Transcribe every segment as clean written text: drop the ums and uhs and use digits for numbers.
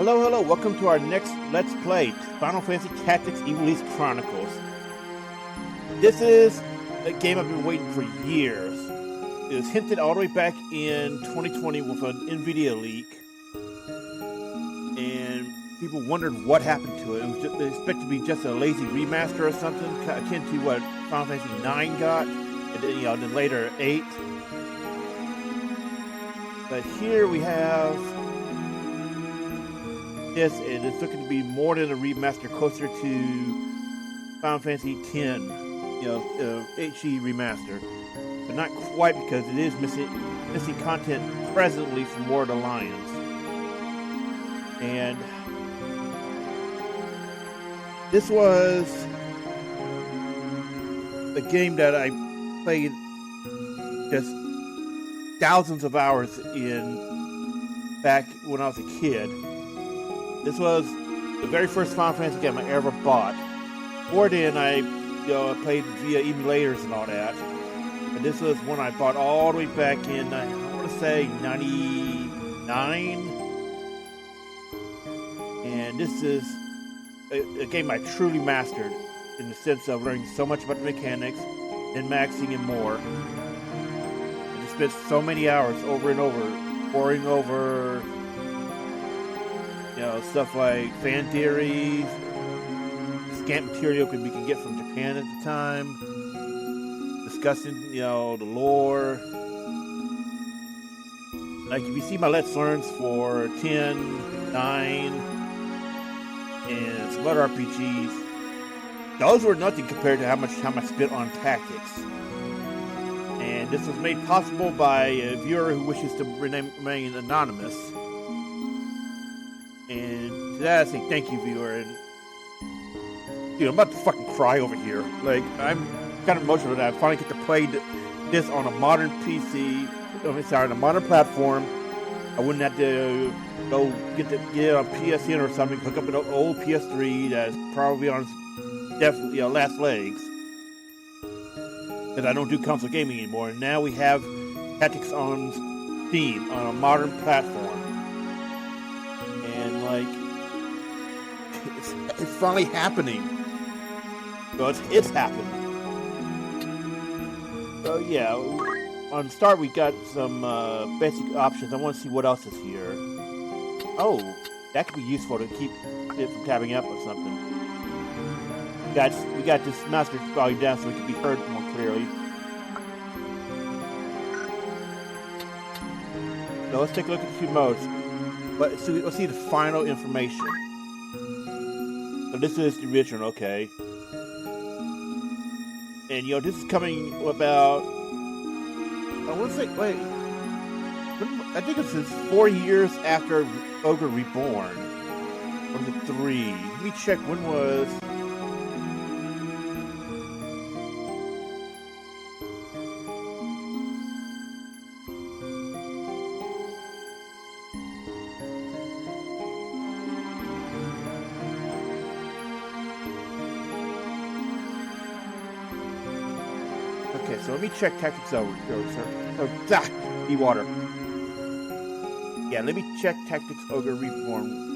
Hello, hello, welcome to our next Let's Play, Final Fantasy Tactics Ivalice Chronicles. This is a game I've been waiting for years. It was hinted all the way back in 2020 with an NVIDIA leak. And people wondered what happened to it. It was just, expected to be just a lazy remaster or something, akin to what Final Fantasy 9 got, and then, then later 8. But here we have this, and it's looking to be more than a remaster, closer to Final Fantasy X, HE remaster, but not quite because it is missing content presently from War of the Lions. And this was a game that I played just thousands of hours in back when I was a kid. This was the very first Final Fantasy game I ever bought. Before then, I played via emulators and all that. But this was one I bought all the way back in, I want to say, 99. And this is a game I truly mastered in the sense of learning so much about the mechanics, min-maxing and more. I just spent so many hours over and over, poring over stuff like fan theories, scant material we can get from Japan at the time, discussing, the lore. Like, if you see my Let's Learns for 10, 9, and some other RPGs, those were nothing compared to how much time I spent on tactics. And this was made possible by a viewer who wishes to remain anonymous. And to that I say thank you, viewer. And dude, I'm about to fucking cry over here. Like, I'm kind of emotional that I finally get to play this on a modern PC. On a modern platform. I wouldn't have to go get it on PSN or something. Hook up an old PS3 that's probably on its definitely last legs. Because I don't do console gaming anymore. And now we have tactics on Steam on a modern platform. And like, it's finally happening. So it's happening. So yeah, on the start we got some basic options. I want to see what else is here. Oh, that could be useful to keep it from tabbing up or something. We got this master volume down so it can be heard more clearly. So let's take a look at the two modes. Let's see the final information. So this is the original, okay. And this is coming about, I want to say, wait, I think it's 4 years after Ogre Reborn. Or was it 3? Let me check when was. Okay, so let me check Tactics over, sir. Be water. Yeah, let me check Tactics Ogre Reborn.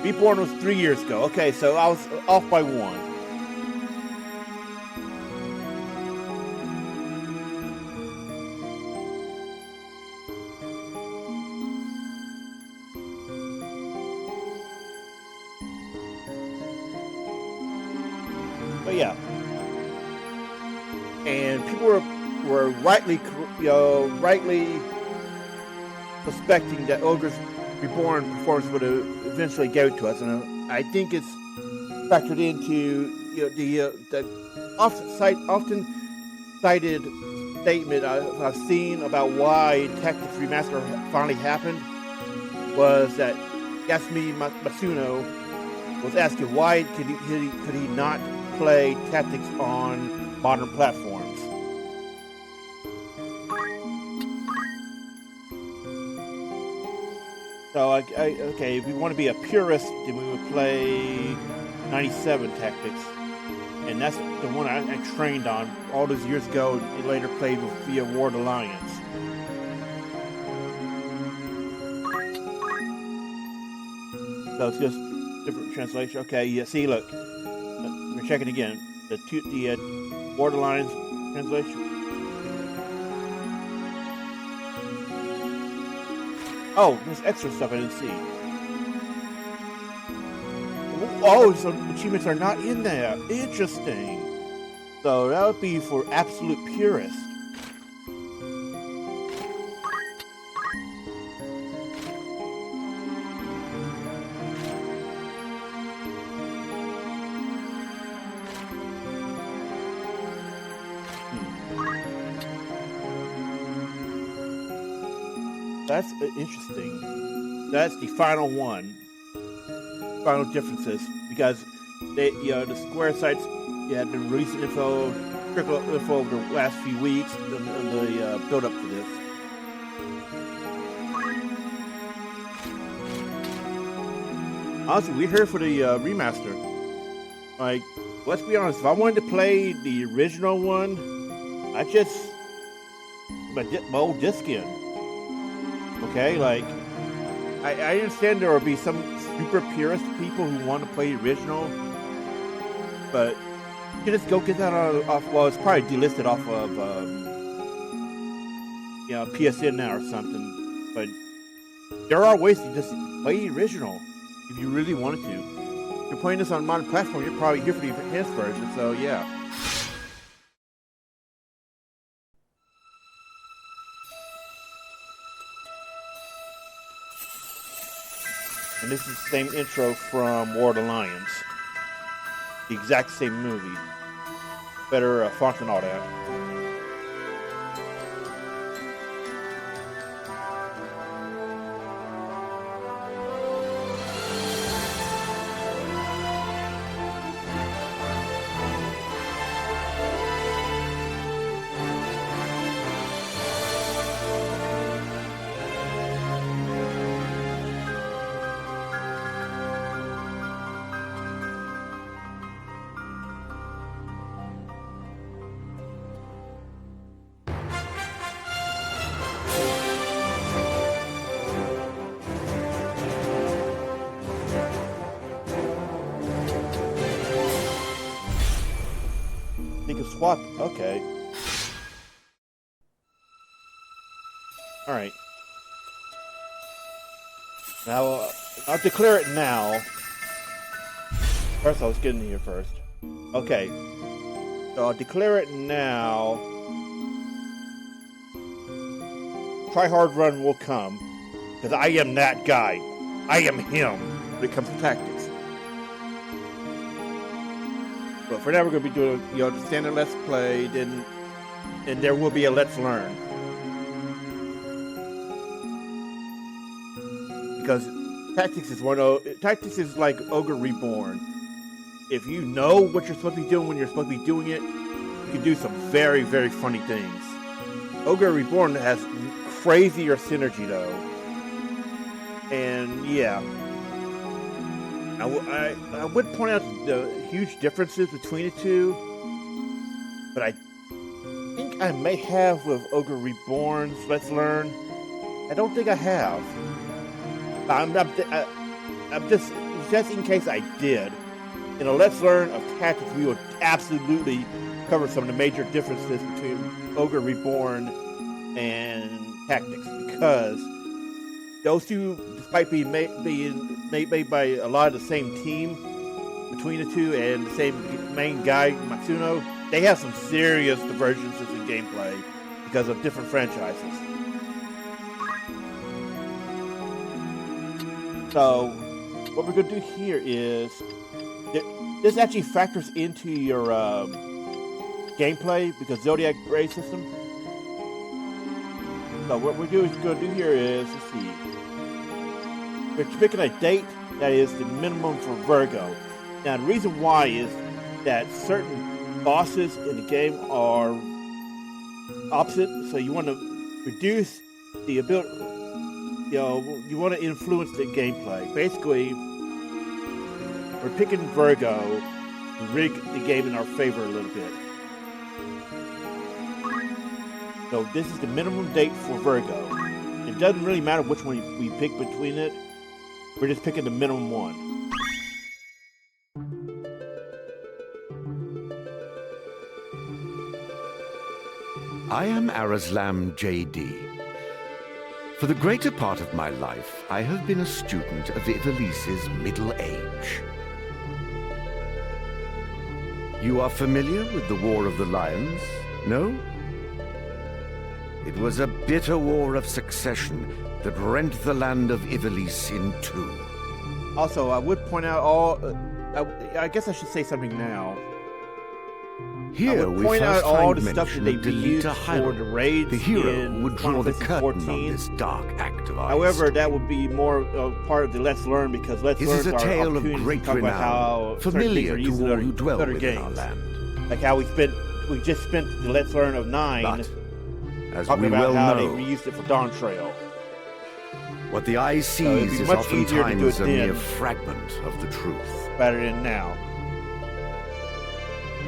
Reborn was 3 years ago. Okay, so I was off by 1. But yeah, and people were rightly suspecting that Ogre's Reborn performance would eventually go to us, and I think it's factored into the often cited statement I've seen about why Tactics Remaster finally happened was that Yasumi Matsuno was asking why could he not play Tactics on modern platforms. So, okay, if we want to be a purist, then we would play 97 Tactics. And that's the one I trained on all those years ago and later played with via Ward Alliance. So it's just different translation. Okay, yeah, see, look. We're checking again. The Ward Alliance translation. Oh, there's extra stuff I didn't see. Oh, so achievements are not in there. Interesting. So that would be for absolute purists. That's interesting. That's the final one. Final differences, because they, the square sites, had been releasing info, trickle info over the last few weeks, and the build up to this. Honestly, we're here for the remaster. Like, let's be honest, if I wanted to play the original one, I just my old disc in. Okay, like I understand there will be some super purist people who want to play the original, but you can just go get that off. Well, it's probably delisted off of PSN now or something. But there are ways to just play the original if you really wanted to. If you're playing this on a modern platform, you're probably here for the enhanced version. So yeah. And this is the same intro from Ward Alliance. The exact same movie. Better font and all that. Swap. Okay. All right. Now I'll declare it now. First, I was getting here first. Okay. So I'll declare it now. Try hard run will come, because I am that guy. I am him when it comes to tactics. But for now, we're going to be doing, the standard Let's Play, and there will be a Let's Learn. Because tactics is like Ogre Reborn. If you know what you're supposed to be doing when you're supposed to be doing it, you can do some very, very funny things. Ogre Reborn has crazier synergy, though. And, yeah. I would point out the huge differences between the two, but I think I may have with Ogre Reborn's Let's Learn. I don't think I have. I'm just in case I did. In a Let's Learn of Tactics, we would absolutely cover some of the major differences between Ogre Reborn and Tactics, because those two, despite being made by a lot of the same team between the two and the same main guy, Matsuno, they have some serious divergences in gameplay because of different franchises. So, what we're going to do here is, this actually factors into your gameplay because Zodiac grade system. So what we're going to do here is, let's see. We're picking a date that is the minimum for Virgo. Now, the reason why is that certain bosses in the game are opposite, so you want to reduce the ability, you want to influence the gameplay. Basically, we're picking Virgo rig the game in our favor a little bit. So this is the minimum date for Virgo. It doesn't really matter which one we pick between it. We're just picking the minimum one. I am Arazlam J.D. For the greater part of my life, I have been a student of Ivalice's middle age. You are familiar with the War of the Lions, no? It was a bitter war of succession that rent the land of Ivalice in two. Also, I would point out I guess I should say something now. Here we point first out all find the stuff that mention they of used Delita for the raids. the hero in who would draw the Final curtain 14. on this dark act of ours. However, that would be more part of the Let's Learn, because Let's His Learn is a are tale of opportunities great to talk about how renown, certain familiar things are used to in all other- who dwell other within our games. land. Like how we just spent the Let's Learn of 9 But, as talking we about well how know, they reused it for Dawn Trail. what the eye it'd sees be is much easier to do oftentimes it a mere then. fragment of the truth. Better than now.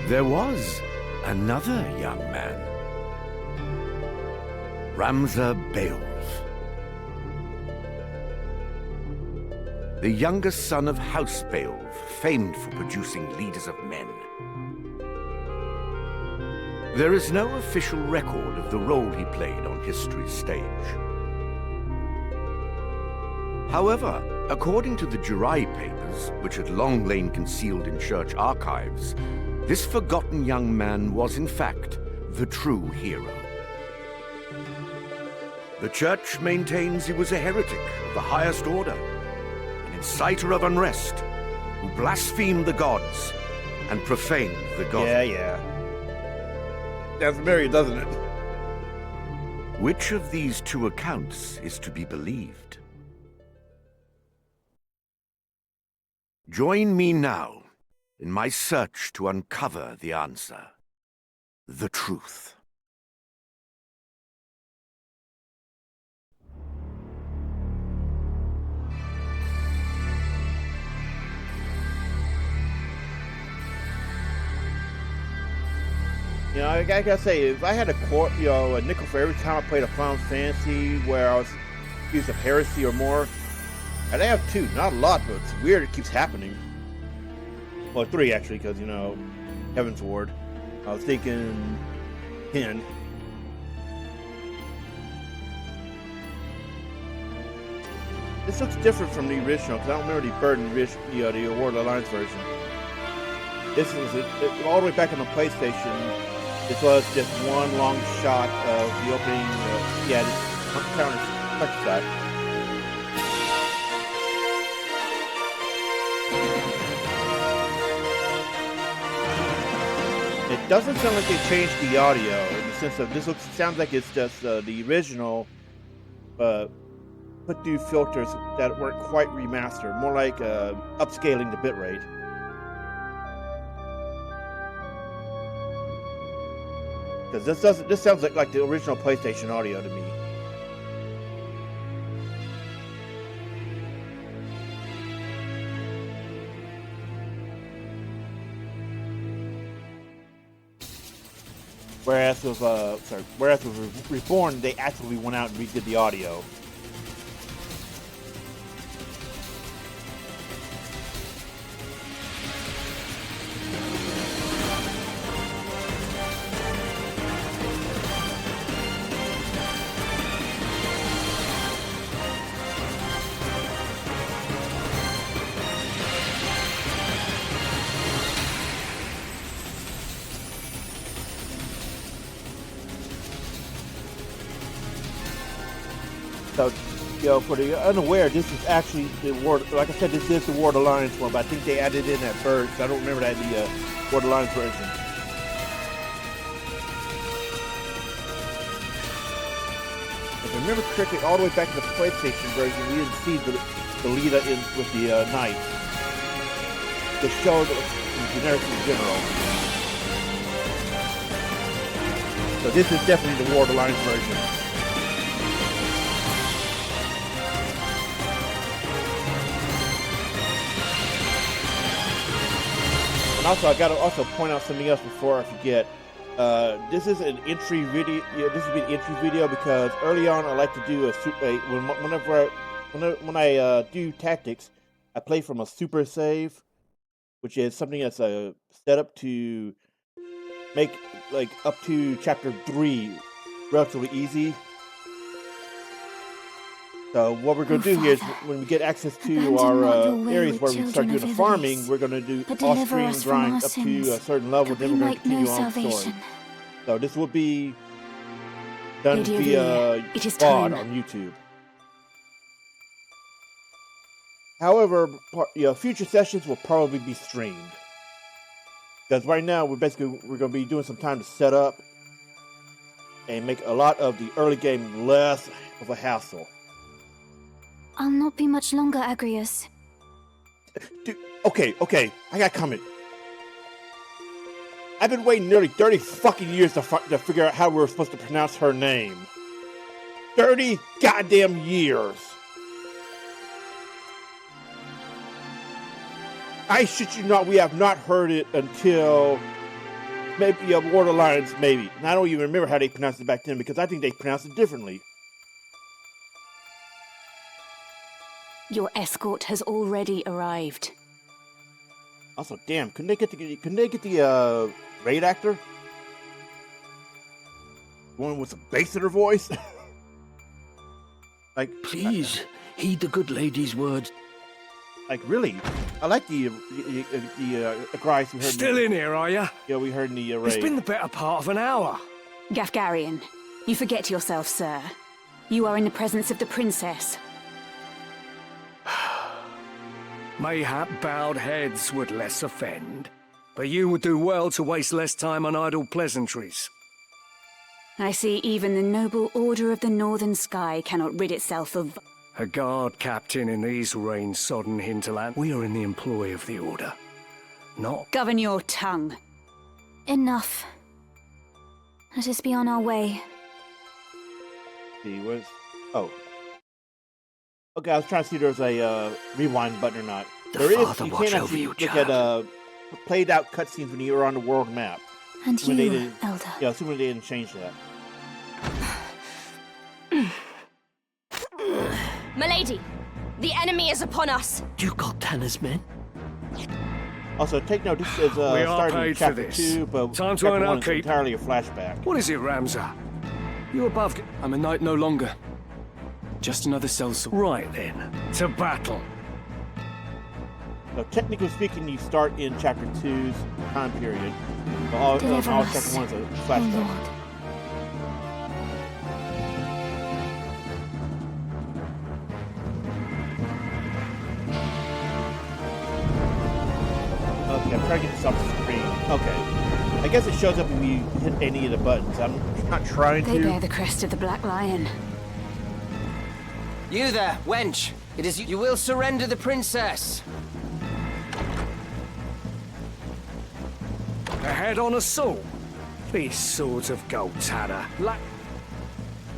There was another young man, Ramza Beowulf, the youngest son of House Beowulf, famed for producing leaders of men. There is no official record of the role he played on history's stage. However, according to the Jurai papers, which had long lain concealed in church archives, this forgotten young man was in fact the true hero. The church maintains he was a heretic of the highest order, an inciter of unrest, who blasphemed the gods and profaned the gods. Yeah. Sounds familiar, doesn't it? Which of these two accounts is to be believed? Join me now in my search to uncover the answer, the truth. You know, I gotta say, if I had a nickel for every time I played a Final Fantasy where I was accused of heresy or more, I'd have 2. Not a lot, but it's weird it keeps happening. Well, 3 actually, because, you know, Heaven's Ward. I was thinking 10. This looks different from the original, because I don't remember the Burden, the Award Alliance version. This was all the way back on the PlayStation. This was just one long shot of the opening, countryside. It doesn't sound like they changed the audio in the sense of sounds like it's just the original, put new filters that weren't quite remastered, more like upscaling the bitrate. Because this sounds like the original PlayStation audio to me. Whereas with Reborn, they actually went out and redid the audio. So, you know, for the unaware, this is actually the Ward. Like I said, this is the Ward Alliance one, but I think they added in that first. I don't remember that in the Ward Alliance version. If I remember correctly, all the way back in the PlayStation version, we didn't see the Delita with the knight. The show that was generic in general. So this is definitely the Ward Alliance version. And also, I gotta also point out something else before I forget. This is an entry video. Yeah, this will be an entry video because early on I like to do when I do tactics, I play from a super save, which is something that's set up to make like up to chapter 3 relatively easy. So what we're going to do here is when we get access to our areas where we start doing the farming, we're going to do off-screen grind up to a certain level, then we're going to continue on the story. So this will be done via VOD on YouTube. However, future sessions will probably be streamed. Because right now, we're going to be doing some time to set up and make a lot of the early game less of a hassle. I'll not be much longer, Agrius. Dude, okay, I got comment. I've been waiting nearly 30 fucking years to figure out how we were supposed to pronounce her name. 30 goddamn years. I shit you not, we have not heard it until maybe War of the Lions, maybe. And I don't even remember how they pronounced it back then because I think they pronounced it differently. Your escort has already arrived. Also, damn, couldn't they get the raid actor? One with a bass in her voice? Like, please heed the good lady's words. Like, really? I like the cries we heard. Still in here, are you? Yeah, we heard in the raid. It's been the better part of an hour. Gafgarian, you forget yourself, sir. You are in the presence of the princess. Mayhap bowed heads would less offend, but you would do well to waste less time on idle pleasantries. I see even the noble Order of the Northern Sky cannot rid itself of... A guard captain in these rain-sodden hinterland. We are in the employ of the Order, not... Govern your tongue. Enough. Let us be on our way. See, where's... Oh. Okay, I was trying to see if there was a rewind button or not. There is. You can actually look at played out cutscenes when you were on the world map. And you, Elder. Yeah, assuming they didn't change that. Milady, the enemy is upon us. You got Tanner's men? Also, take note, this is starting in chapter 2, but time to chapter earn 1 our is keep. entirely a flashback. What is it, Ramza? You above... I'm a knight no longer. Just another sellsword. Right then, to battle. So technically speaking, you start in chapter 2's time period. But all chapter 1 is a flashback. Okay, I'm trying to get this off the screen. Okay. I guess it shows up when we hit any of the buttons. I'm not trying to. They bear the crest of the Black Lion. You there, wench. It is you will surrender the princess. A head on a sword. These swords of gold, Tanner.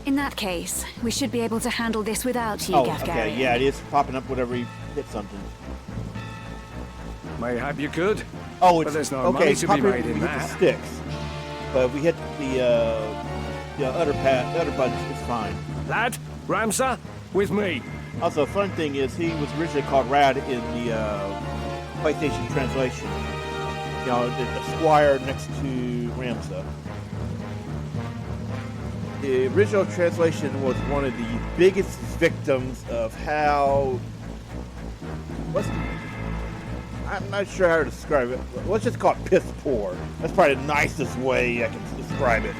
In that case, we should be able to handle this without you, Gafgarian. Okay, yeah, it is popping up whenever you hit something. Mayhap you could. Oh, it's but there's no okay, money it's to be popping made when in we hit the that. sticks. But if we hit the other buttons, it's fine. Lad, Ramza, with me. Also, a fun thing is he was originally called Rad in the PlayStation translation. You know, the squire next to Ramza. The original translation was one of the biggest victims of how... I'm not sure how to describe it. Let's just call it piss poor. That's probably the nicest way I can describe it.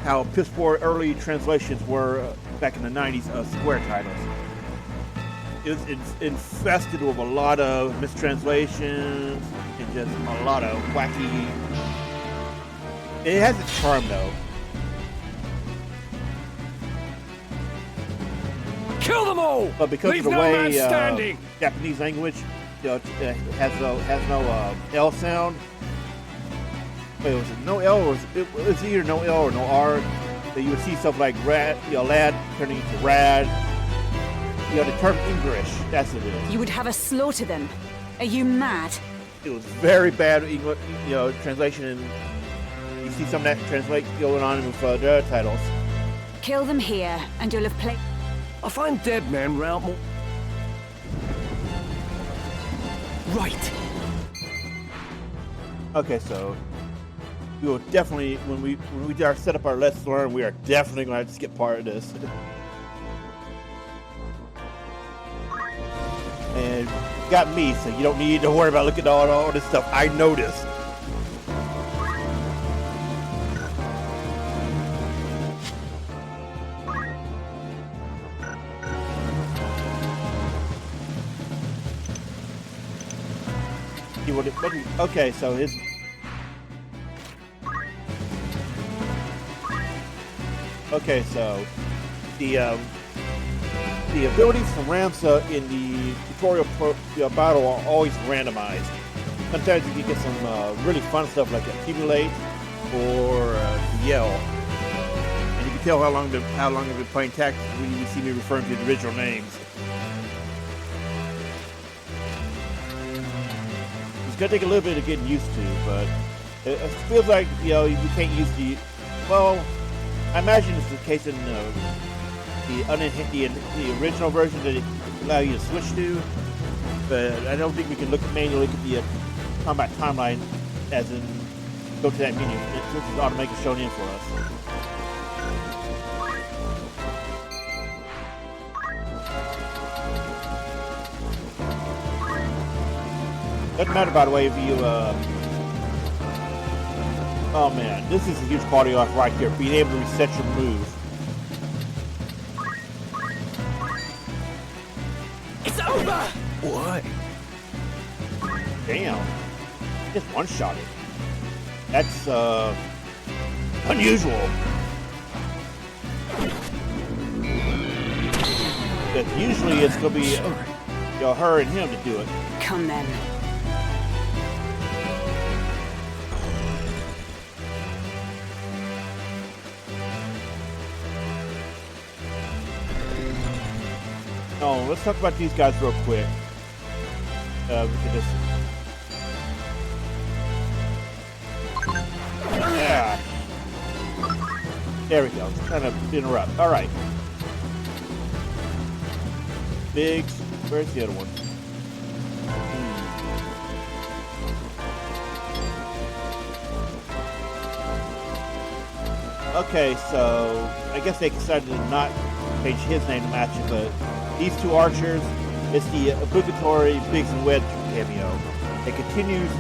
How piss poor early translations were back in the 90s of Square titles. It's infested with a lot of mistranslations and just a lot of wacky... It has its charm though. Kill them all! But because Leave of the no way man standing! Japanese language has no L sound. Wait, was it no L or it was either no L or no R? That you would see stuff like rad, lad turning into rad. The term English, that's what it is. You would have us slaughter them. Are you mad? it was very bad English, translation, and you see some of that translate going on with the other titles. Kill them here, and you'll have played. I find dead men round more. Right. Okay, so we will definitely when we set up our Let's Learn, we are definitely going to have to skip part of this. And you got me, so you don't need to worry about looking at all this stuff. I noticed. Okay, so his. Okay, so the abilities from Ramsa in the tutorial battle are always randomized. Sometimes you can get some really fun stuff like accumulate or yell, and you can tell how long I've been playing tactics when you see me referring to the original names. It's gonna take a little bit of getting used to, but it feels like you can't use the. Well, I imagine it's the case in the original version that it allow you to switch to, but I don't think we can manually look at the combat timeline as in go to that menu. This is automatically shown in for us. Doesn't matter, by the way, if you oh man, this is a huge quality off right here, being able to reset your move. It's over! What? Damn. Just one-shot it. That's unusual. But usually it's gonna be her and him to do it. Come then. Oh, let's talk about these guys real quick. We can just... Yeah. There we go. Just kind of interrupt. All right. Biggs. Where's the other one? Okay, so I guess they decided to not change his name to match it, but these two archers, it's the obligatory Biggs and Wedge cameo. It continues.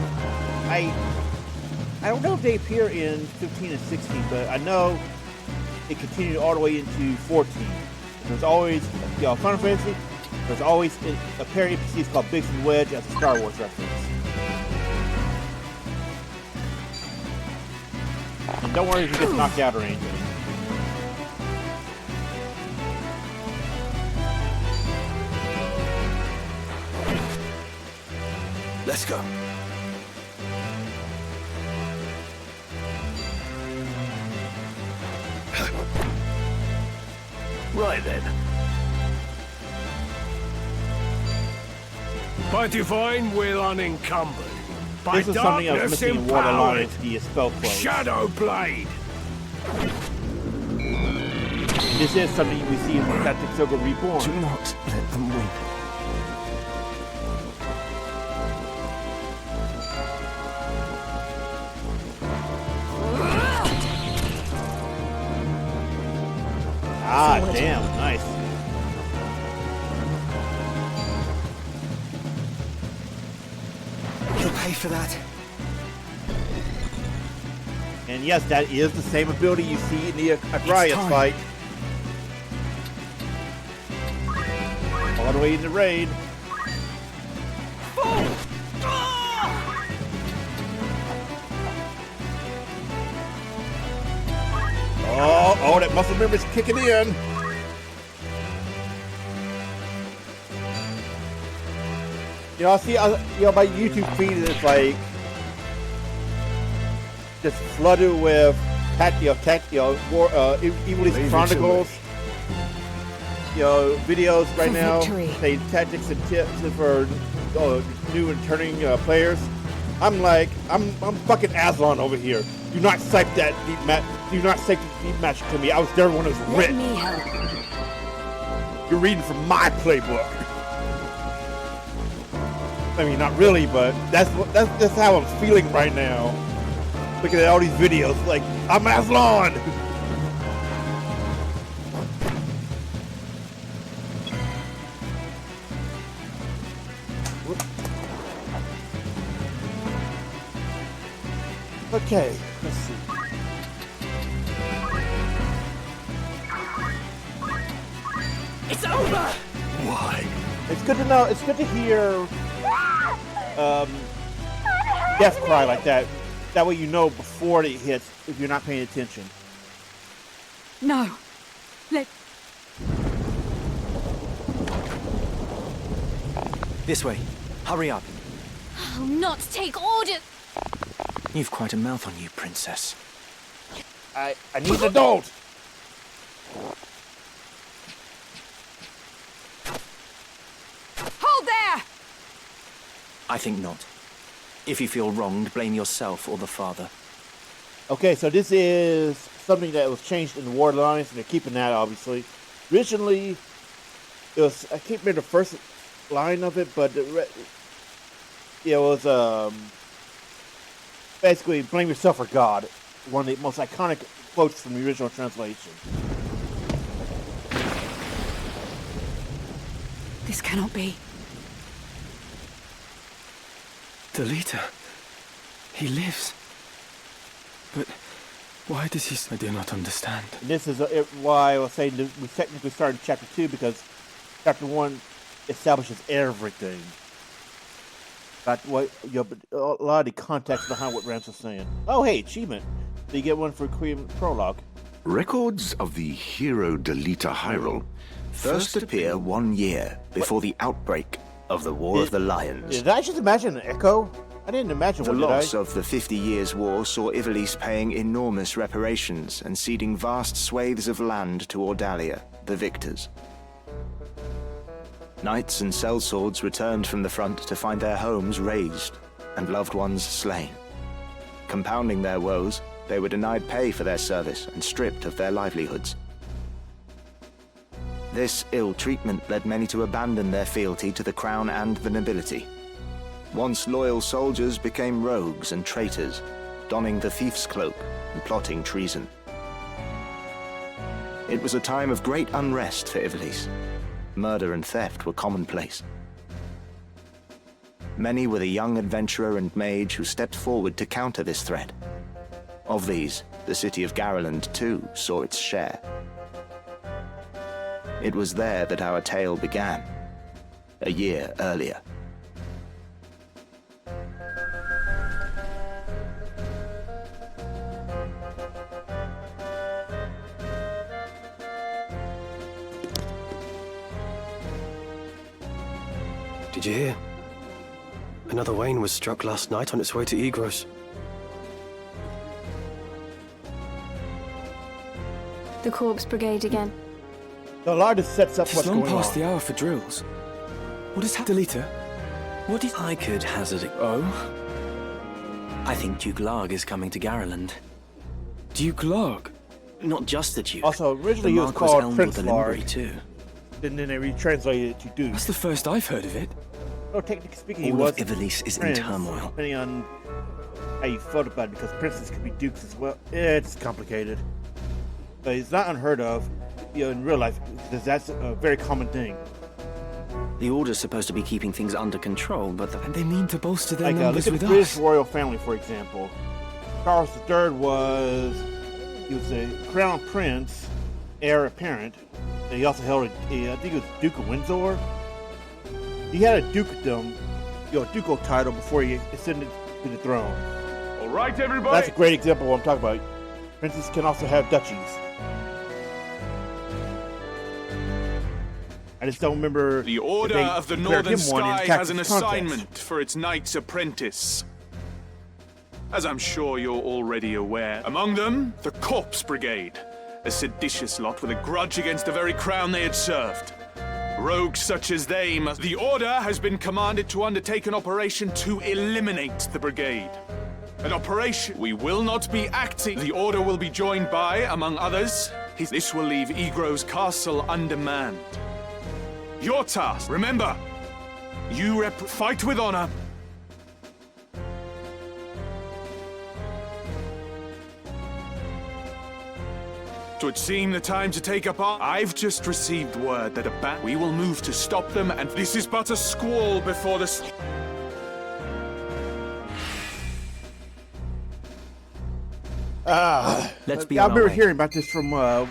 I don't know if they appear in 15 and 16, but I know it continued all the way into 14. And there's always, Final Fantasy, there's always a pair of NPCs called Biggs and Wedge as a Star Wars reference. And don't worry if he gets knocked out or anything. Let's go. Right then. By divine will unencumbered. By This is something I was darkness missing in War empowered. Alliance, the spell close. Shadow Blade. This is something we see in Tactics Ogre Reborn. Do not let them win. Ah, damn, nice. He'll pay for that. And yes, that is the same ability you see in the Argath fight. All the way in the raid. Oh, that muscle memory's kicking in. I see, my YouTube feed is like just flooded with Ivalice Chronicles, videos right now. Say tactics and tips for new and turning players. I'm fucking Aslan over here. Do not cite that deep match. Do not cite the deep match to me. I was there when it was Let written. me help. You're reading from my playbook. I mean, not really, but that's how I'm feeling right now. Looking at all these videos, like I'm Aslan. Okay, let's see. It's over! Why? It's good to know. It's good to hear death cry like that. That way you know before it hits if you're not paying attention. No. This way. Hurry up. I'll not take orders. You've quite a mouth on you, princess. I need an adult. Hold there! I think not. If you feel wronged, blame yourself or the father. Okay, so this is something that was changed in the War Alliance, and they're keeping that, obviously. Originally, it was, I can't remember the first line of it, but it was basically blame yourself or God. One of the most iconic quotes from the original translation. This cannot be. Delita. He lives. But why does he... I do not understand. And this is why I was saying that we technically started Chapter 2, because Chapter 1 establishes everything. But what, a lot of the context behind what Rance was saying. Oh, hey, achievement. So you get one for Queen Prologue. Records of the hero Delita Hyrule First appear 1 year before the outbreak of the War of the Lions. Did I just imagine an echo? I didn't imagine The one, did I? loss of the 50 Years' War saw Ivalice paying enormous reparations and ceding vast swathes of land to Ordalia, the victors. Knights and sellswords returned from the front to find their homes razed and loved ones slain. Compounding their woes, they were denied pay for their service and stripped of their livelihoods. This ill treatment led many to abandon their fealty to the crown and the nobility. Once loyal soldiers became rogues and traitors, donning the thief's cloak and plotting treason. It was a time of great unrest for Ivalice. Murder and theft were commonplace. Many were the young adventurer and mage who stepped forward to counter this threat. Of these, the city of Gariland too saw its share. It was there that our tale began, a year earlier. Did you hear? Another Wayne was struck last night on its way to Egros. The Corpse Brigade again. The largest sets up It's what's long going past on. the hour for drills. What is Delita? What is... I could hazard it. Oh? I think Duke Larg is coming to Gariland. Duke Larg? Not just the Duke. Also, originally the he was Marquis called Elmdore Prince the Larg, Limbery too. and then they retranslated it to Duke. That's the first I've heard of it. No, technically speaking, he All was of Ivalice is in Prince, turmoil. depending on how you felt about it, because princes could be dukes as well. It's complicated. But it's not unheard of, in real life, because that's a very common thing. The Order's supposed to be keeping things under control, but And they mean to bolster their Like, numbers look at with the British us. royal family, for example. Charles III was a crown prince, heir apparent. And he also held I think it was Duke of Windsor. He had a dukedom, ducal title before he ascended to the throne. All right, everybody. That's a great example of what I'm talking about. Princes can also have duchies. I just don't remember. The Order if they of the declared Northern him one in Sky has an Cactus context. assignment for its Knight's Apprentice. As I'm sure you're already aware, among them, the Corpse Brigade, a seditious lot with a grudge against the very crown they had served. Rogues such as they must... The Order has been commanded to undertake an operation to eliminate the Brigade. An operation we will not be acting. The Order will be joined by, among others, this will leave Egro's castle undermanned. Your task, remember, you fight with honor. It would seem the time to take up our... I've just received word that we will move to stop them, and this is but a squall before the... Let's be I on our remember way. hearing about this from, I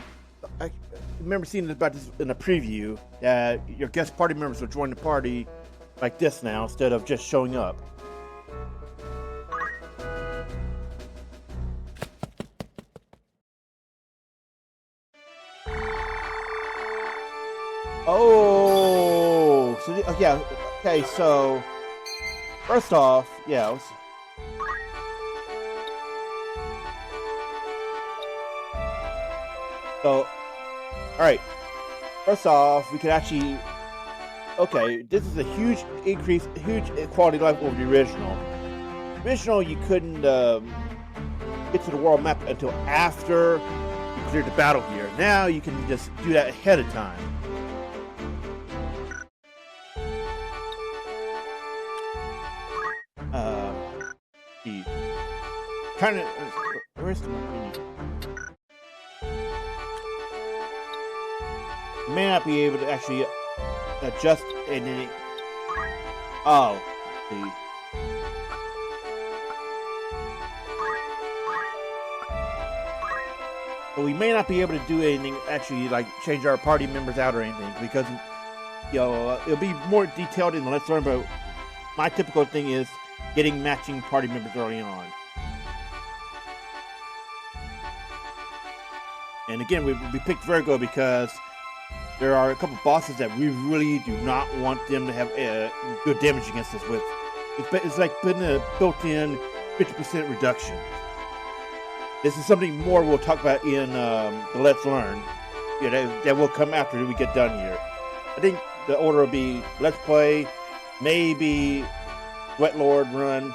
remember seeing about this in a preview, that your guest party members will join the party like this now, instead of just showing up. Oh, so yeah, okay, so first off, yeah, so, alright, first off, we could actually, okay, this is a huge increase, huge quality of life over the original. Original, you couldn't get to the world map until after you cleared the battle here. Now you can just do that ahead of time. Kind of, where's the menu? You may not be able to actually adjust any. Oh, see. So we may not be able to do anything, actually, like change our party members out or anything, because, you know, it'll be more detailed in the Let's Learn, but my typical thing is getting matching party members early on. And again, we picked Virgo because there are a couple bosses that we really do not want them to have good damage against us with. It's like putting a built-in 50% reduction. This is something more we'll talk about in the Let's Learn. Yeah, that will come after we get done here. I think the order will be Let's Play, maybe Sweatlord run,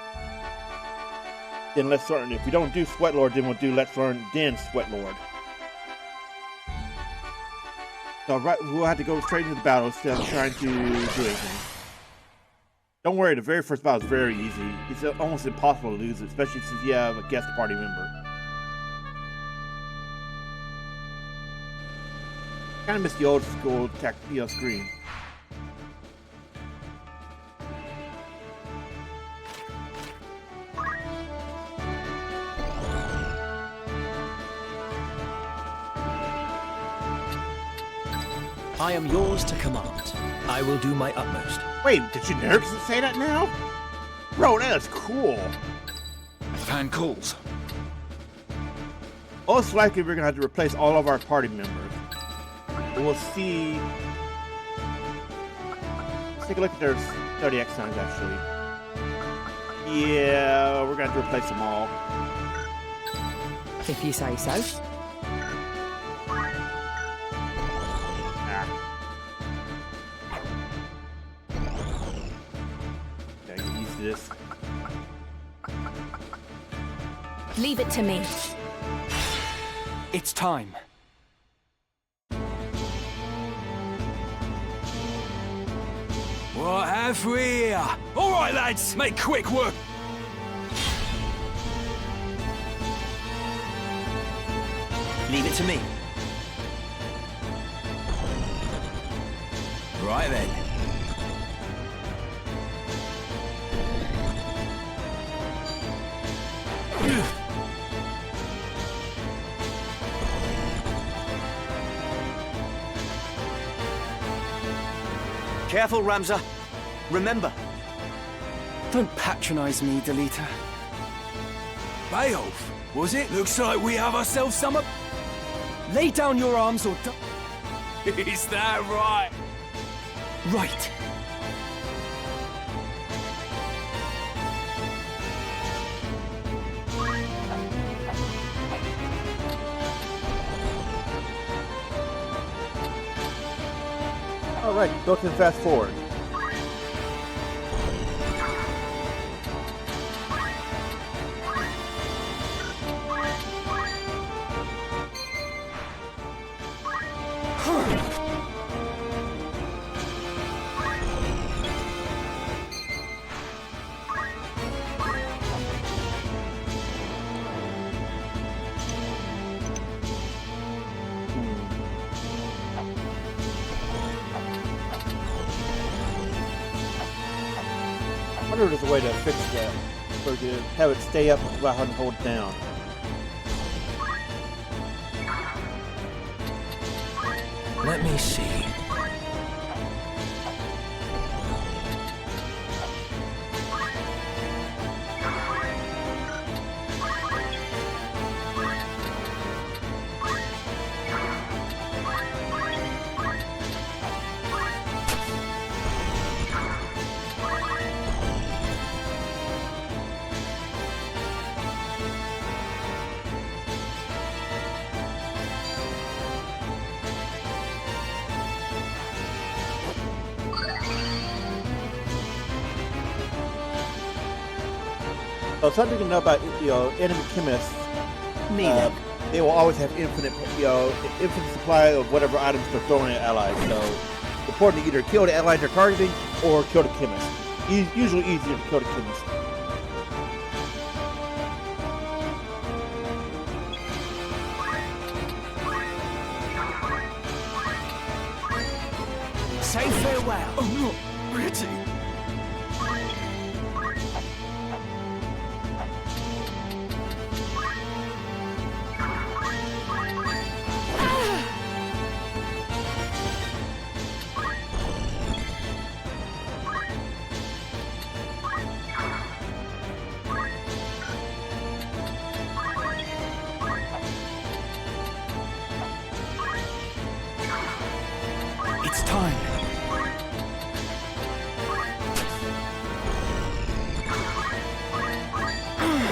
then Let's Learn. If we don't do Sweatlord, then we'll do Let's Learn, then Sweatlord. So right, we'll have to go straight into the battle instead of trying to do anything. Don't worry, the very first battle is very easy. It's almost impossible to lose it, especially since you have a guest party member. Kind of miss the old school screen. I am yours to command. I will do my utmost. Wait, did generics say that now? Bro, that's cool. Fan calls. Most likely we're gonna have to replace all of our party members. We'll see. Let's take a look at their zodiac signs actually. Yeah, we're gonna have to replace them all. If you say so. This. Leave it to me. It's time. What have we here? All right, lads, make quick work. Leave it to me. Right then. Careful, Ramza. Remember. Don't patronize me, Delita. Beowulf, was it? Looks like we have ourselves some... Lay down your arms or... Is that right? Right. Alright, built in fast forward. I wonder if there's a way to fix that, so to have it stay up without having to hold it down. Let me see. So something to know about, enemy chemists. They will always have infinite supply of whatever items they're throwing at allies. So it's important to either kill the allies they're targeting or kill the chemist. Usually easier to kill the chemist. Say farewell. I'm not ready. It's time.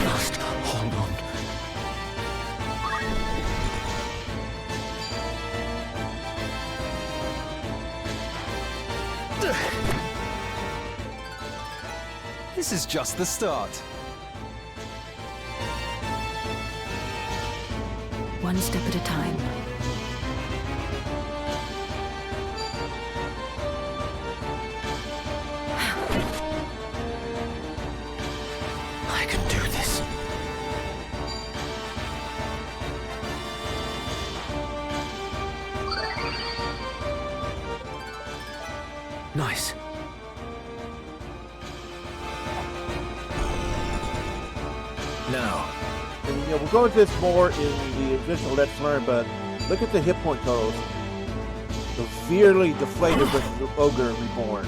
Must hold on. This is just the start. One step at a time. I can do this. Nice. Now. And, we'll go into this more in the eventual Let's Learn, but look at the hit point totals. Severely deflated versus Ogre Reborn.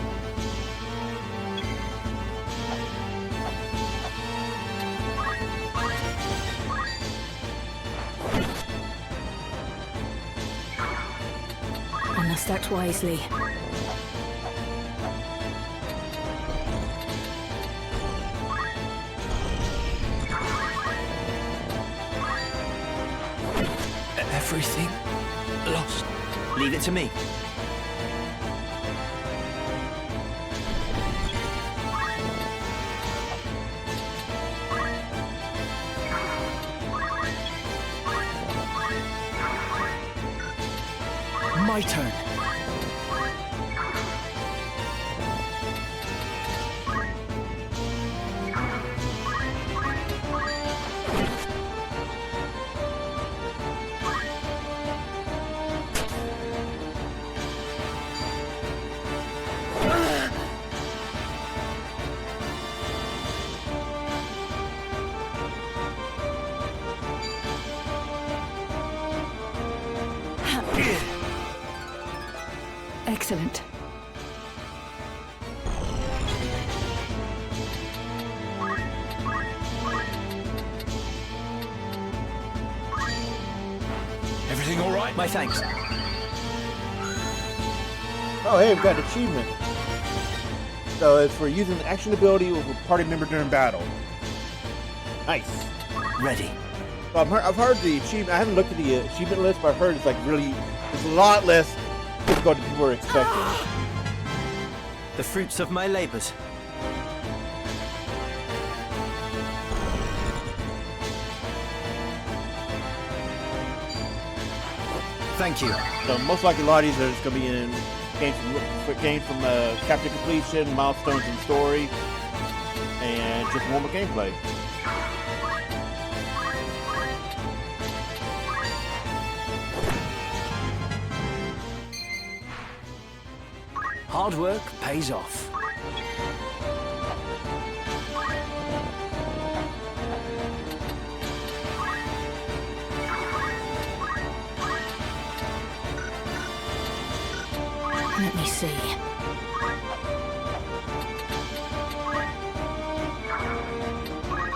I must act wisely. Everything lost. Leave it to me. My turn. Excellent. Everything all right? My thanks. Oh, hey, we've got an achievement. So it's for using the action ability with a party member during battle. Nice. Ready. So I've heard the achievement. I haven't looked at the achievement list, but I've heard it's like really, it's a lot less difficult than people were expecting. The fruits of my labors. Thank you. So most likely a lot of these are just going to be in games from chapter completion, milestones and story, and just normal gameplay. Hard work pays off. Let me see.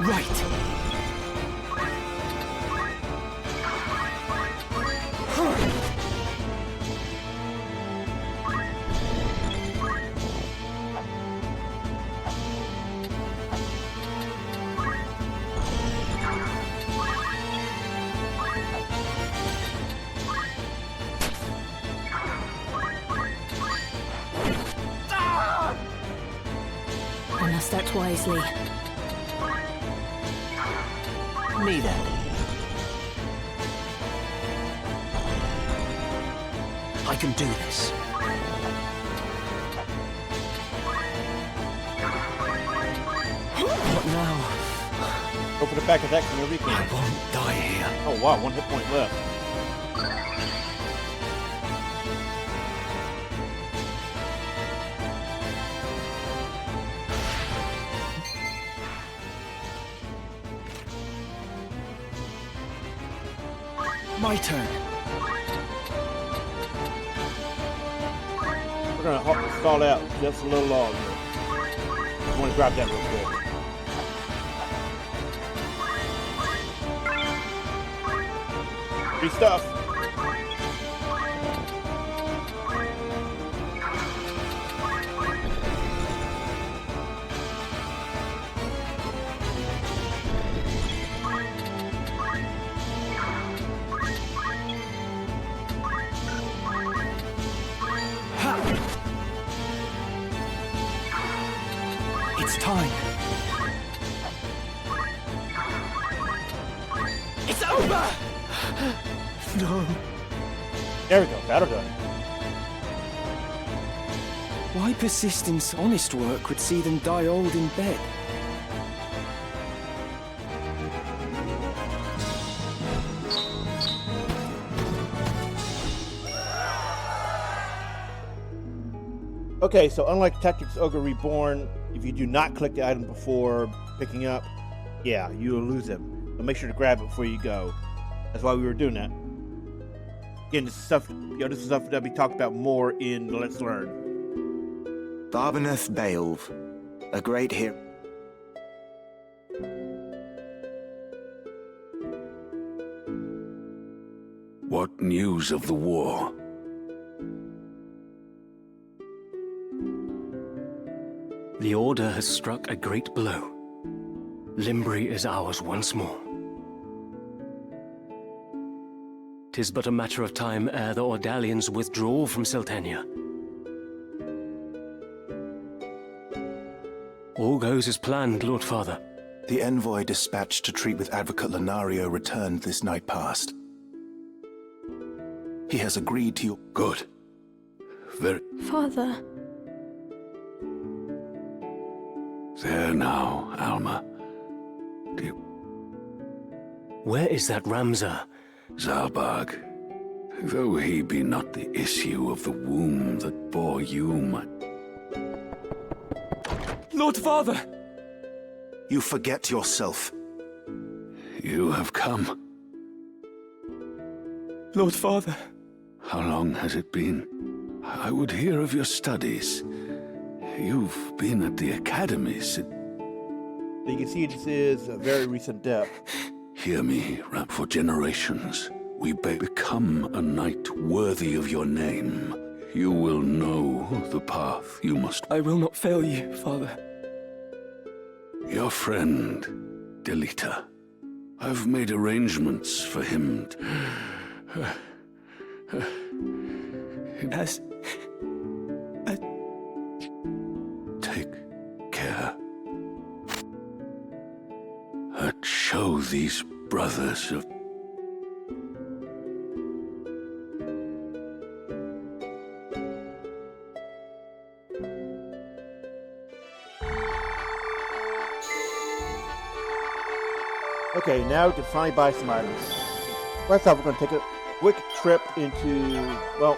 Right. I must act wisely. Me then. I can do this. What now? Go for the back attack from your weekend. I won't die here. Oh wow, 1 hit point left. My turn. We're gonna stall out just a little longer. I want to grab that real quick. Free stuff. It's time. It's over! No. There we go, battle done. Why persistence? Honest work would see them die old in bed. Okay, so unlike Tactics Ogre Reborn, if you do not click the item before picking up, yeah, you will lose them. So make sure to grab it before you go. That's why we were doing that. Again, this is stuff, this is stuff that we talked about more in the Let's Learn. Barbaneth Baelv, a great hero. What news of the war? The Order has struck a great blow. Limbri is ours once more. 'Tis but a matter of time ere the Ordalians withdraw from Seltenia. All goes as planned, Lord Father. The envoy dispatched to treat with Advocate Lenario returned this night past. He has agreed to your... Good. Very... Father. There now, Alma. Where is that Ramsar? Zalbarg. Though he be not the issue of the womb that bore you, my... Lord Father! You forget yourself. You have come. Lord Father. How long has it been? I would hear of your studies. You've been at the Akademy since... You can see this is a very recent death. Hear me, Rap. For generations, we become a knight worthy of your name. You will know the path you must... I will not fail you, Father. Your friend, Delita. I've made arrangements for him show these brothers of... Okay, now we can finally buy some items. First off, we're going to take a quick trip into, well...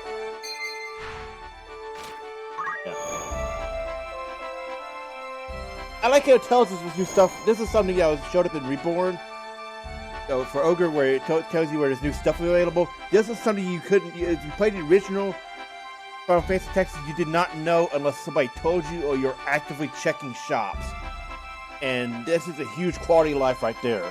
yeah. I like how it tells us this new stuff. This is something that was showed up in Reborn. So for Ogre, where it tells you where there's new stuff available. This is something you couldn't... If you played the original Final Fantasy Tactics, you did not know unless somebody told you or you're actively checking shops. And this is a huge quality of life right there.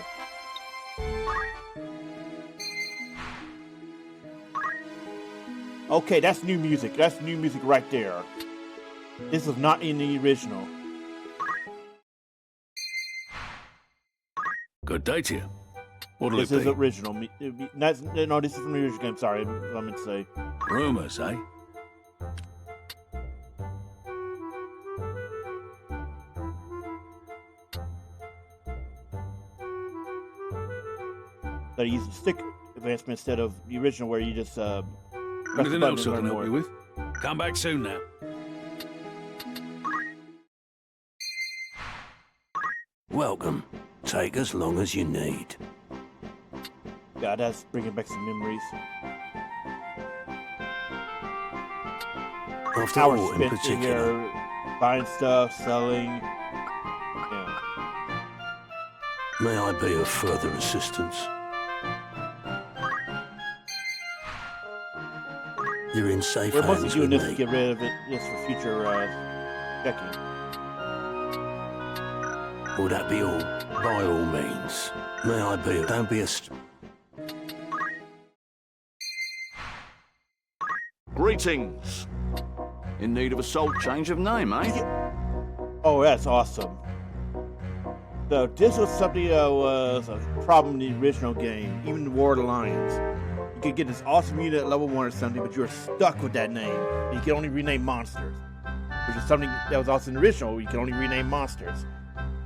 Okay, that's new music. That's new music right there. This is not in the original. Good day to you. What'll This it is be? original. No, this is from the original game. Sorry, I meant to say. Rumors, eh? That you use the stick advancement instead of the original, where you just press the Anything button else I and can learn help you more. with? Come back soon now. Welcome. Take as long as you need. God, that's bringing back some memories. After Hours all, in spent in particular. here buying stuff, selling. Yeah. May I be of further assistance? You're in safe We're mostly hands doing with this me. to get rid of it just for future checking. Will that be all? By all means. May I be of... Don't be a... Greetings. In need of a salt change of name, eh? Oh, that's awesome. So this was something that was a problem in the original game, even the War of the Lions. You could get this awesome unit at level 1 or something, but you were stuck with that name. And you could only rename monsters. Which is something that was also in the original, where you could only rename monsters.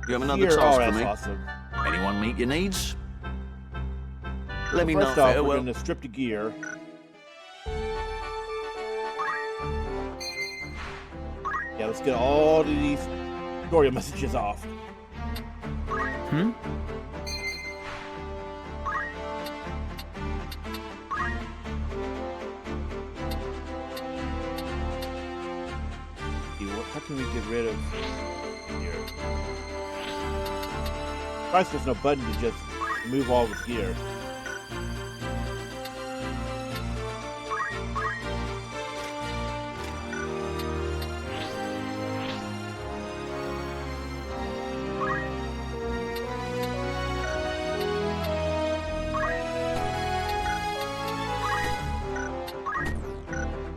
You have another Here, task that's for me? awesome. Anyone meet your needs? Let me First know off, if it we're will. going to strip the gear. Yeah, let's get all of these tutorial messages off. Hmm? How can we get rid of gear? First, there's no button to just move all this gear.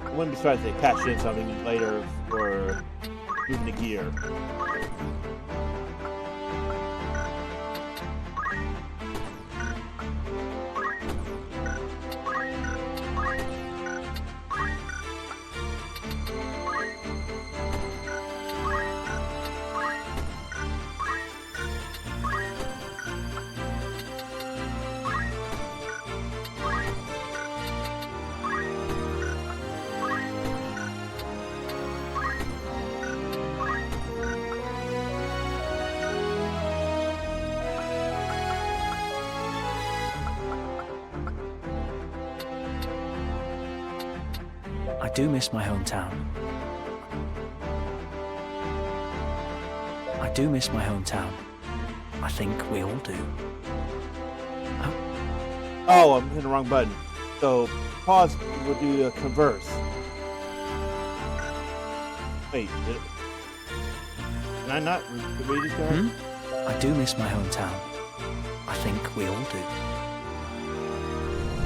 I wouldn't be surprised if they patch in something later for moving the gear. I do miss my hometown. I do miss my hometown. I think we all do. Oh, I'm hitting the wrong button. So, pause will do converse. Wait, can I not read this guy? I do miss my hometown. I think we all do.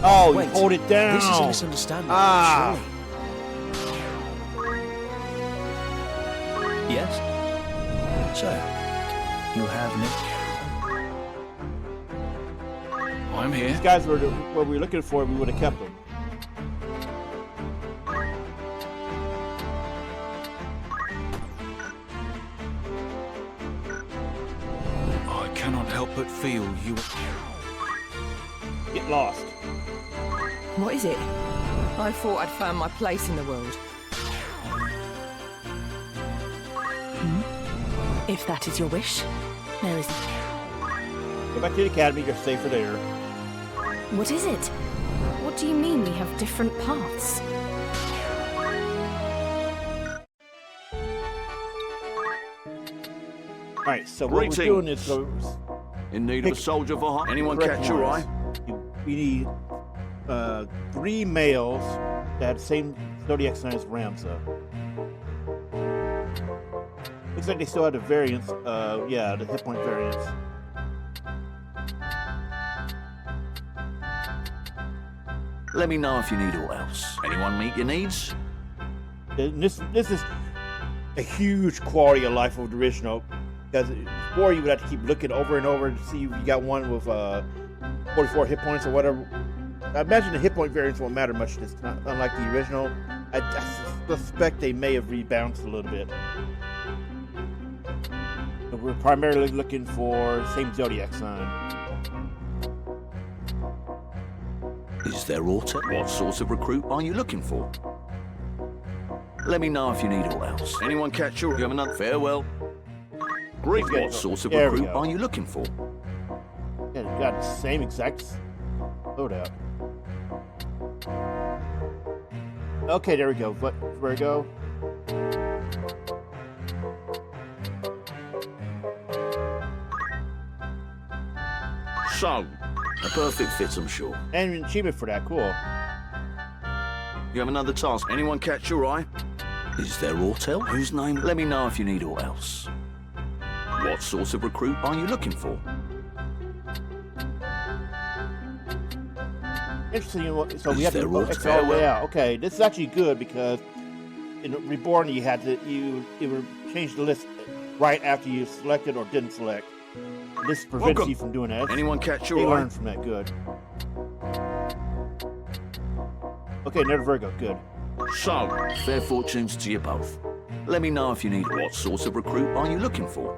Oh, Wait, you hold it down. This is a misunderstanding. Ah. Surely. Yes? So, you have no... I'm here. These guys were what we were looking for, we would have kept them. I cannot help but feel you... Get lost. What is it? I thought I'd found my place in the world. If that is your wish, there is... Go back to the Academy, you're safer there. What is it? What do you mean we have different paths? Alright, so what we're doing is... In need of a soldier for... Anyone catch your eye? We need 3 males that have the same zodiac sign as Ramza. Looks like they still have the variants. Yeah, the hit point variants. Let me know if you need all else. Anyone meet your needs? This is a huge quality of life of the original. Because before you would have to keep looking over and over to see if you got one with 44 hit points or whatever. I imagine the hit point variants won't matter much this time, unlike the original. I suspect they may have rebounced a little bit. But we're primarily looking for the same zodiac sign. Is there auto? What sort of recruit are you looking for? Let me know if you need all else. Anyone catch your... You have another... Farewell. Great. What sort of recruit are you looking for? Yeah, got the same exact loadout. Okay, there we go. Virgo. So, a perfect fit, I'm sure. And an achievement for that, cool. You have another task. Anyone catch your eye? Is there autel? Whose name? Let me know if you need all else. What sort of recruit are you looking for? Interesting. So we have to go extra all the way out. Okay, this is actually good because in Reborn you had to it would change the list right after you selected or didn't select. This prevents you from doing that. Anyone catch your eye? They learned from that. Good. Okay, another Virgo. Good. So, fair fortunes to you both. Let me know if you need. What sort of recruit are you looking for?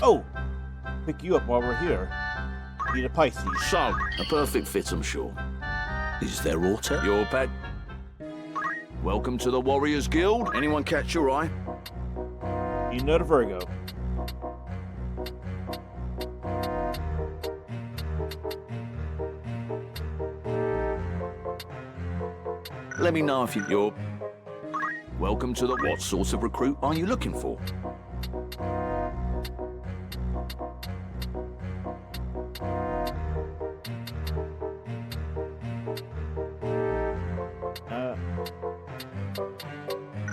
Oh, pick you up while we're here. Need a Pisces. So, a perfect fit, I'm sure. Is there auto? Your pet. Welcome to the Warriors Guild. Anyone catch your eye? Need another Virgo. Let me know if you're... Welcome to the... What sort of recruit are you looking for?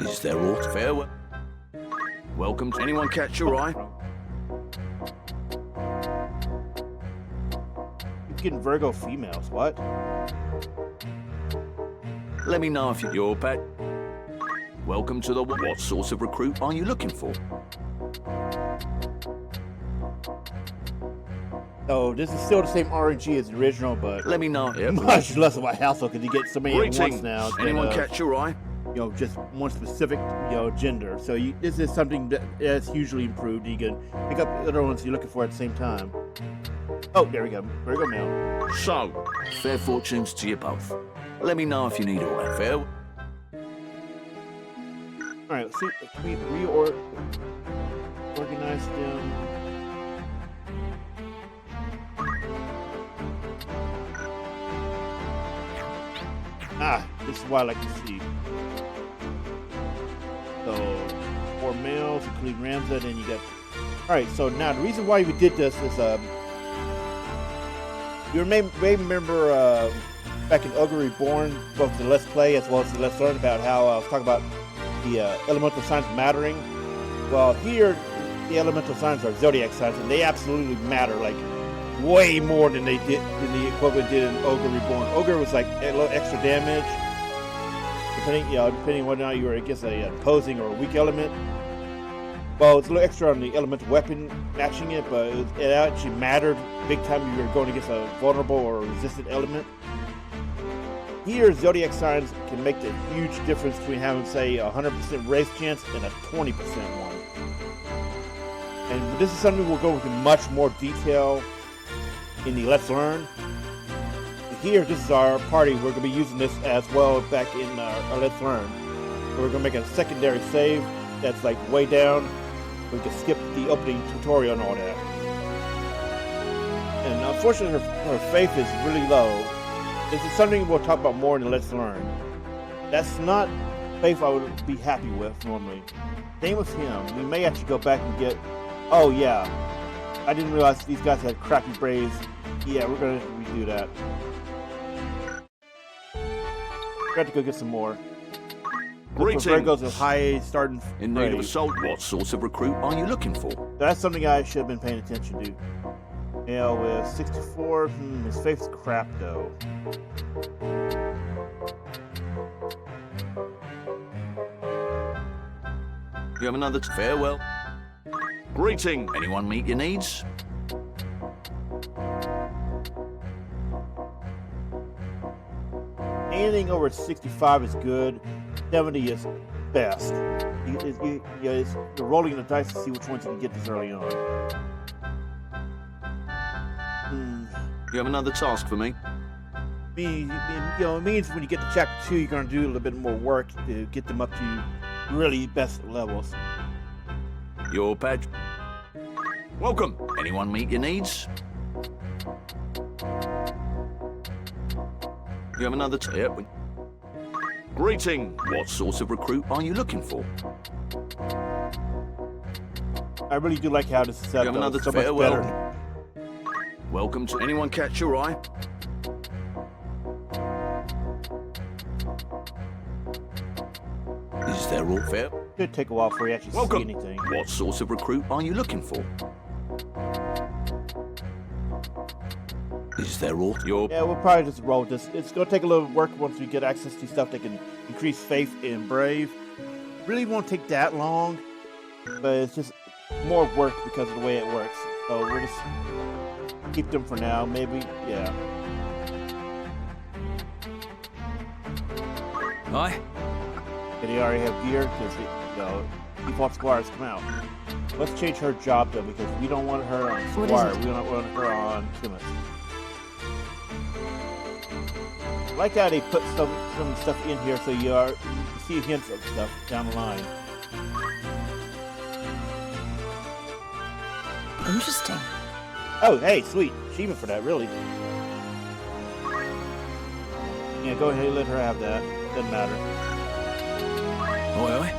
Is there aught? Farewell. Welcome to... Anyone catch your eye? You're getting Virgo females, what? Let me know if you're pet. Welcome to the... What sort of recruit are you looking for? Oh, this is still the same RNG as the original, but... Let me know. Much less of a hassle because you get so many at once now. Anyone catch your eye? You know, just one specific, gender. So this is something that's hugely improved. You can pick up other ones you're looking for at the same time. Oh, there we go. Virgo male. So, fair fortunes to you both. Let me know if you need all that. Fair. All right, let's see. Can we reorganize them? Ah, this is what I like to see. So, 4 males, including Ramza, then you got... Alright, so now the reason why we did this is, you may remember, back in Ogre Reborn, both the Let's Play as well as the Let's Learn about how I was talking about the elemental signs mattering. Well, here, the elemental signs are zodiac signs, and they absolutely matter, like, way more than they did than the equivalent did in Ogre Reborn. Ogre was like a little extra damage, depending on whether or not you were against a opposing or a weak element. Well, it's a little extra on the elemental weapon matching it, but it actually mattered big time if you were going against a vulnerable or resistant element. Here, zodiac signs can make the huge difference between having, say, a 100% race chance and a 20% one. And this is something we'll go into much more detail in the Let's Learn. Here, this is our party. We're going to be using this as well back in our Let's Learn. So we're going to make a secondary save that's like way down. We can skip the opening tutorial and all that. And unfortunately, her faith is really low. This is something we'll talk about more in the Let's Learn. That's not faith I would be happy with normally. Same with him. We may actually go back and get... Oh yeah, I didn't realize these guys had crappy braves. Yeah, we're going to redo that. Got to go get some more. Greetings. Virgo's a high starting in need of assault. What sort of recruit are you looking for? That's something I should have been paying attention to. Yeah, with 64, his faith's crap though. You have another farewell. Greeting. Anyone meet your needs? Anything over 65 is good. 70 is best. You're rolling the dice to see which ones you can get this early on. You have another task for me? It means when you get to chapter 2, you're going to do a little bit more work to get them up to really best levels. Your badge. Welcome. Anyone meet your needs? You have another Greeting. What sort of recruit are you looking for? I really do like how this is set up. You have another so much better. Welcome to anyone catch your eye? Is there all fair? Could take a while before you actually see anything. What sort of recruit are you looking for? Is there all your... Yeah, we'll probably just roll this. It's going to take a little work once we get access to stuff that can increase faith in Brave. Really won't take that long, but it's just more work because of the way it works. So we'll just keep them for now, maybe, yeah. Aye? Did he already have gear? Because, default squires come out. Let's change her job, though, because we don't want her on squire. We don't want her on chemist. I like how they put some stuff in here so you see hints of stuff down the line. Interesting. Oh, hey, sweet. Achievement for that, really. Yeah, go ahead and let her have that. Doesn't matter. Oi, oi.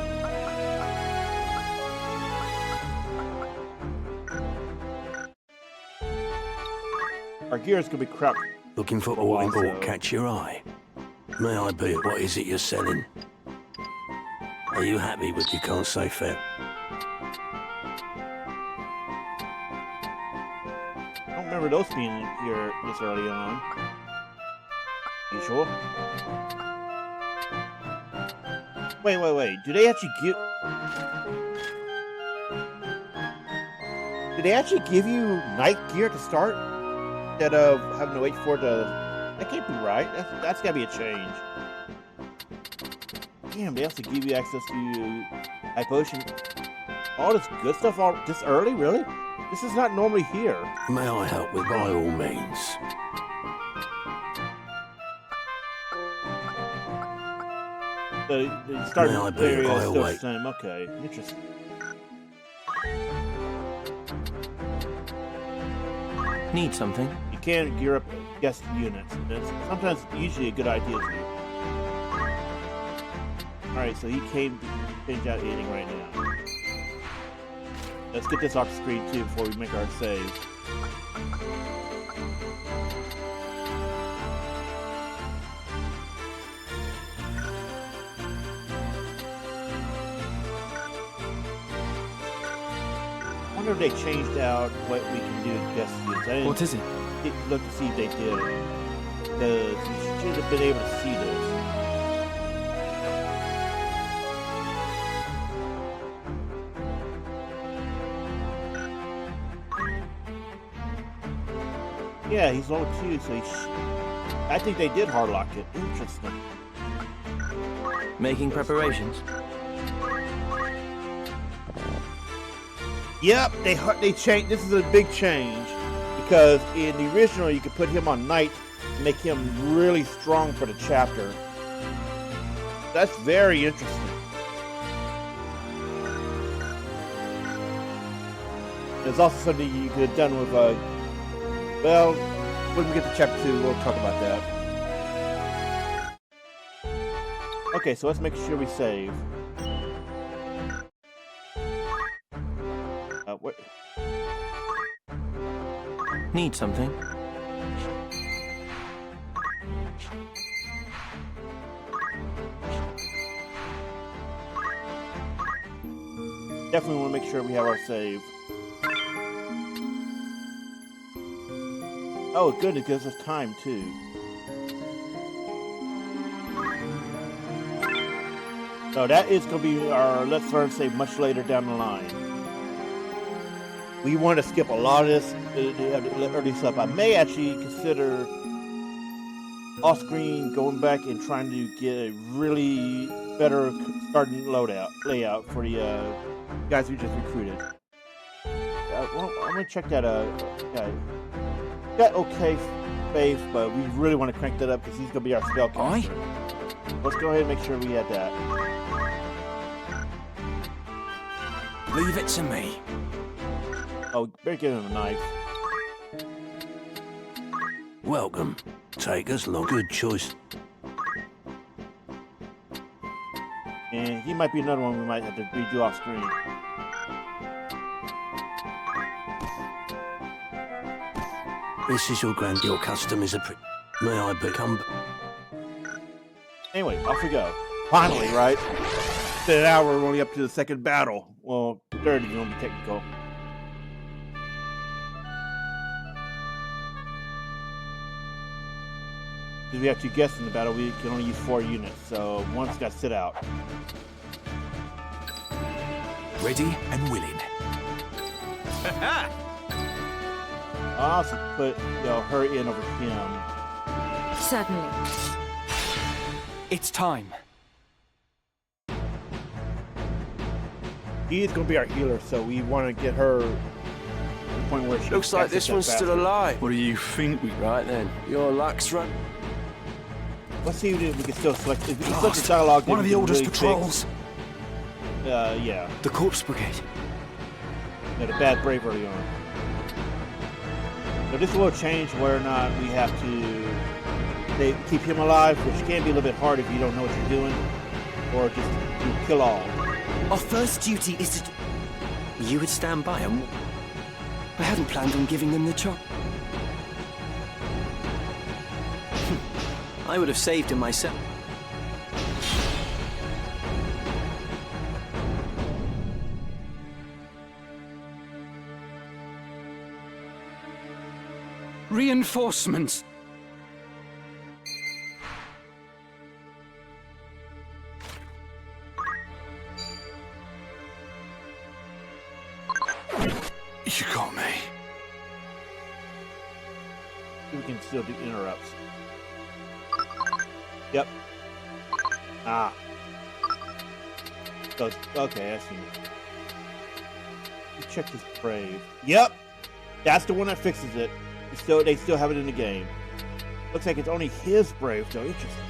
Our gear is going to be crap. Looking for all will catch your eye. May I be? What is it you're selling? Are you happy with you can't say fair? I don't remember those being here this early on. You sure? Wait. Do they actually give... Did they actually give you night gear to start? Instead of having to wait for the... That can't be right. That's gotta be a change. Damn, they also give you access to high potion. All this good stuff all this early? Really? This is not normally here. May I help with by all means? The starting area is still the wait. same. Okay, interesting. Need something? You can gear up guest units. That's sometimes usually a good idea to do. Alright, so he came out eating right now. Let's get this off the screen too before we make our save. I wonder if they changed out what we can do in guest units. What is it? Look to see if they did. Because you should have been able to see this. Yeah, he's level 2, so I think they did hardlock it. Interesting. Making preparations. Yep, they changed. This is a big change because in the original you could put him on knight and make him really strong for the chapter. That's very interesting. There's also something you could have done with, well, when we get to chapter 2, we'll talk about that. Okay, so let's make sure we save. What? Need something? Definitely want to make sure we have our save. Oh, good, it gives us time too. So that is going to be our Let's Learn save much later down the line. We want to skip a lot of this early stuff. I may actually consider off-screen going back and trying to get a really better starting layout for the guys we just recruited. Well, I'm going to check that guy. Got okay faith, but we really want to crank that up because he's going to be our spellcaster. Let's go ahead and make sure we had that. Leave it to me. Oh, better give him a knife. Welcome. Take us long. Good choice. And he might be another one we might have to redo off screen. This is your custom is May I become... Anyway, off we go. Finally, right? In an hour, we're only up to the second battle. Well, third is going to be technical. Because we have 2 guests in the battle, we can only use 4 units, so one's got to sit out. Ready and willing. I'll also put her in over him. Certainly. It's time. He is going to be our healer, so we want to get her to the point where she looks like this one's still alive. What do you think? Right then, your luck's run. Let's see if we can still select. If we can select the dialogue, one of the Order's really patrols. Yeah. The Corpse Brigade. Yeah, the bad brave early on. So this will change whether or not we have to keep him alive, which can be a little bit hard if you don't know what you're doing, or just do kill all. Our first duty is to... You would stand by them? I hadn't planned on giving them the chop. I would have saved him myself. Reinforcements! You got me. We can still do interrupts. Yep. Ah. So, okay, I see. Let's check this brave. Yep! That's the one that fixes it. They still have it in the game. Looks like it's only his brave, though. Interesting.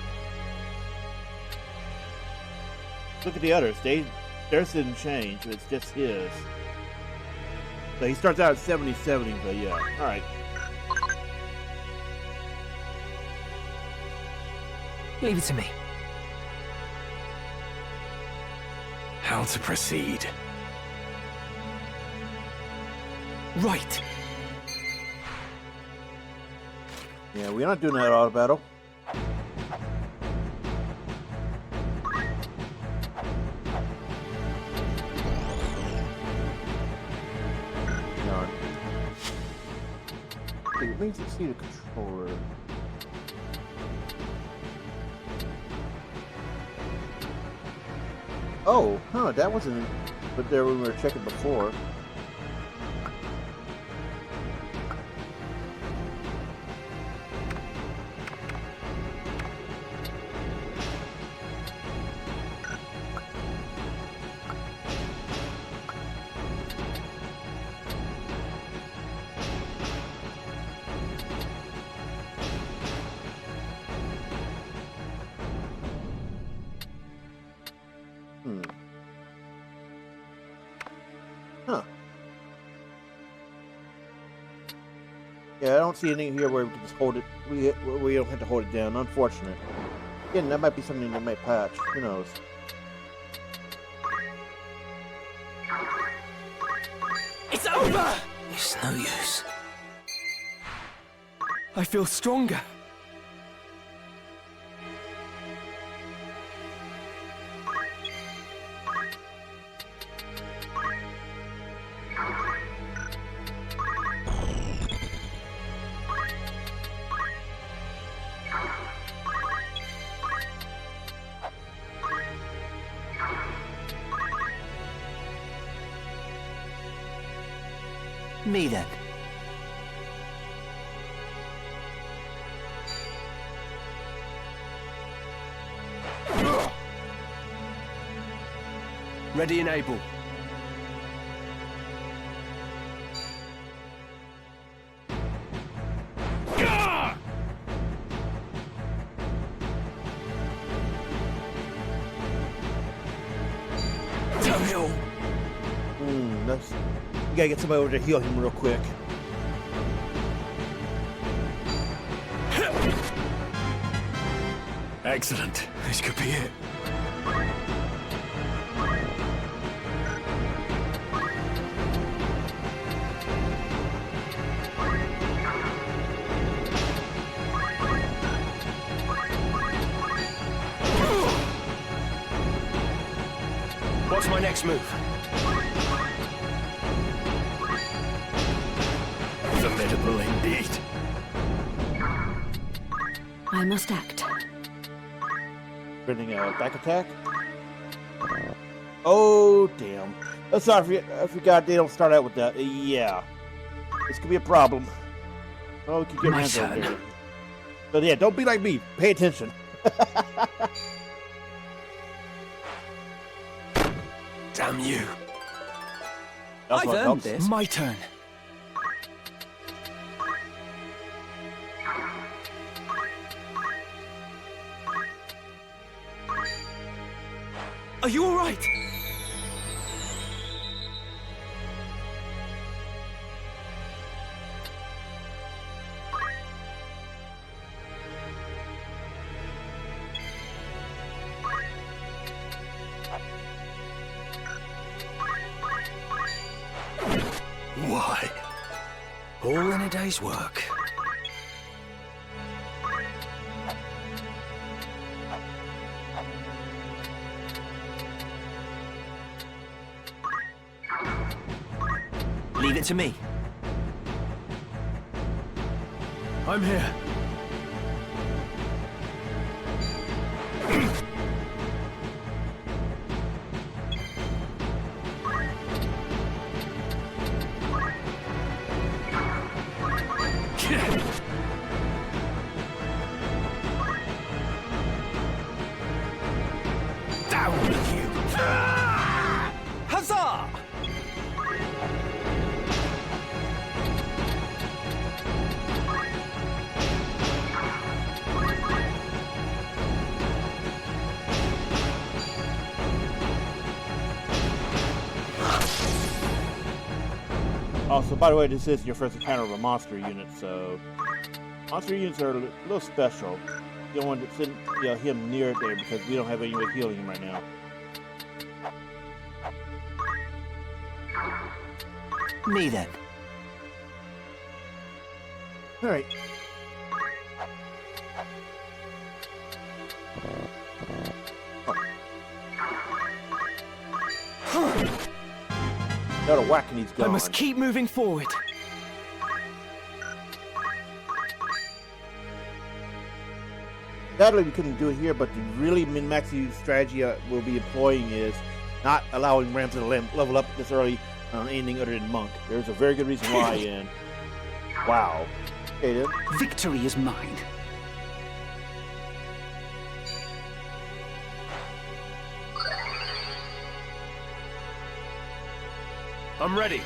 Look at the others. Theirs didn't change. It's just his. So he starts out at 70-70, but yeah. Alright. Leave it to me. How to proceed? Right. Yeah, we're not doing that auto battle. No. Okay, it means it's see the controller. Oh, huh, that wasn't but there when we were checking before. Yeah, I don't see anything here where we can just hold it. We don't have to hold it down. Unfortunate. Again, that might be something they might patch. Who knows? It's over! It's no use. I feel stronger. Me then. Ready and able. We gotta get somebody over to heal him real quick. Excellent. This could be it. What's my next move? Formidable indeed. I must act. Bringing a back attack. Oh damn! Oh, sorry, I forgot they don't start out with that. Yeah, this could be a problem. Oh, we can get my turn. There. But yeah, don't be like me. Pay attention. Damn you! That's I've what earned helps. this. My turn. Are you all right? Why? All in a day's work. Leave it to me. I'm here. Down with you! Huzzah! Also, by the way, this is your first encounter of a monster unit, so monster units are a little special. You don't want to send him near there because we don't have any way of healing him right now. Me then. All right. Got a whack and he's gone. I must keep moving forward. Sadly, we couldn't do it here, but the really min-maxy strategy we'll be employing is not allowing Rams to level up this early on anything other than Monk. There's a very good reason why, and wow. Okay, then. Victory is mine. I'm ready.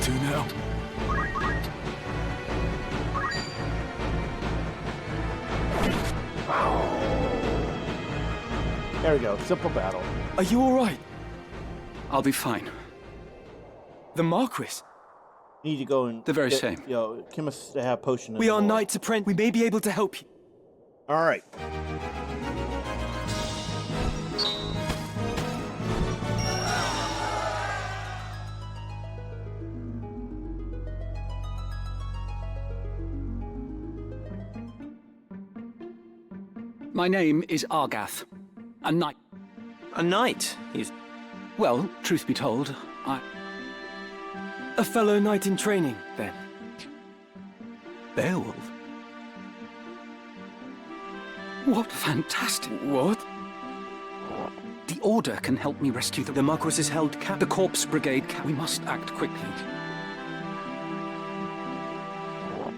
to now. There we go. Simple battle. Are you all right? I'll be fine. The Marquis? Need to go and... The very get, same. Chemists to have potion. We are knights apprentice. We may be able to help you. All right. My name is Argath. A knight. A knight? He's... Well, truth be told, a fellow knight in training, then. Beowulf? What fantastic... What? The Order can help me rescue the Marquis is held captive. The Corpse Brigade We must act quickly.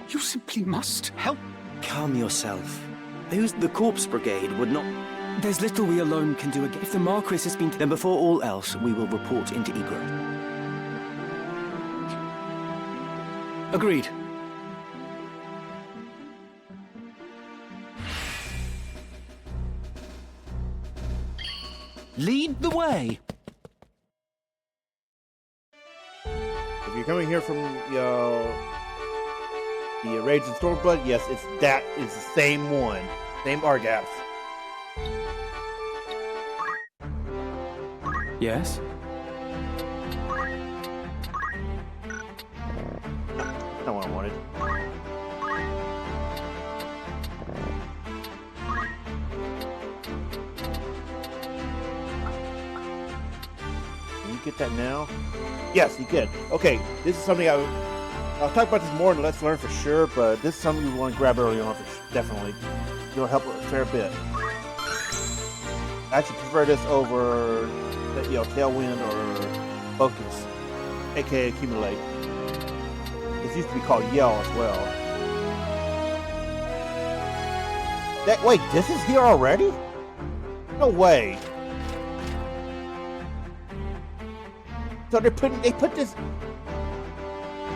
You simply must help. Calm yourself. The Corpse Brigade would not... There's little we alone can do again. If the Marquis has been... Then before all else, we will report into Ogre. Agreed. Lead the way! If you're coming here from, the Raids and Stormblood, yes, it's the same one. Same Argath. Yes? Not what I wanted. Can you get that now? Yes, you can. Okay, this is something I'll talk about this more in Let's Learn for sure, but this is something you want to grab early on, definitely. It'll help a fair bit. I actually prefer this over, Tailwind or Focus, aka Accumulate. This used to be called Yell as well. Wait, this is here already? No way. So they put this.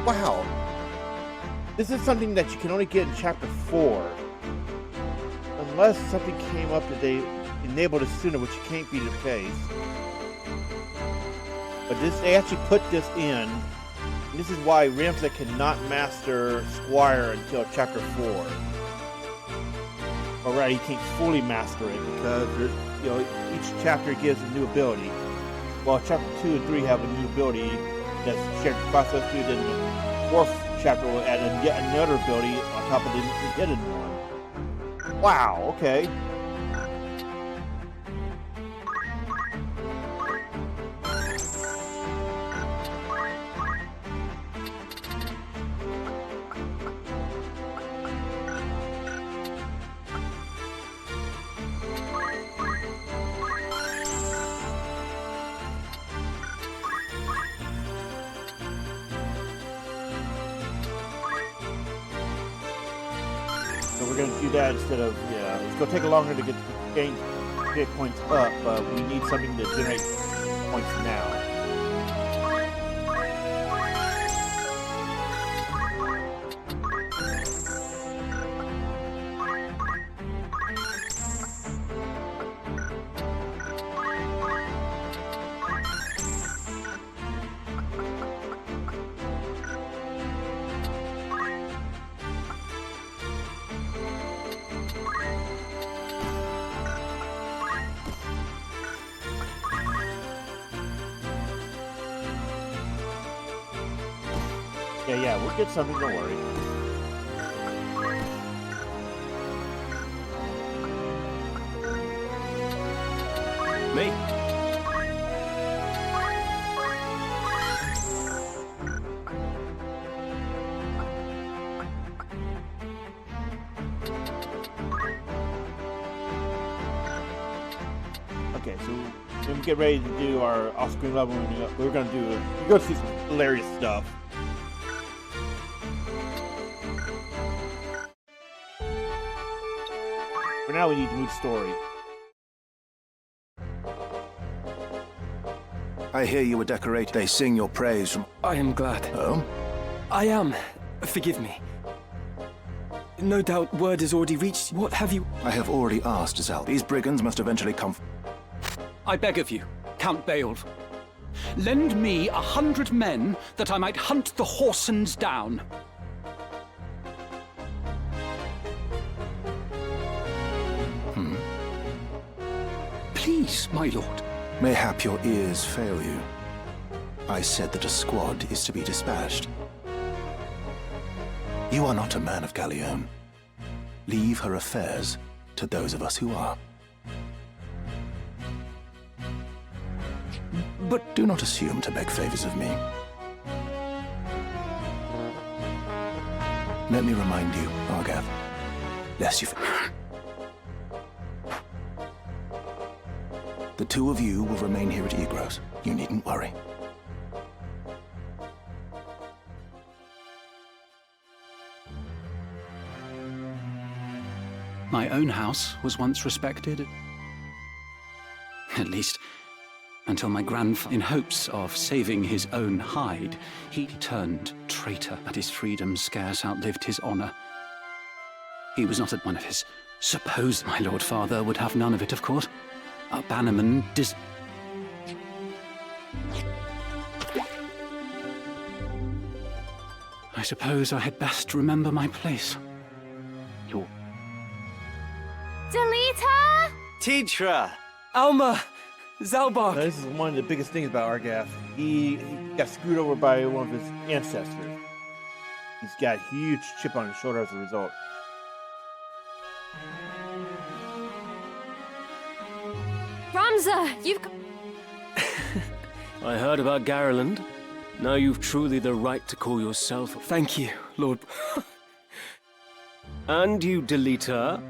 Wow. This is something that you can only get in Chapter 4. Unless something came up that they enabled it sooner, which can't be the case. But they actually put this in. And this is why Ramsay cannot master Squire until Chapter 4. Or rather, he can't fully master it because each chapter gives a new ability. While Chapter 2 and 3 have a new ability that's shared across those two, then the 4th chapter will add yet another ability on top of the hidden one. Wow, okay. So we're going to do that instead of, it's going to take longer to get points up, but we need something to generate points now. Yeah, we'll get something, don't worry. Me? Okay, so when we get ready to do our off-screen leveling up, we're going to see some hilarious stuff. For now, we need to move story. I hear you were decorated. They sing your praise from... I am glad. Oh? I am. Forgive me. No doubt word has already reached. What have you... I have already asked, Zal. These brigands must eventually come... I beg of you, Count Beowulf. Lend me 100 men that I might hunt the Horsens down. Please, my lord. Mayhap your ears fail you. I said that a squad is to be dispatched. You are not a man of Gallione. Leave her affairs to those of us who are. But do not assume to beg favors of me. Let me remind you, Argath, lest you... The two of you will remain here at Igros. You needn't worry. My own house was once respected. At least, until my grandfather, in hopes of saving his own hide, he turned traitor, but his freedom scarce outlived his honor. He was not at one of his supposed... My lord father would have none of it, of course. Our bannerman I suppose I had best remember my place. Delita! Tietra! Alma! Zalbark! Now, this is one of the biggest things about Argath. He got screwed over by one of his ancestors. He's got a huge chip on his shoulder as a result. Ramza, you've got... I heard about Gariland. Now you've truly the right to call yourself... Thank you, Lord. And you, Delita.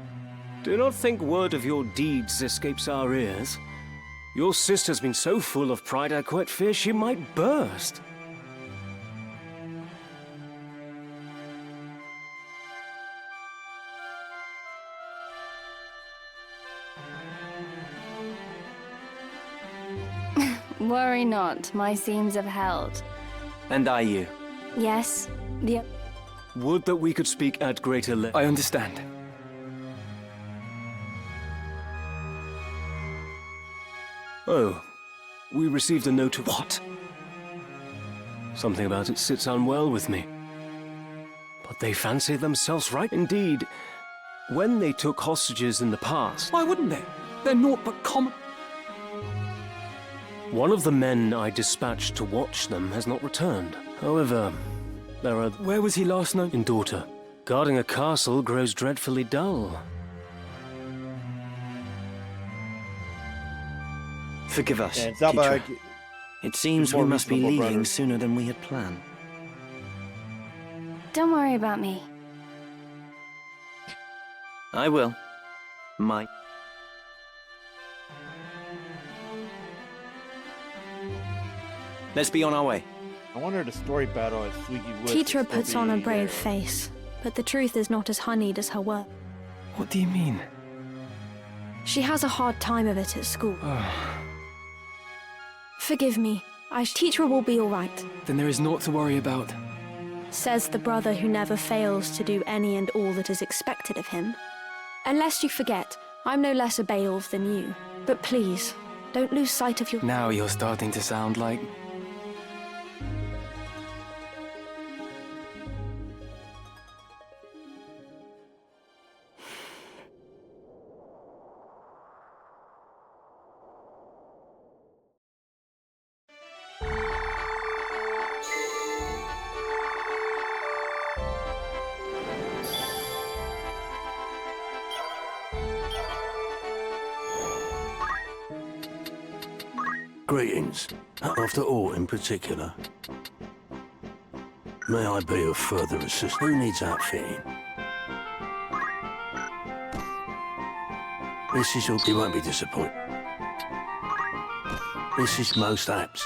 Do not think word of your deeds escapes our ears. Your sister's been so full of pride I quite fear she might burst. Worry not, my seams have held. And I you. Yes, the... Would that we could speak at greater length. I understand. Oh, we received a note of... What? Something about it sits unwell with me. But they fancy themselves right. Indeed, when they took hostages in the past... Why wouldn't they? They're naught but common... One of the men I dispatched to watch them has not returned. However, there are... Where was he last known? In Dorter. Guarding a castle grows dreadfully dull. Forgive us, And Zalbark, it seems we must be leaving sooner than we had planned. Don't worry about me. I will. Might. Let's be on our way. I wonder the story battle at Sweaky Woods. Tietra puts on a brave face, but the truth is not as honeyed as her word. What do you mean? She has a hard time of it at school. Forgive me. Tietra will be all right. Then there is naught to worry about. Says the brother who never fails to do any and all that is expected of him. Unless you forget, I'm no less a Beowulf than you. But please, don't lose sight of your... Now you're starting to sound like... Greetings. After aught in particular. May I be of further assistance? Who needs outfitting? This is your... You won't be disappointed. This is most apt.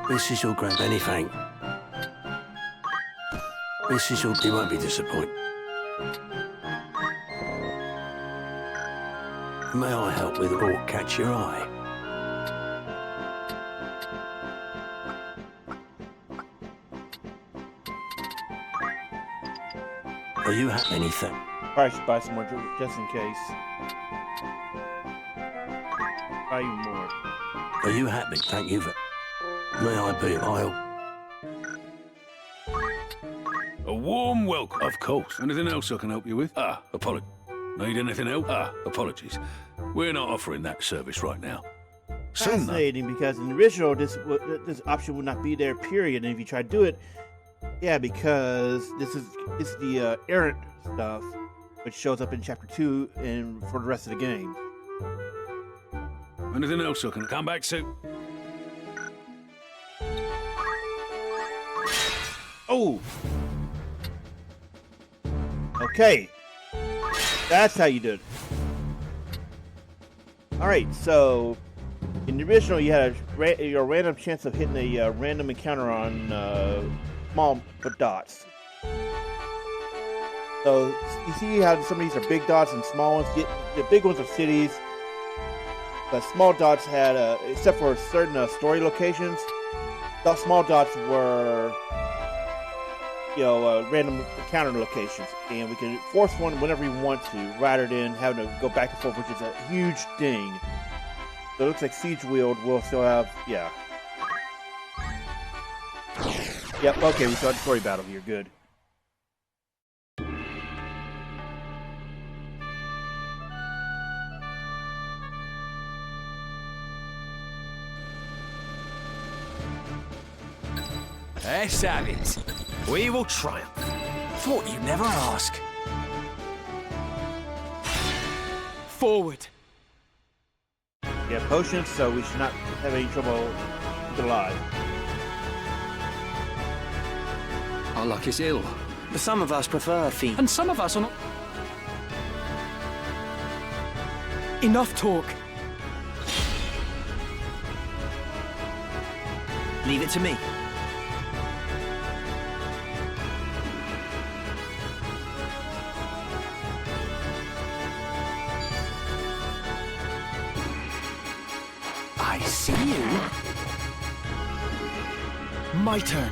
This is your grand... Anything. This is your... You won't be disappointed. May I help with or catch your eye? Are you at anything? Probably should buy some more just in case. Buy you more. Are you happy? Thank you for... May I be? A warm welcome. Of course. Anything else I can help you with? Apologies. Need anything else? Apologies. We're not offering that service right now. Fascinating, because in the original, this option would not be there, period. And if you try to do it, yeah, because this is the errant stuff, which shows up in Chapter 2 and for the rest of the game. Anything else I can come back soon? Oh! Okay. That's how you did it. Alright, so in the original you had a random chance of hitting a random encounter on small dots. So you see how some of these are big dots and small ones? The big ones are cities. The small dots had, except for certain story locations, the small dots were, random encounter locations, and we can force one whenever we want to, rather than having to go back and forth, which is a huge thing. So it looks like Siege Weald will still have, yeah. Yep, okay, we started the story battle here, good. Let's have it. We will triumph. Thought you'd never ask. Forward. Yeah, potions, so we should not have any trouble keeping alive. Our luck is ill. But some of us prefer feet. And some of us are not... Enough talk. Leave it to me. I see you. My turn.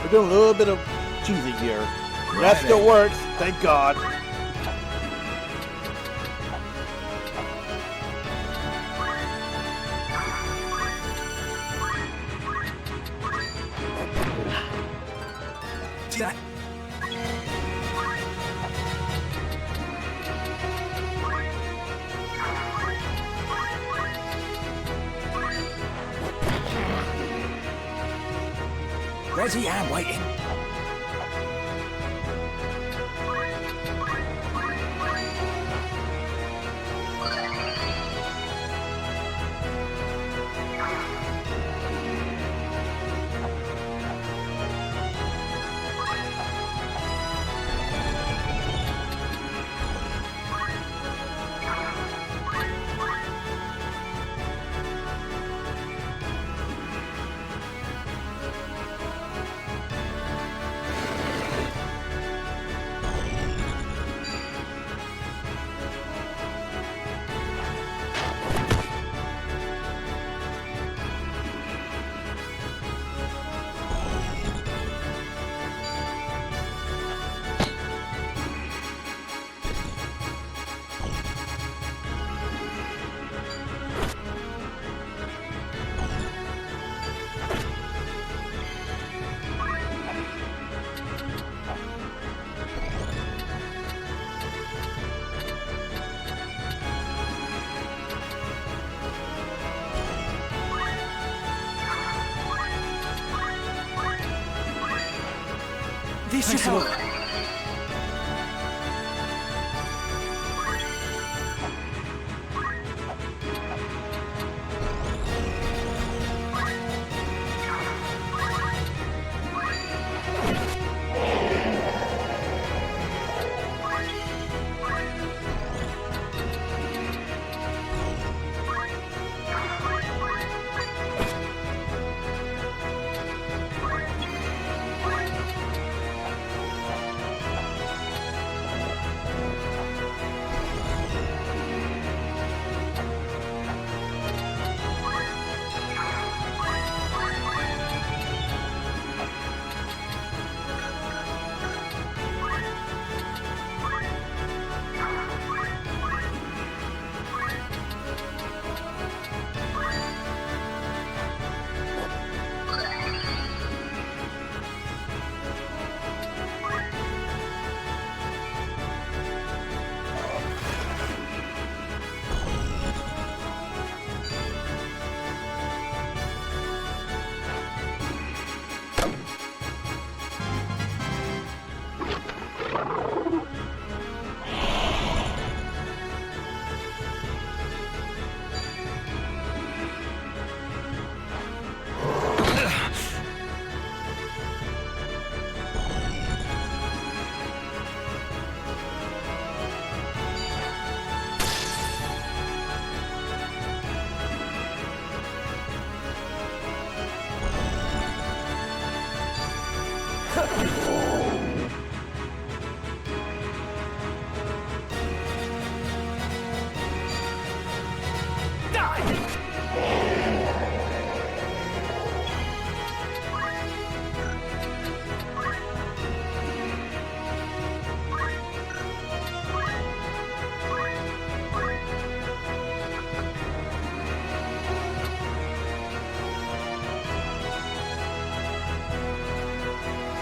We're doing a little bit of cheesy here. That still works, thank God. That. Ready and waiting. This should help.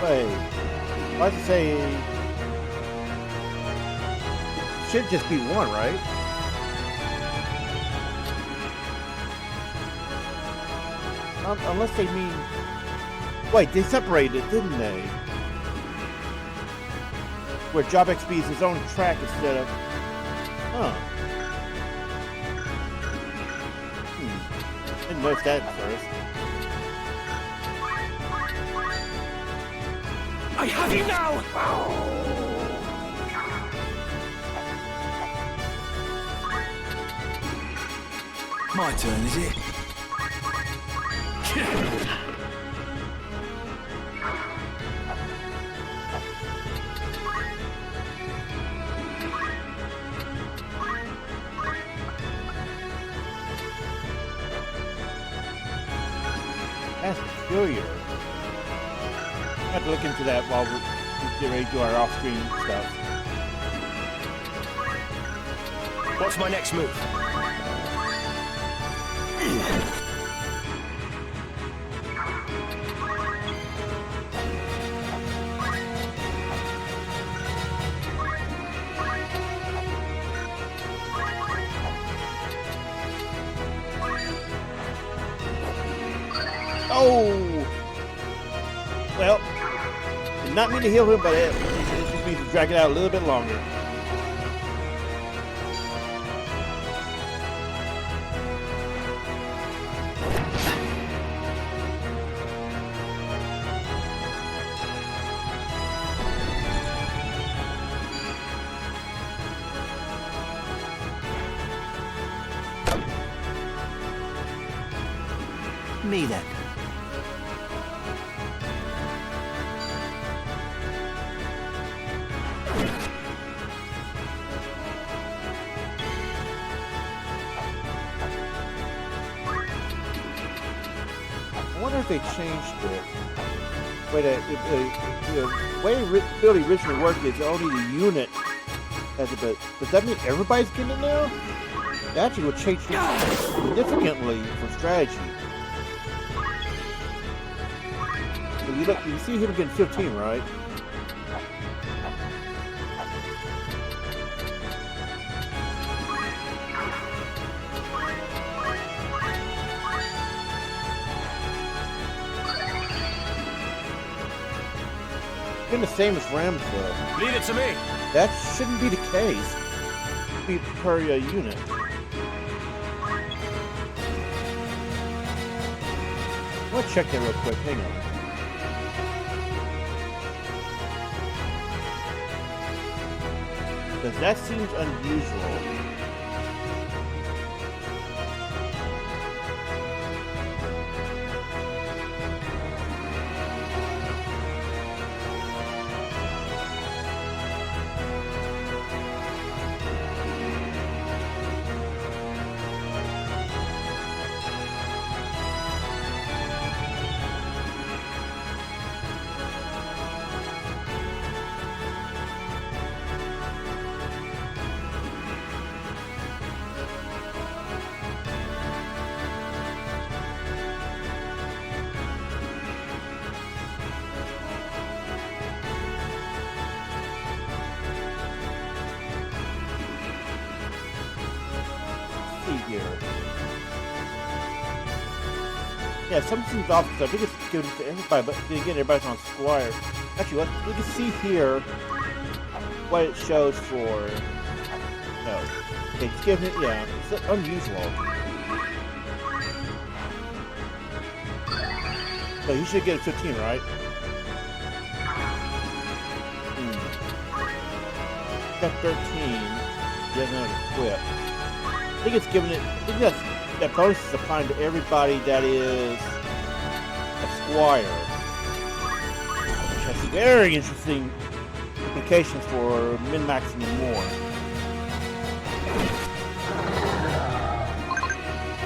Wait. Why does it say... It should just be one, right? Unless they mean... Wait, they separated, didn't they? Where job XP is his own track instead of... Huh. Didn't notice that at first. I have you now! My turn, is it? That's peculiar. I have to look into that while we get ready to do our off-screen stuff. What's my next move? Oh! Well, did not mean to heal him, but it just means to drag it out a little bit longer. Me then. I wonder if they changed it. Wait, the way ability originally worked is only the unit has it, but does that mean everybody's getting it now? That actually would change significantly for strategy. You look, you see him getting 15, right? Been the same as Rams though. Leave it to me. That shouldn't be the case. Be per unit. I'm gonna check that real quick. Hang on. Because that seems unusual. Yeah, something's off because I think it's given to everybody, but again, everybody's on Squire. Actually, we can see here what it shows for. No, it's given it. Yeah, it's unusual. So he should get a 15, right? Got 13. He doesn't have equip. I think it's given it. I think that bonus is applying to everybody that is a Squire, which has very interesting implications for min-maxing and more.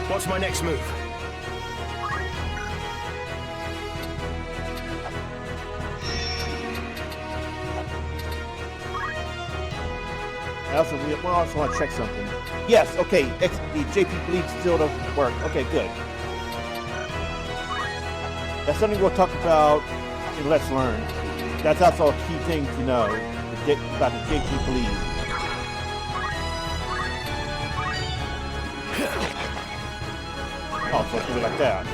What's my next move? I also want to check something. Yes, okay, the JP bleed still doesn't work. Okay, good. That's something we'll talk about in Let's Learn. That's also a key thing to know about the JP Bleed. Oh, so it's gonna be like that.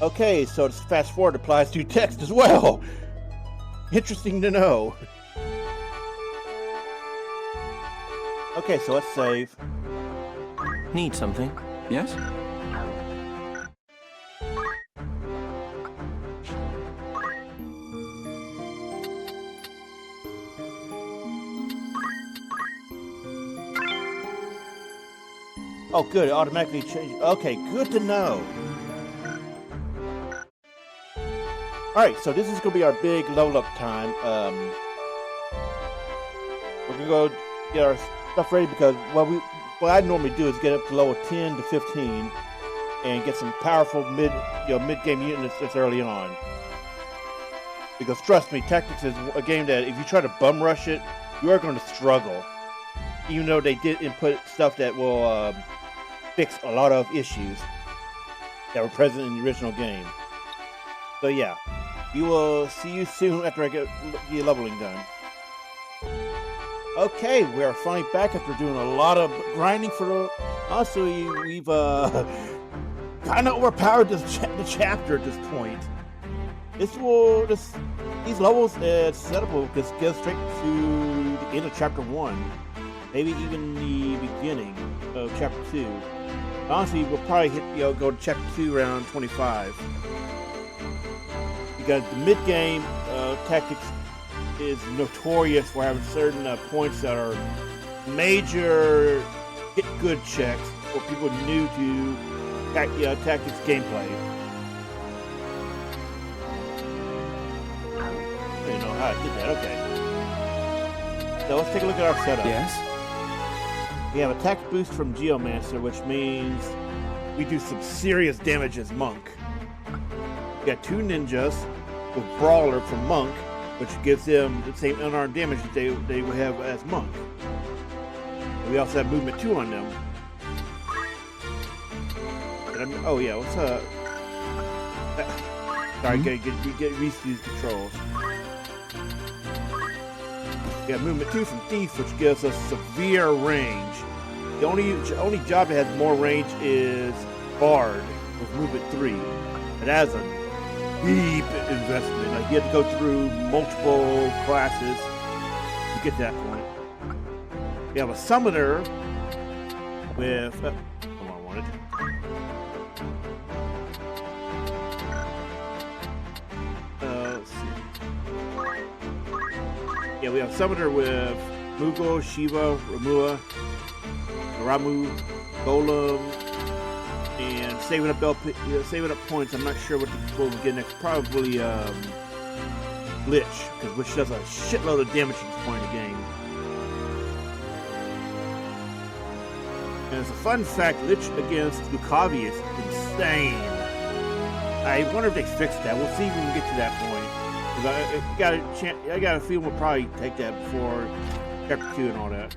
Okay, so this fast forward applies to text as well. Interesting to know. Okay, so let's save. Need something? Yes? Oh, good. It automatically changed. Okay, good to know. Alright, so this is going to be our big level up time. We're going to go get our stuff ready because what I normally do is get up to level 10 to 15 and get some powerful mid-game units this early on. Because trust me, Tactics is a game that if you try to bum rush it, you are going to struggle. Even though they did input stuff that will fix a lot of issues that were present in the original game. So yeah. We will see you soon after I get the leveling done. Okay, we are finally back after doing a lot of grinding for the... Honestly, we've kind of overpowered the chapter at this point. These levels setup will just go straight to the end of chapter 1. Maybe even the beginning of chapter 2. Honestly, we'll probably hit go to chapter 2 around 25. Because the mid-game Tactics is notorious for having certain points that are major hit-good checks for people new to Tactics gameplay. I didn't know how I did that. Okay. So let's take a look at our setup. Yes? We have attack boost from Geomancer, which means we do some serious damage as Monk. We got 2 ninjas with Brawler from Monk, which gives them the same unarmed damage that they would have as Monk. And we also have movement 2 on them. Oh yeah, what's up? Sorry, get used to these controls. We have movement 2 from Thief, which gives us severe range. The only job that has more range is Bard with movement 3. It has a deep investment. Like you have to go through multiple classes to get to that point. We have a summoner with let's see. Yeah, we have a summoner with Mughal, Shiva, Ramu, Golem, and saving up points. I'm not sure what we'll get next. Probably Lich, because Lich does a shitload of damage at this point in the game. And as a fun fact, Lich against Lucavi is insane. I wonder if they fixed that. We'll see when we get to that point. Because I got a feeling we'll probably take that before chapter 2 and all that.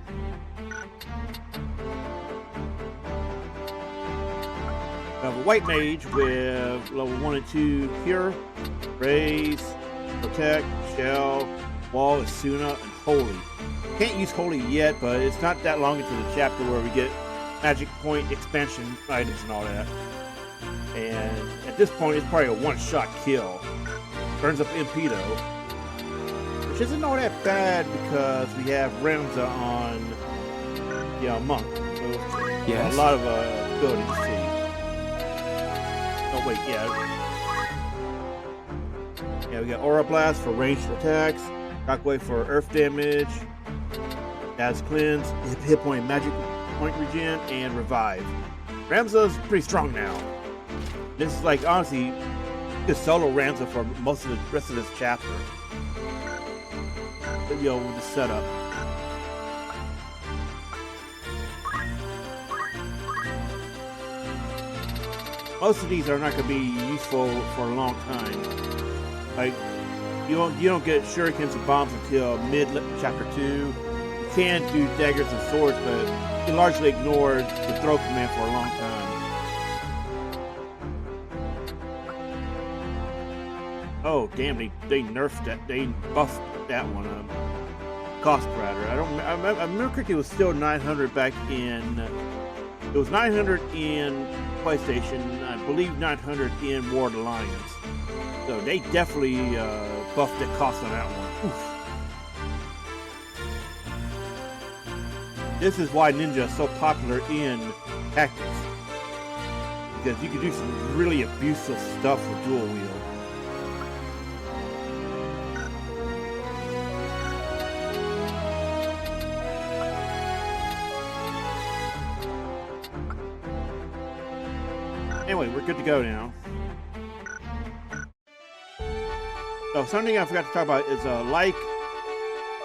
We have a white mage with level 1 and 2 Cure, Raise, Protect, Shell, Wall, Asuna, and Holy. Can't use Holy yet, but it's not that long into the chapter where we get magic point expansion items and all that. And at this point, it's probably a one-shot kill. Burns up Impedo, which isn't all that bad because we have Ramza on Monk. So yes. A lot of ability to see. Oh wait, yeah. Yeah, we got Aura Blast for ranged attacks, Shockwave for earth damage, Daz Cleanse, hit point magic point regen, and revive. Ramza's pretty strong now. This is like honestly Just solo ransom for most of the rest of this chapter. With the setup. Most of these are not going to be useful for a long time. Like, you don't get shurikens and bombs until mid chapter 2. You can do daggers and swords, but you can largely ignore the throw command for a long time. Oh damn! They nerfed that. They buffed that one. Cost Rider. I remember correctly, it was still 900 back in. It was 900 in PlayStation. I believe 900 in War of the Lions. So they definitely buffed the cost on that one. Oof. This is why Ninja is so popular in tactics, because you can do some really abusive stuff with dual wield. Anyway, we're good to go now. Oh, something I forgot to talk about is like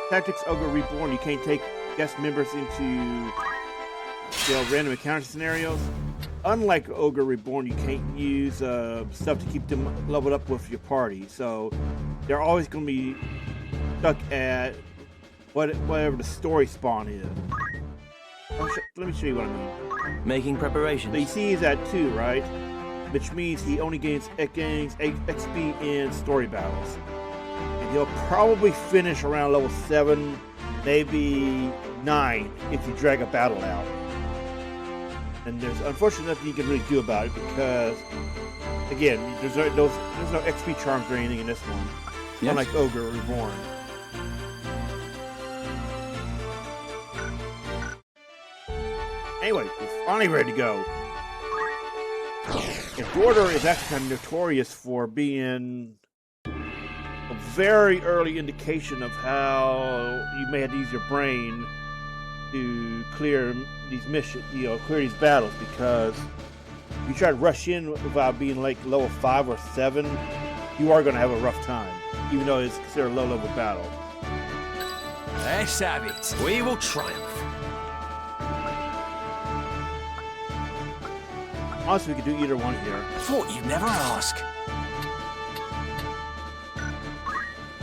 Tactics Ogre Reborn, you can't take guest members into random encounter scenarios. Unlike Ogre Reborn, you can't use stuff to keep them leveled up with your party. So they're always going to be stuck at whatever the story spawn is. Let me show you what I mean. Making preparations. So you see he's at 2, right? Which means he only gains XP in story battles. And he'll probably finish around level 7, maybe 9 if you drag a battle out. And there's unfortunately nothing you can really do about it because, again, there's no XP charms or anything in this one. Yes. Unlike Ogre Reborn. Anyway, we're finally ready to go. And Dorter is actually kind of notorious for being a very early indication of how you may have to use your brain to clear these missions, clear these battles, because if you try to rush in without being like level 5 or 7, you are going to have a rough time, even though it's considered a low-level battle. Let's have it. We will triumph. Honestly, we could do either one here. Thought you'd never ask.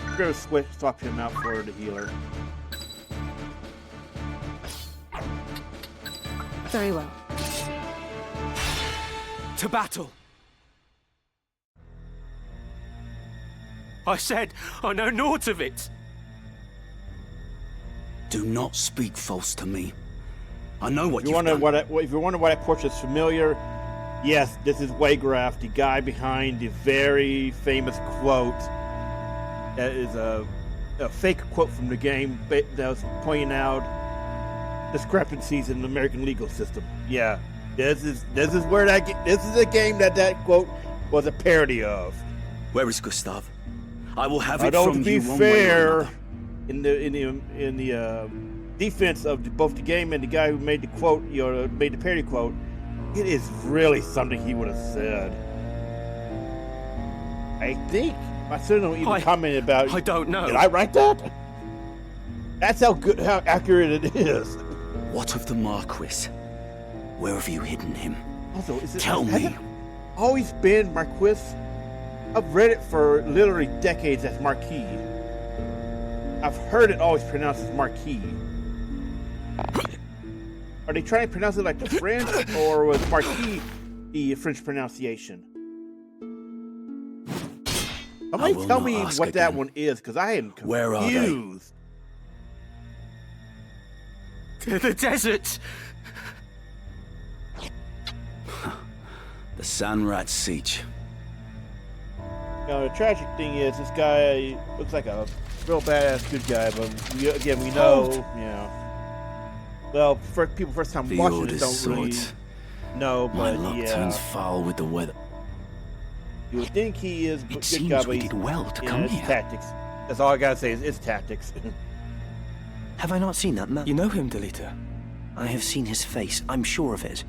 We're going to swap him out for the healer. Very well. To battle. I said, I know naught of it. Do not speak false to me. I know what if you're wondering why that portrait's familiar, yes, this is Wiegraf, the guy behind the very famous quote. That is a fake quote from the game that was pointing out discrepancies in the American legal system. Yeah, this is where this is a game that quote was a parody of. Where is Gustav? I will have it from you. To be fair, in the defense of both the game and the guy who made the quote, made the parody quote, it is really something he would have said. I think my son even commented about. I don't know. Did I write that? That's how accurate it is. What of the Marquis? Where have you hidden him? Also, Tell me. Has it always been Marquis? I've read it for literally decades as Marquis. I've heard it always pronounced as Marquis. Are they trying to pronounce it like the French, or was Marquis the French pronunciation? Somebody tell me what that one is, because I am confused. Where are they? To the desert! The Sanrat Sietch. The tragic thing is, this guy looks like a real badass good guy, but we know, well, people first time watching it don't really know, but my luck turns foul with the weather. You would think he is a it good seems guy, but we did well to come it's here. Tactics. That's all I gotta say is it's tactics. Have I not seen that man? You know him, Delita? I have seen his face, I'm sure of it.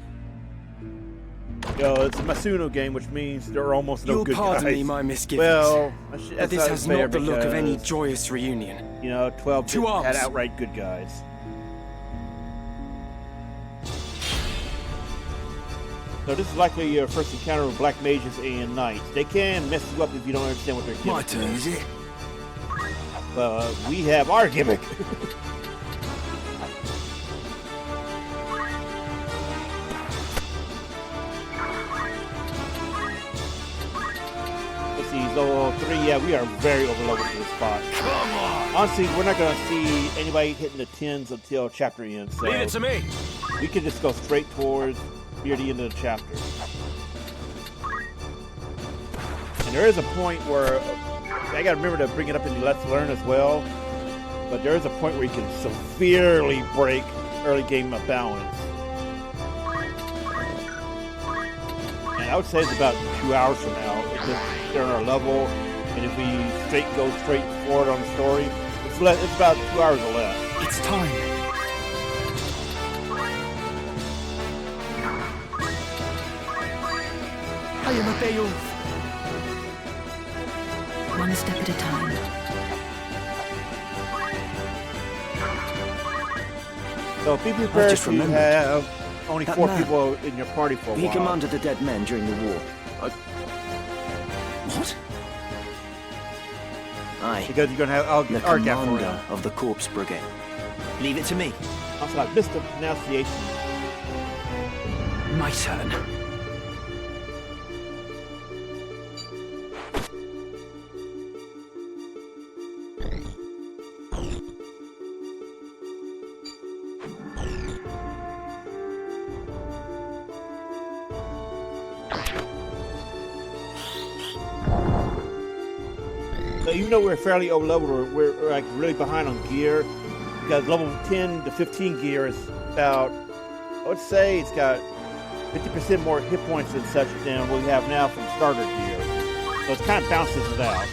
It's a Masuno game, which means there are almost no good guys. You'll pardon me my misgivings. Well, but this has not the look of any joyous reunion. 12 had outright good guys. So this is likely your first encounter with black mages and knights. They can mess you up if you don't understand what they're giving. My turn, is it? We have our gimmick. Let's see, level 3. Yeah, we are very overloaded for this spot. Come on! Honestly, we're not going to see anybody hitting the 10s until chapter ends. So leave it to me. We can just go straight towards near the end of the chapter. And there is a point where I gotta remember to bring it up in the Let's Learn as well, but there is a point where you can severely break early game balance. And I would say it's about 2 hours from now. It's just they're on our level, and if we go straight forward on the story, it's about 2 hours or less. It's time. I am a Beowulf. One step at a time. So be prepared to have only 4 people in your party for a while. He commanded the dead men during the war. What? Aye. Because you're going to have the commander of the Corpse Brigade. Leave it to me. Also, I missed the pronunciation. My turn. So even though we're fairly over-leveled, we're like really behind on gear, because level 10 to 15 gear is about, I would say it's got 50% more hit points and such than what we have now from starter gear. So it kind of balances it out.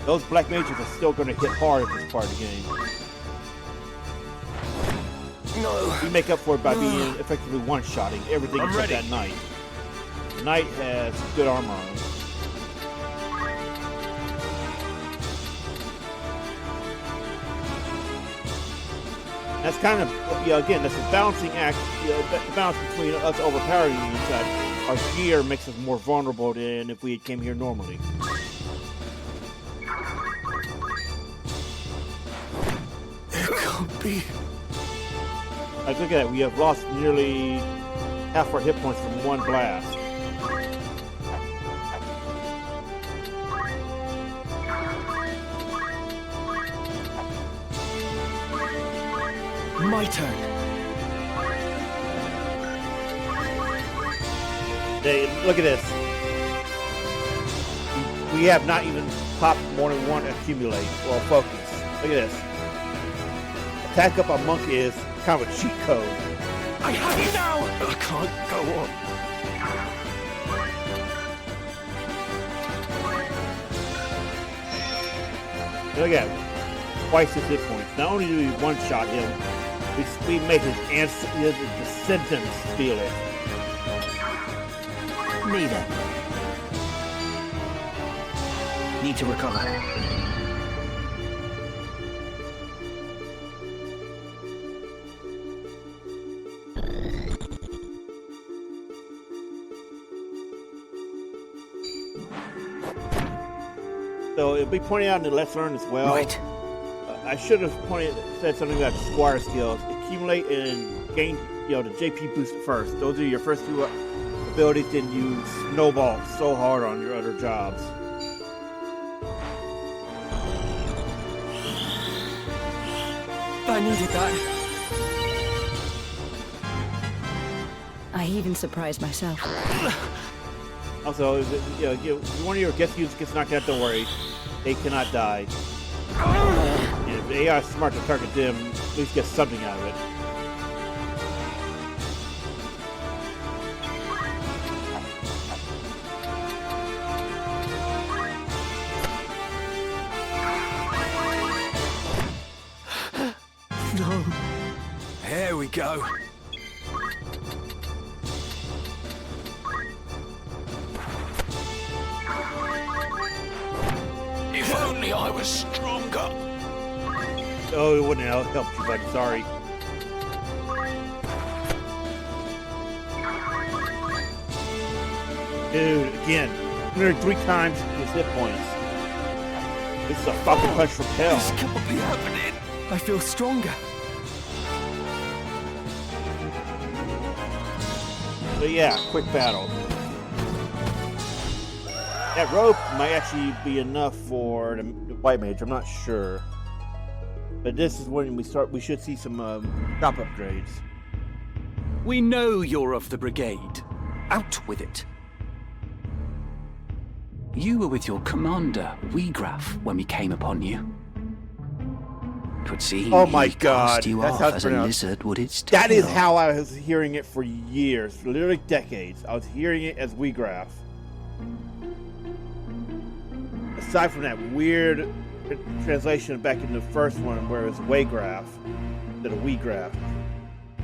Those black mages are still going to hit hard at this part of the game. No. We make up for it by being effectively one-shotting everything except that knight. The knight has good armor on him. That's kind of, again, that's a balancing act, the balance between us overpowering each other. Our gear makes us more vulnerable than if we came here normally. It can't be. Like, look at that, we have lost nearly half our hit points from one blast. My turn. Hey, look at this. We have not even popped more than one accumulate or focus. Look at this. Attack up a monk is kind of a cheat code. I have you now! I can't go on. Look at it. Twice his hit points. Not only do we one-shot him, we make his descendants feel it. Me then. Need to recover. So it'll be pointed out in the Let's Learn as well. Right. I should have said something about squire skills. Accumulate and gain, the JP boost first. Those are your first two abilities, then you snowball so hard on your other jobs. I needed that. I even surprised myself. Also, if one of your guest units gets knocked out, don't worry. They cannot die. And if the AI is smart to target them, at least get something out of it. No. There we go. I was stronger. Oh, it wouldn't have helped you, buddy. Sorry. Dude, again, 103 times his hit points. This is a fucking punch from hell. This can't be happening. I feel stronger. So yeah, quick battle. That rope might actually be enough for the white mage. I'm not sure. But this is when we should see some shop upgrades. We know you're of the Brigade. Out with it. You were with your commander, Wiegraf, when we came upon you. Twould seem Oh my he god, cast you that's off how it's as a pronounced. lizard would its tail. That is how I was hearing it for years, literally decades. I was hearing it as Wiegraf. Aside from that weird translation back in the first one where it was Wiegraf instead of Wiegraf,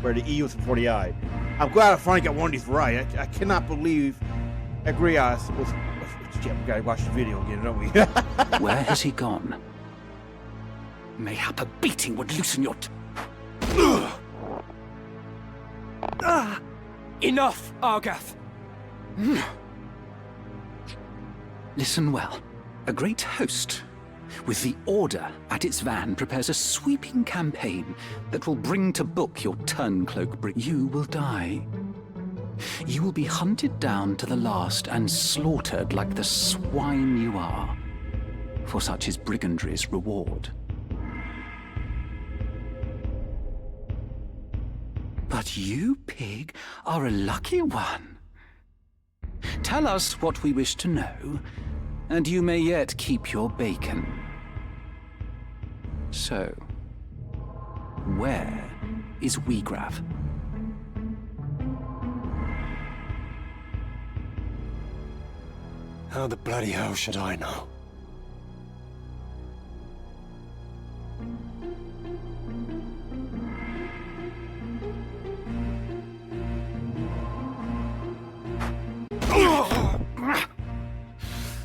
where the E was before the I. I'm glad I finally got one of these right. I cannot believe Agrias was... Shit, we gotta watch the video again, don't we? Where has he gone? Mayhap a beating would loosen your... Enough, Argath! Listen well. A great host, with the Order at its van, prepares a sweeping campaign that will bring to book your turncloak. You will die. You will be hunted down to the last and slaughtered like the swine you are. For such is brigandry's reward. But you, pig, are a lucky one. Tell us what we wish to know, and you may yet keep your bacon. So, where is Wiegraf? How the bloody hell should I know?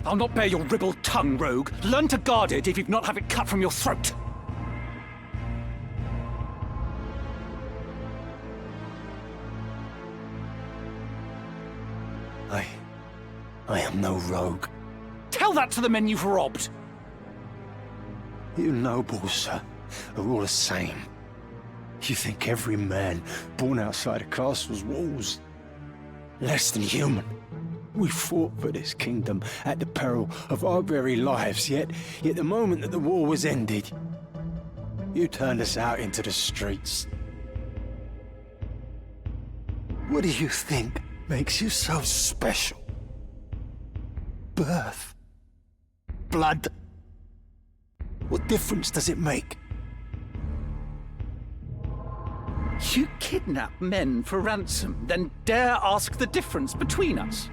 I'll not bear your ribald tongue, rogue. Learn to guard it if you'd not have it cut from your throat. I am no rogue. Tell that to the men you've robbed. You nobles, sir, are all the same. You think every man born outside a castle's walls less than human. We fought for this kingdom at the peril of our very lives, yet the moment that the war was ended, you turned us out into the streets. What do you think makes you so special? Birth? Blood? What difference does it make? You kidnap men for ransom, then dare ask the difference between us?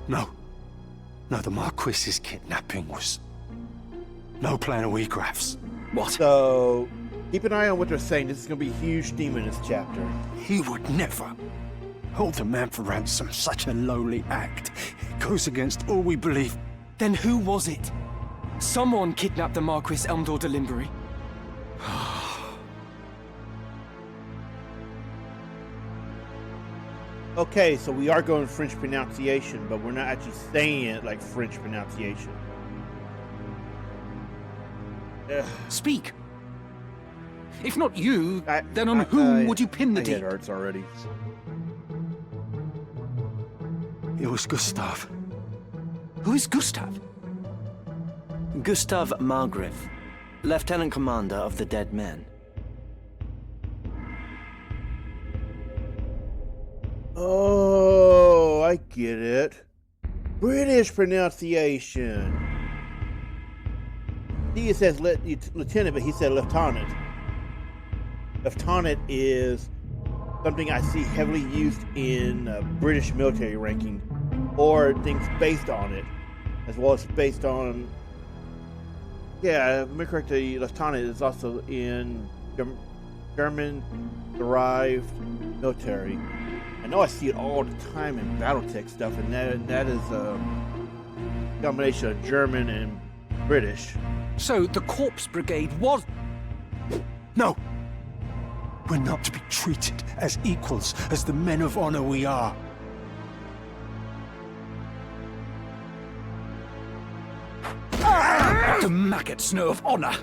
No, the Marquis's kidnapping was no plan of Wiegraf's. What? So, keep an eye on what they're saying. This is going to be a huge theme in this chapter. He would never hold a man for ransom. Such a lowly act. It goes against all we believe. Then who was it? Someone kidnapped the Marquis Elmdore de Limbury. Okay, so we are going French pronunciation, but we're not actually saying it like French pronunciation. Speak. If not you, then on whom would you pin the deed? My head hurts already. It was Gustav. Who is Gustav? Gustav Margrave, Lieutenant Commander of the Dead Men. Oh, I get it. British pronunciation. He says lieutenant, but he said lieutenant. Lieutenant is something I see heavily used in British military ranking, or things based on it, as well as based on. Yeah, if I'm correct, the lieutenant is also in German-derived military. I know I see it all the time in BattleTech stuff, and that is a combination of German and British. So the Corpse Brigade was... No! We're not to be treated as equals, as the men of honor we are. The maggots know of honor.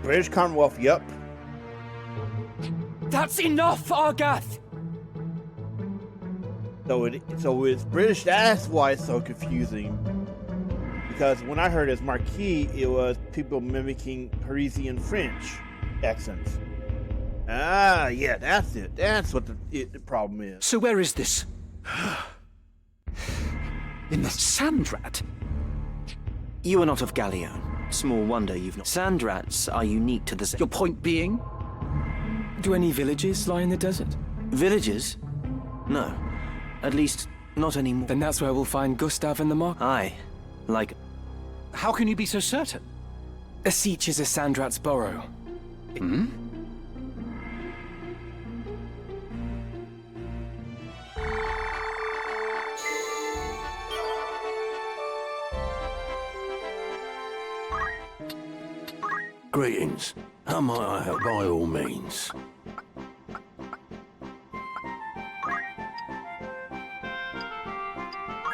British Commonwealth, yup. That's enough, Argath! So it's British, that's why it's so confusing. Because when I heard as Marquis, it was people mimicking Parisian French accents. Yeah, that's it. That's what the problem is. So where is this? In the Sandrat? You are not of Galleon. Small wonder you've not. Sandrats are unique to the... Your point being? Do any villages lie in the desert? Villages? No. At least, not anymore. Then that's where we'll find Gustav and the Mark. Aye. Like... How can you be so certain? A Sietch is a Sandrat's burrow. Hmm? Greetings. How might I help? By all means.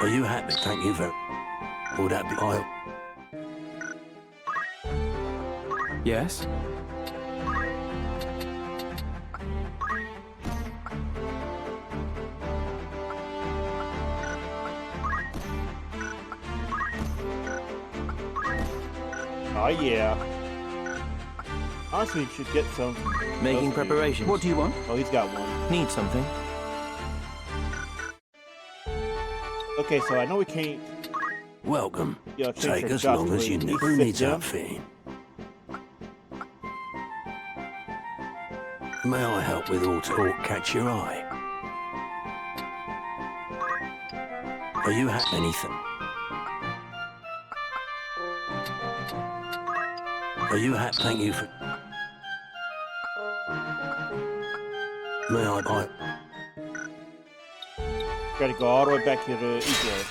Are you happy? Thank you very... Would that be... Yes? Oh yeah. Honestly, you should get some... Making preparations. What do you want? Oh, he's got one. Need something? Okay, so I know we can't... Welcome. You know, Take as long as you need. Who needs outfitting? May I help with auto or catch your eye? Are you anything? Are you Thank you for... May I... Gotta go all the way back here to Eco.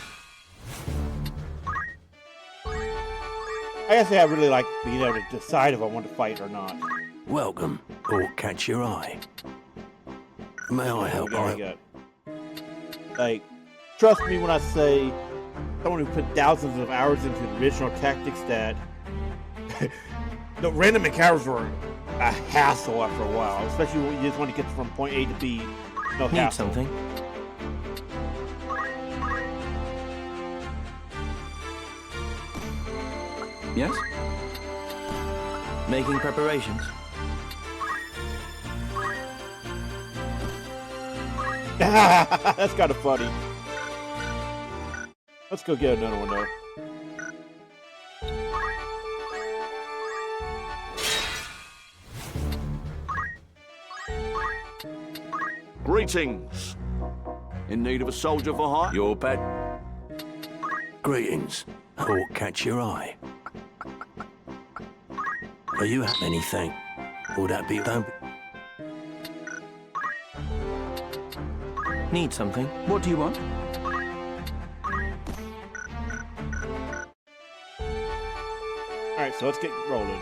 I guess I really like being able to decide if I want to fight or not. Welcome, or catch your eye. May I help? Like, trust me when I say, someone who put thousands of hours into the original tactics, that the random encounters were a hassle after a while, especially when you just want to get from point A to B. No hassle. Need something? Yes? Making preparations. That's kind of funny. Let's go get another one though. Greetings. In need of a soldier for hire? Your pet. Greetings, or catch your eye. Are you anything? Would that be... Don't... Need something? What do you want? Alright, so let's get rolling.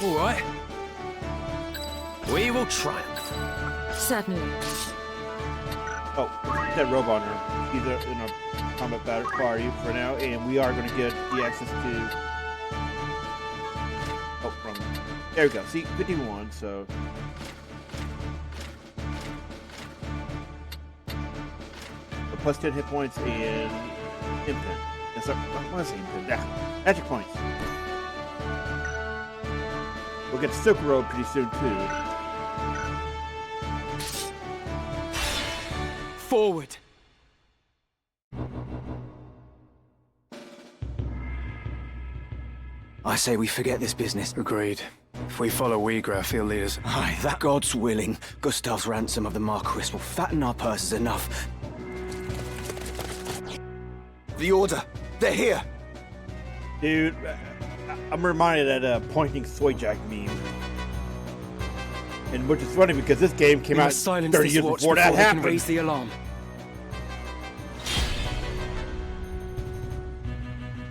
All right. We will triumph. Certainly. Oh, that robot he's in a combat battle party for now, and we are going to get the access to... Oh, from... There we go. See, 51, so... The plus 10 hit points and... Impen. Yes, I want to say Impen. Magic points. We'll get Silk Road pretty soon, too. forward. I say we forget this business. Agreed. If we follow Wiegraf, he'll lead us. Aye, that God's willing. Gustav's ransom of the Marquis will fatten our purses enough. The Order! They're here! Dude, I'm reminded of that pointing soy jack meme. And which is funny because this game came out 30 years before that happened. Raise the alarm.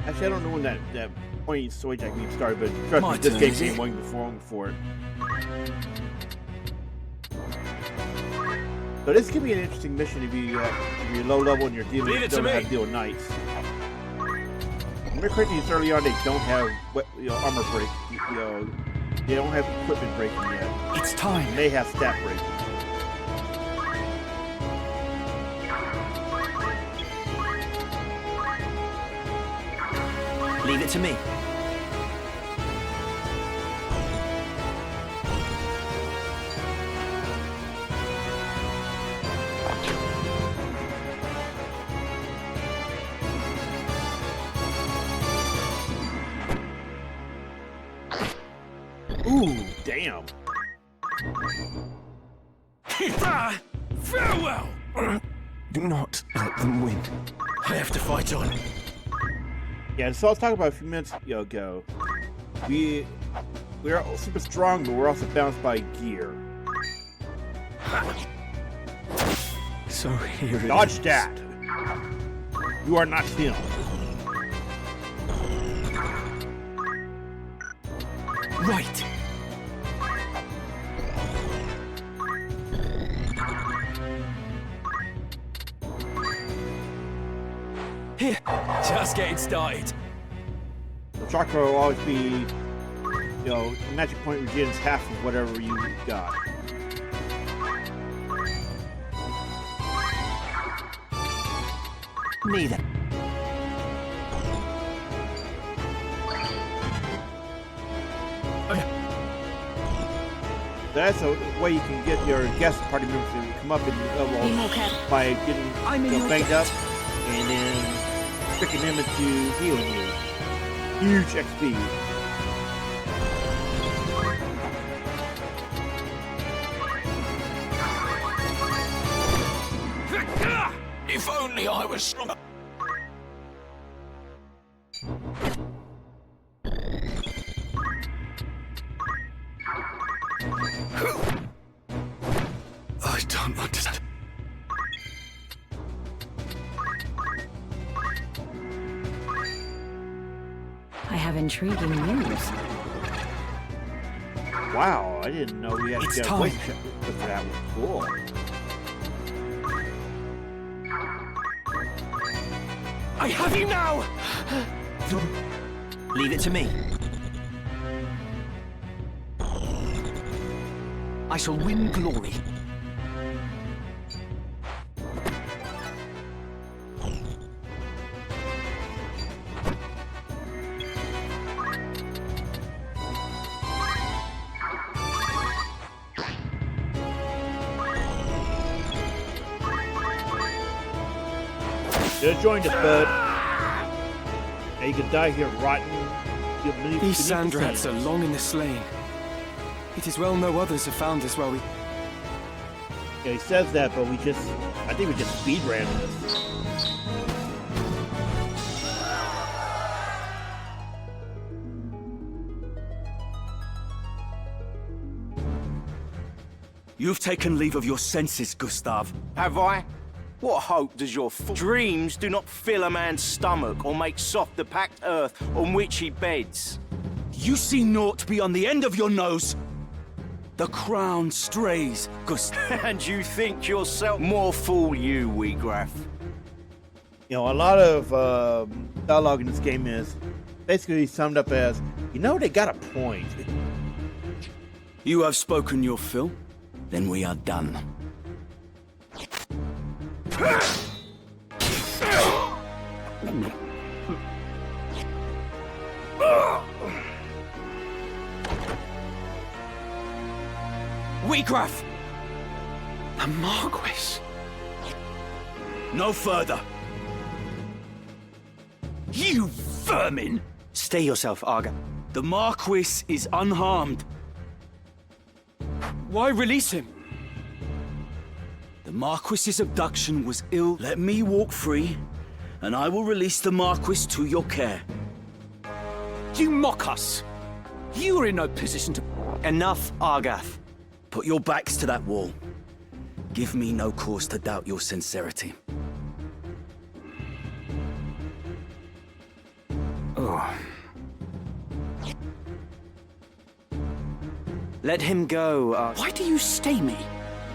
Actually, I don't know when that pointing soy jack meme started, but trust me, this game came way before it. So this could be an interesting mission if you're low level and you're dealing with deal with knights. Remember correctly, early on they don't have armor break. They don't have equipment breaking yet. It's time. And they have stat breaking. Leave it to me. Ooh, damn. Farewell! Do not let them win. I have to fight on. Yeah, so I was talking about a few minutes ago. We're super strong, but we're also balanced by gear. So here it is. Dodge that! You are not him. Right! Here, just getting started. The chakra will always be, magic point regens half of whatever you got. Neither. That's a way you can get your guest party members to come up in level by getting banged up and then tricking them into healing you. Huge XP. If only I was stronger. I don't understand. I have intriguing news. Wow, I didn't know we had to get a voice check for that. Was cool. I have you now! Leave it to me. I shall win glory. Should have joined us, bud. Now you can die here rotten. These sand rats are long in the slaying. It is well no others have found us while we... Yeah, he says that, but I think we just speed ran this. You've taken leave of your senses, Gustav. Have I? What hope does your dreams do not fill a man's stomach or make soft the packed earth on which he beds? You see naught beyond the end of your nose. The crown strays, Gustav. And you think yourself more fool you, Wiegraf. A lot of dialogue in this game is basically summed up as, they got a point. You have spoken your fill. Then we are done. Wiegraf! The Marquis! No further. You vermin! Stay yourself, Argath. The Marquis is unharmed. Why release him? The Marquis's abduction was ill. Let me walk free, and I will release the Marquis to your care. You mock us! You are in no position to... Enough, Argath. Put your backs to that wall. Give me no cause to doubt your sincerity. Oh. Let him go, Why do you stay me?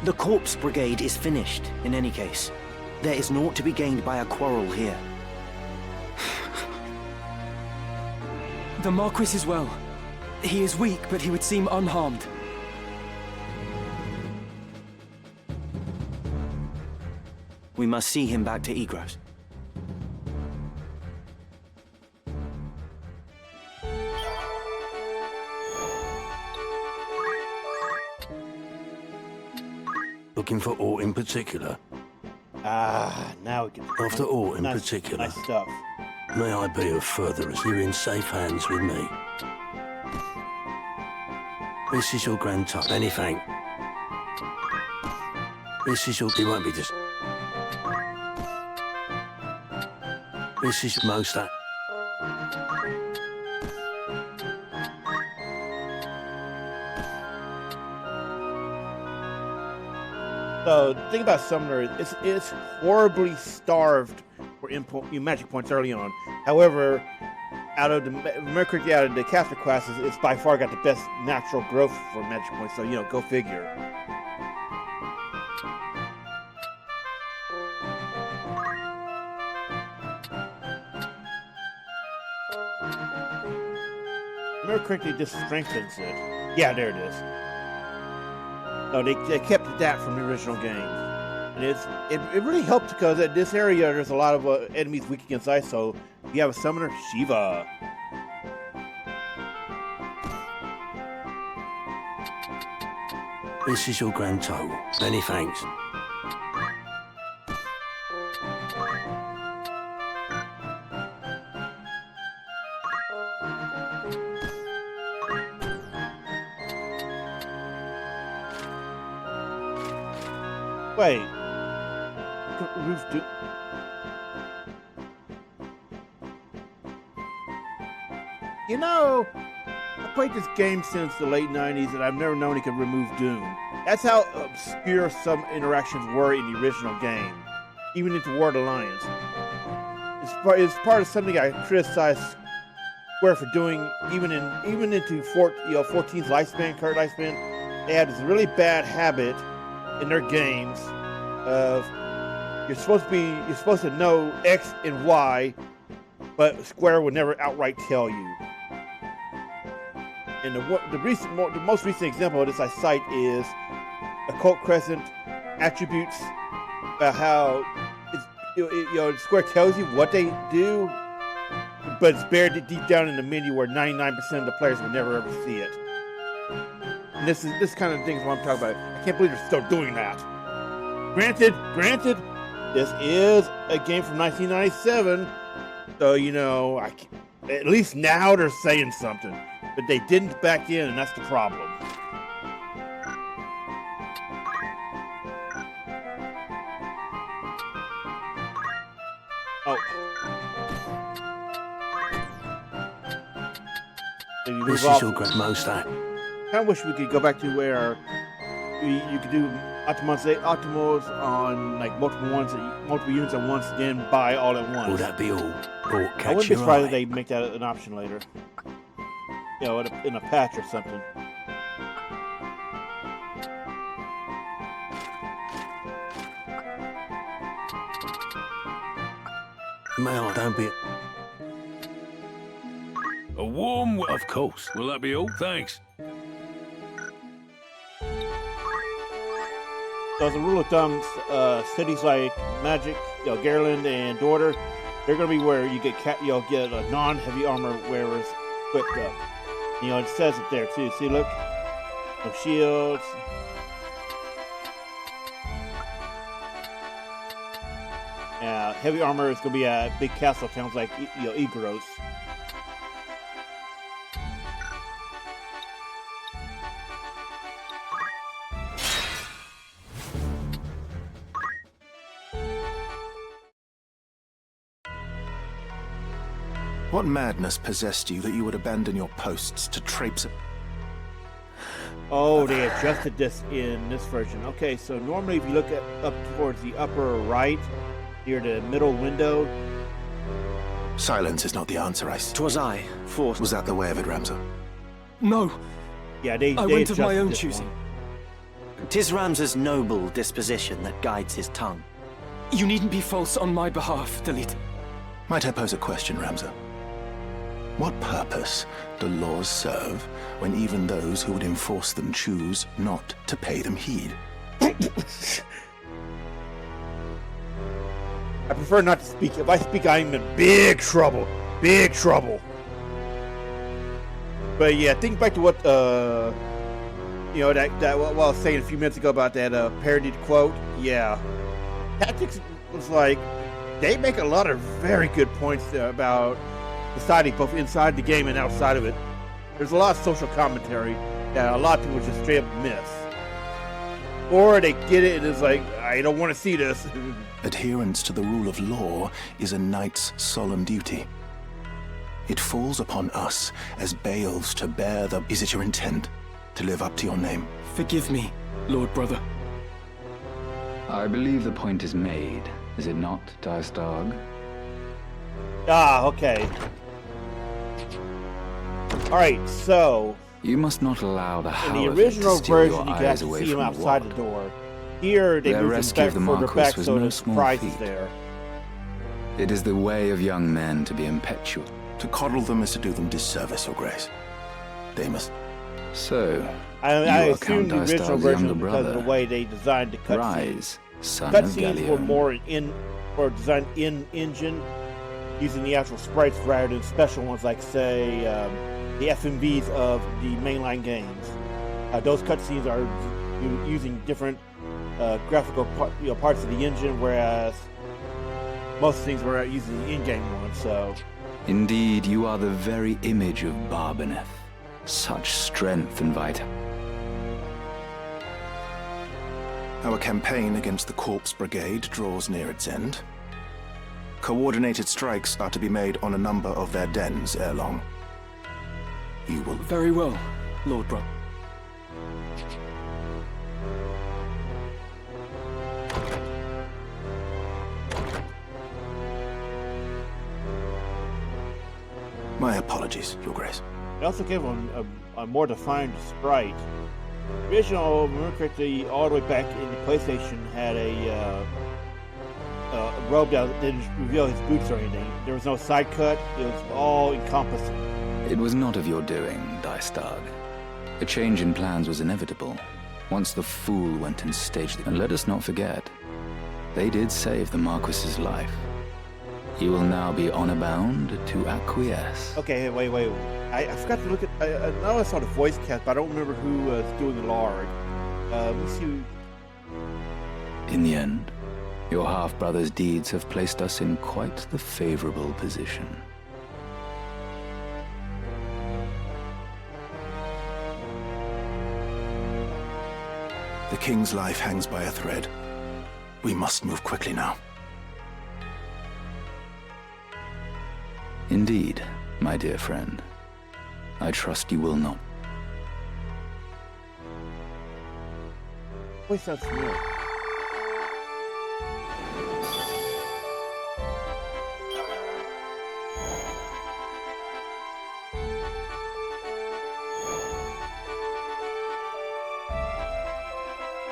The Corpse Brigade is finished, in any case. There is naught to be gained by a quarrel here. The Marquis is well. He is weak, but he would seem unharmed. We must see him back to Egros. Looking for aught in particular? Ah, now we can... After aught in particular? Nice stuff. May I be of further as you're in safe hands with me. This is your grand time. Many thanks. This is your... It won't be just... This is most... So the thing about Summoner is it's horribly starved for magic points early on. However, out of the caster classes, it's by far got the best natural growth for magic points. So go figure. Remember correctly, this strengthens it. Yeah, there it is. No, they kept that from the original game, and it really helped because at this area there's a lot of enemies weak against ice. So you have a summoner, Shiva. This is your grand total. Many thanks. Wait. I played this game since the late 90s and I've never known it could remove Doom. That's how obscure some interactions were in the original game, even into War of the Lions. It's part of something I criticized Square for doing, even into 14's lifespan, current lifespan. They had this really bad habit in their games of you're supposed to know X and Y, but Square would never outright tell you. And the most recent example of this I cite is Occult Crescent attributes, about how Square tells you what they do, but it's buried deep down in the menu where 99% of the players will never ever see it. And this kind of thing is what I'm talking about. I can't believe they're still doing that. Granted, this is a game from 1997, so at least now they're saying something. But they didn't back in, and that's the problem. Oh. This is your most act. I kind of wish we could go back to where you could do optimals on like multiple units at once, then buy all at once. Will that be all? Or catch I wouldn't be your surprised eye? if they make that an option later. In a patch or something. May I? Don't be... A warm... Of course. Will that be all? Thanks. So as a rule of thumb, cities like Magick, Gariland, and Dorter, they're going to be where you get get non-heavy armor wearers equipped up. It says it there too. See, look, no shields. Heavy armor is going to be big castle towns like Igros. What madness possessed you that you would abandon your posts to traipse? Oh, they adjusted this in this version. Okay, so normally if you look up towards the upper right, near the middle window. Silence is not the answer, 'Twas I, forced. Was that the way of it, Ramsar? No. Yeah, I went of my own choosing. 'Tis Ramsar's noble disposition that guides his tongue. You needn't be false on my behalf, Delita. Might I pose a question, Ramsar? What purpose do laws serve when even those who would enforce them choose not to pay them heed? I prefer not to speak. If I speak, I'm in big trouble. Big trouble. But yeah, think back to what that what I was saying a few minutes ago about that parodied quote. Yeah, Tactics was like they make a lot of very good points there about society, both inside the game and outside of it. There's a lot of social commentary that a lot of people just straight up miss. Or they get it and it's like, I don't want to see this. Adherence to the rule of law is a knight's solemn duty. It falls upon us as bailiffs to bear the... Is it your intent to live up to your name? Forgive me, Lord Brother. I believe the point is made, is it not, Dycedarg? Ah, okay. Alright, so... You must not allow the in the Howler original to steal version, your you eyes got to away see him from outside Weald. the door. Here, they Their move him rescue back of the further Marquis back was so no the small surprise is feat. there. It is the way of young men to be impetuous. To coddle them is to do them disservice, Your Grace. They must... So, I you assume the original version was because of the way they designed the cutscenes. Rise, son of Cutscenes were Galion. more designed in engine, using the actual sprites rather than special ones like, say, the FMVs of the mainline games. Those cutscenes are using different graphical parts of the engine, whereas most things were using the in-game ones. So, Indeed, you are the very image of Barbaneth. Such strength and vitality. Our campaign against the Corpse Brigade draws near its end. Coordinated strikes are to be made on a number of their dens ere long. You will... Very well, Lord Brother. My apologies, Your Grace. they also gave him a more defined sprite. The original, remember correctly, all the way back in the PlayStation, had a robe that didn't reveal his boots or anything. There was no side cut. It was all encompassing. It was not of your doing, Dycedarg. A change in plans was inevitable, once the fool went and staged the... And let us not forget, they did save the Marquis's life. You will now be honor-bound to acquiesce. Okay, wait. I forgot to look at... I know I saw the voice cast, but I don't remember who was doing the Larg. Let me see who... In the end, your half-brother's deeds have placed us in quite the favorable position. The king's life hangs by a thread. We must move quickly now. Indeed, my dear friend. I trust you will not. Voice sounds familiar.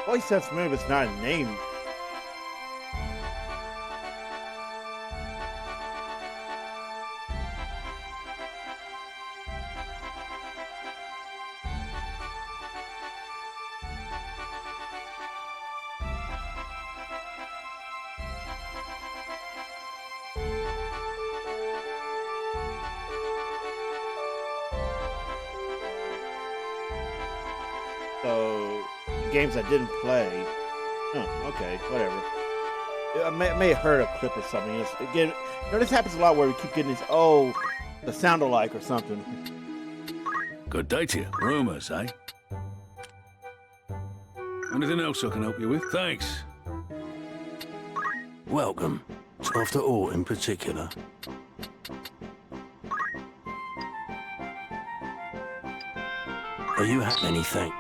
Voice sounds familiar, but it's not a name. So, games I didn't play. Oh, okay, whatever. I may have heard a clip or something. Again, this happens a lot where we keep getting these, the sound alike or something. Good day to you. Rumors, eh? Anything else I can help you with? Thanks. Welcome. After all in particular. Are you at anything?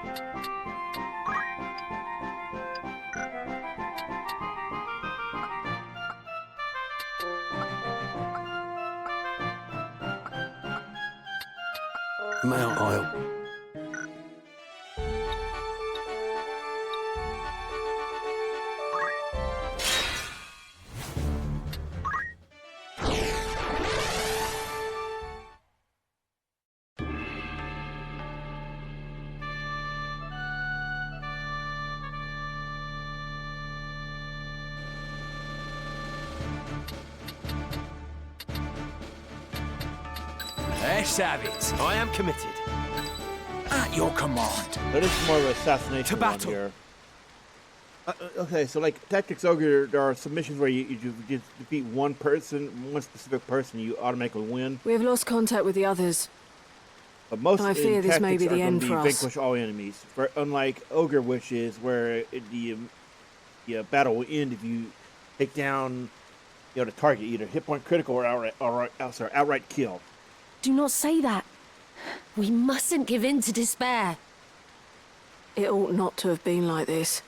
Mount Isle. Let's have it. I am committed. At your command. But it's more of an assassination to battle. Here. Okay, so like Tactics Ogre, there are submissions where you just defeat one specific person, you automatically win. We have lost contact with the others. But most I fear this may be the end for us. Vanquish all enemies. Unlike Ogre, which is where the battle will end if you take down the target, either hit point critical or outright kill. Do not say that. We mustn't give in to despair. It ought not to have been like this.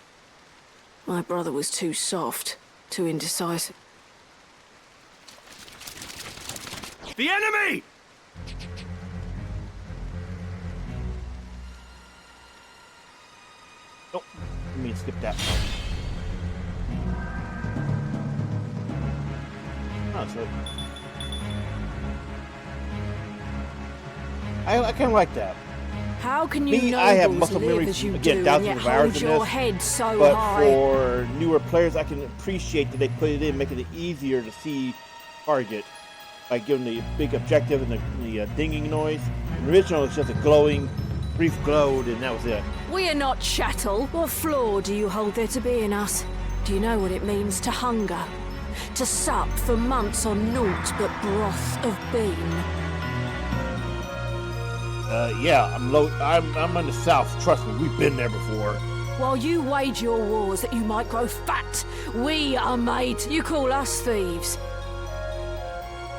My brother was too soft, too indecisive. The enemy! Oh, let me skip that part. Oh, so I kind of like that. How can you I have nobles muscle live memory as you again, do and thousands yet of hours hold in your this, head so but high? for newer players, I can appreciate that they put it in, making it easier to see target by giving the big objective and the dinging noise. The original is just a glowing, brief glow, and that was it. We are not chattel. What flaw do you hold there to be in us? Do you know what it means to hunger? To sup for months on naught but broth of bean? Yeah, I'm in the south. Trust me, we've been there before. While you wage your wars that you might grow fat, we are made. You call us thieves.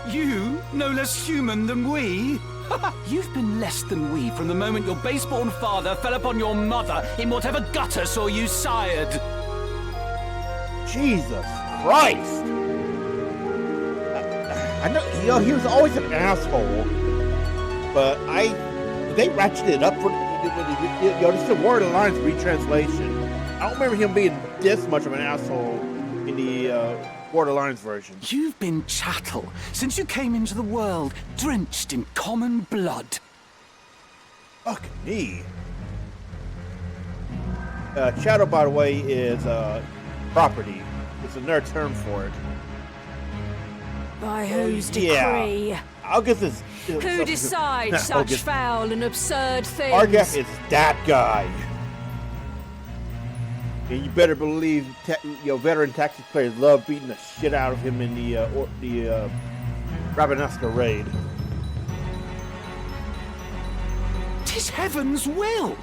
You, no less human than we? You've been less than we from the moment your base-born father fell upon your mother in whatever gutter saw you sired. Jesus Christ! I know, he was always an asshole, but they ratcheted it up for this is the Word of the Lines retranslation. I don't remember him being this much of an asshole in the Word of the Lines version. You've been chattel since you came into the world, drenched in common blood. Fuck me. Chattel, by the way, is property. It's another term for it. By whose decree? Yeah. I'll get this. Who decides such foul and absurd things? Argath is that guy. And you better believe, veteran tactics players love beating the shit out of him in the Barbaneth raid. 'Tis heaven's will.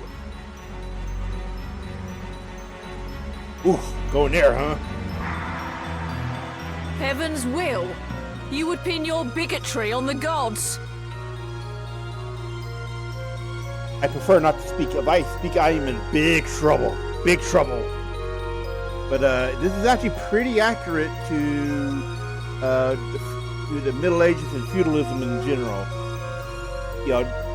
Oof, going there, huh? Heaven's will? You would pin your bigotry on the gods. I prefer not to speak. If I speak, I am in big trouble. Big trouble. But this is actually pretty accurate to the Middle Ages and feudalism in general.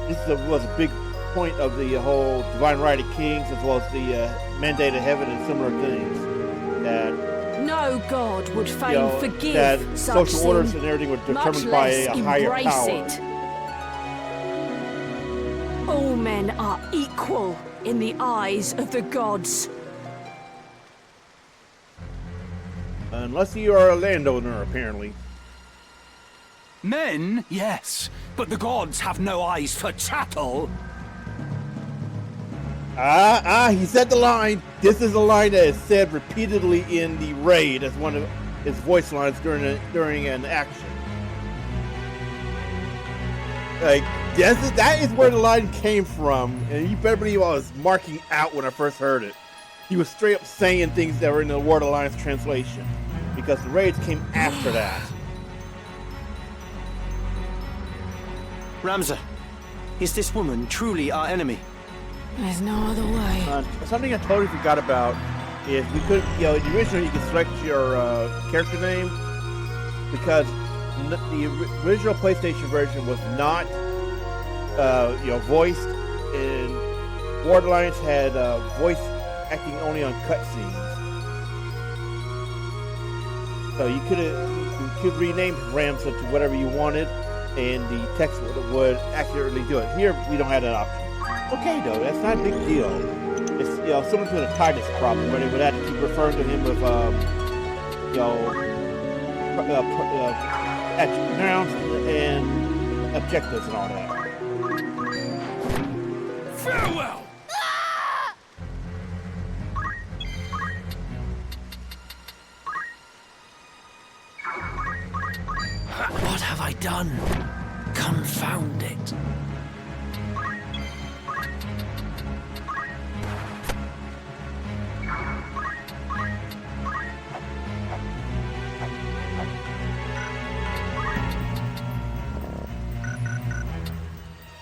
This was a big point of the whole divine right of kings, as well as the mandate of heaven and similar things. That no god would fain forgive that such social orders and everything were determined by a higher power. It. All men are equal in the eyes of the gods. Unless you are a landowner, apparently. Men, yes, but the gods have no eyes for chattel. He said the line. This is a line that is said repeatedly in the raid as one of his voice lines during an action. Like, that is where the line came from, and you better believe I was marking out when I first heard it. He was straight up saying things that were in the Word Alliance translation, because the raids came after that. Ramza, is this woman truly our enemy? There's no other way. Something I totally forgot about is we could, originally you could select your character name, because the original PlayStation version was not, voiced, and Ward Alliance had voice acting only on cutscenes. So you could rename Ramza to whatever you wanted, and the text would accurately do it. Here, we don't have that option. Okay, though, that's not a big deal. It's similar to the Titus problem, where they would have to keep referring to him with nouns and objectives and all that. Farewell! What have I done? Confound it.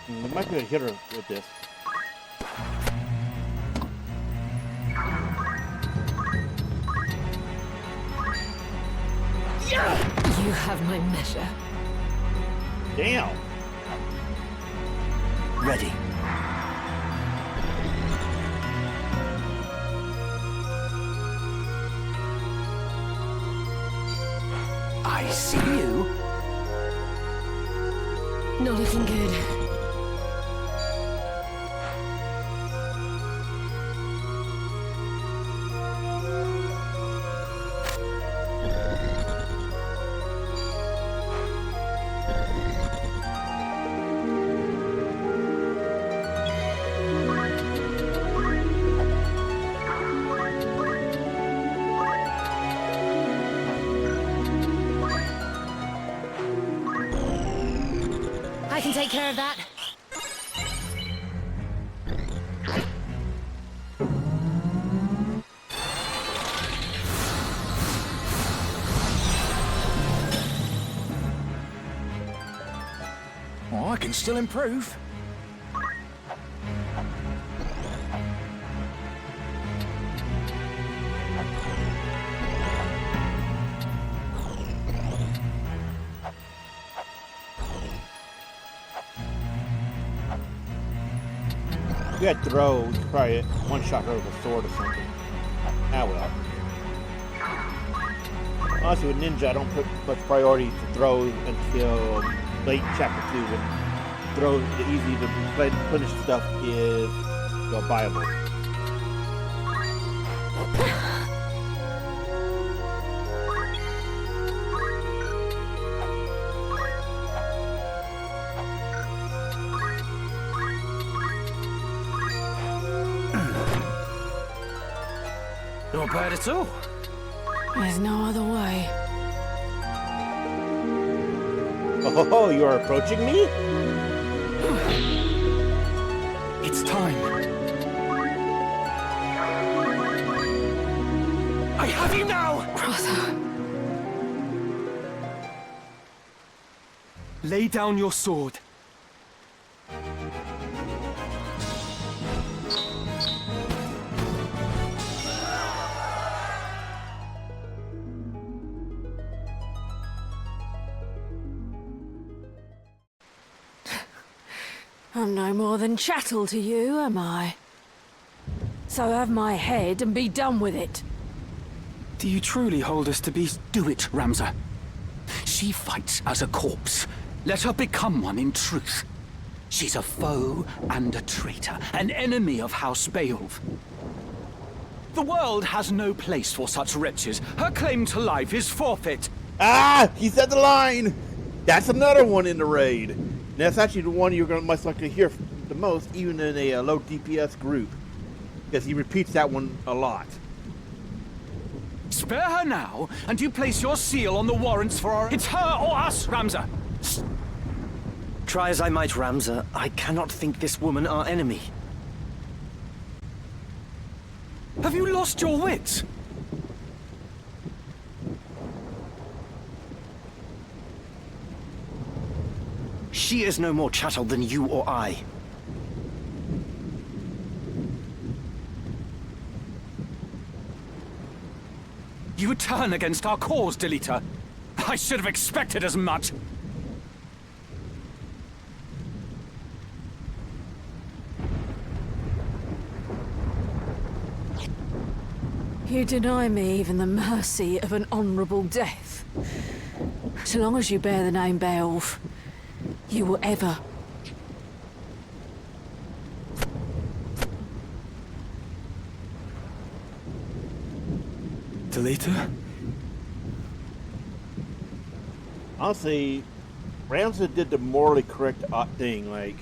We might be able to hit her with this. You have my measure. Damn. Ready. I see you. Not looking good. I can take care of that. Oh, I can still improve. If you had throw, you could probably one-shot her with a sword or something. Ah, well. Honestly, with Ninja, I don't put much priority to throw until late Chapter 2, when throw the easy to finish stuff is viable. Not bad at all. There's no other way. Oh, you are approaching me? It's time. I have you now! Brother. Lay down your sword. I'm no more than chattel to you, am I? So have my head and be done with it. Do you truly hold us to be... Do it, Ramza. She fights as a corpse. Let her become one in truth. She's a foe and a traitor, an enemy of House Beowulf. The world has no place for such wretches. Her claim to life is forfeit. Ah! He said the line! That's another one in the raid. And that's actually the one you're going to most likely hear the most, even in a low DPS group. Because he repeats that one a lot. Spare her now, and you place your seal on the warrants for our... It's her or us, Ramza! Try as I might, Ramza, I cannot think this woman our enemy. Have you lost your wits? She is no more chattel than you or I. You turn against our cause, Delita. I should have expected as much. You deny me even the mercy of an honourable death. So long as you bear the name Beowulf, you will ever... Delita? Honestly, Ramza did the morally correct thing. Like,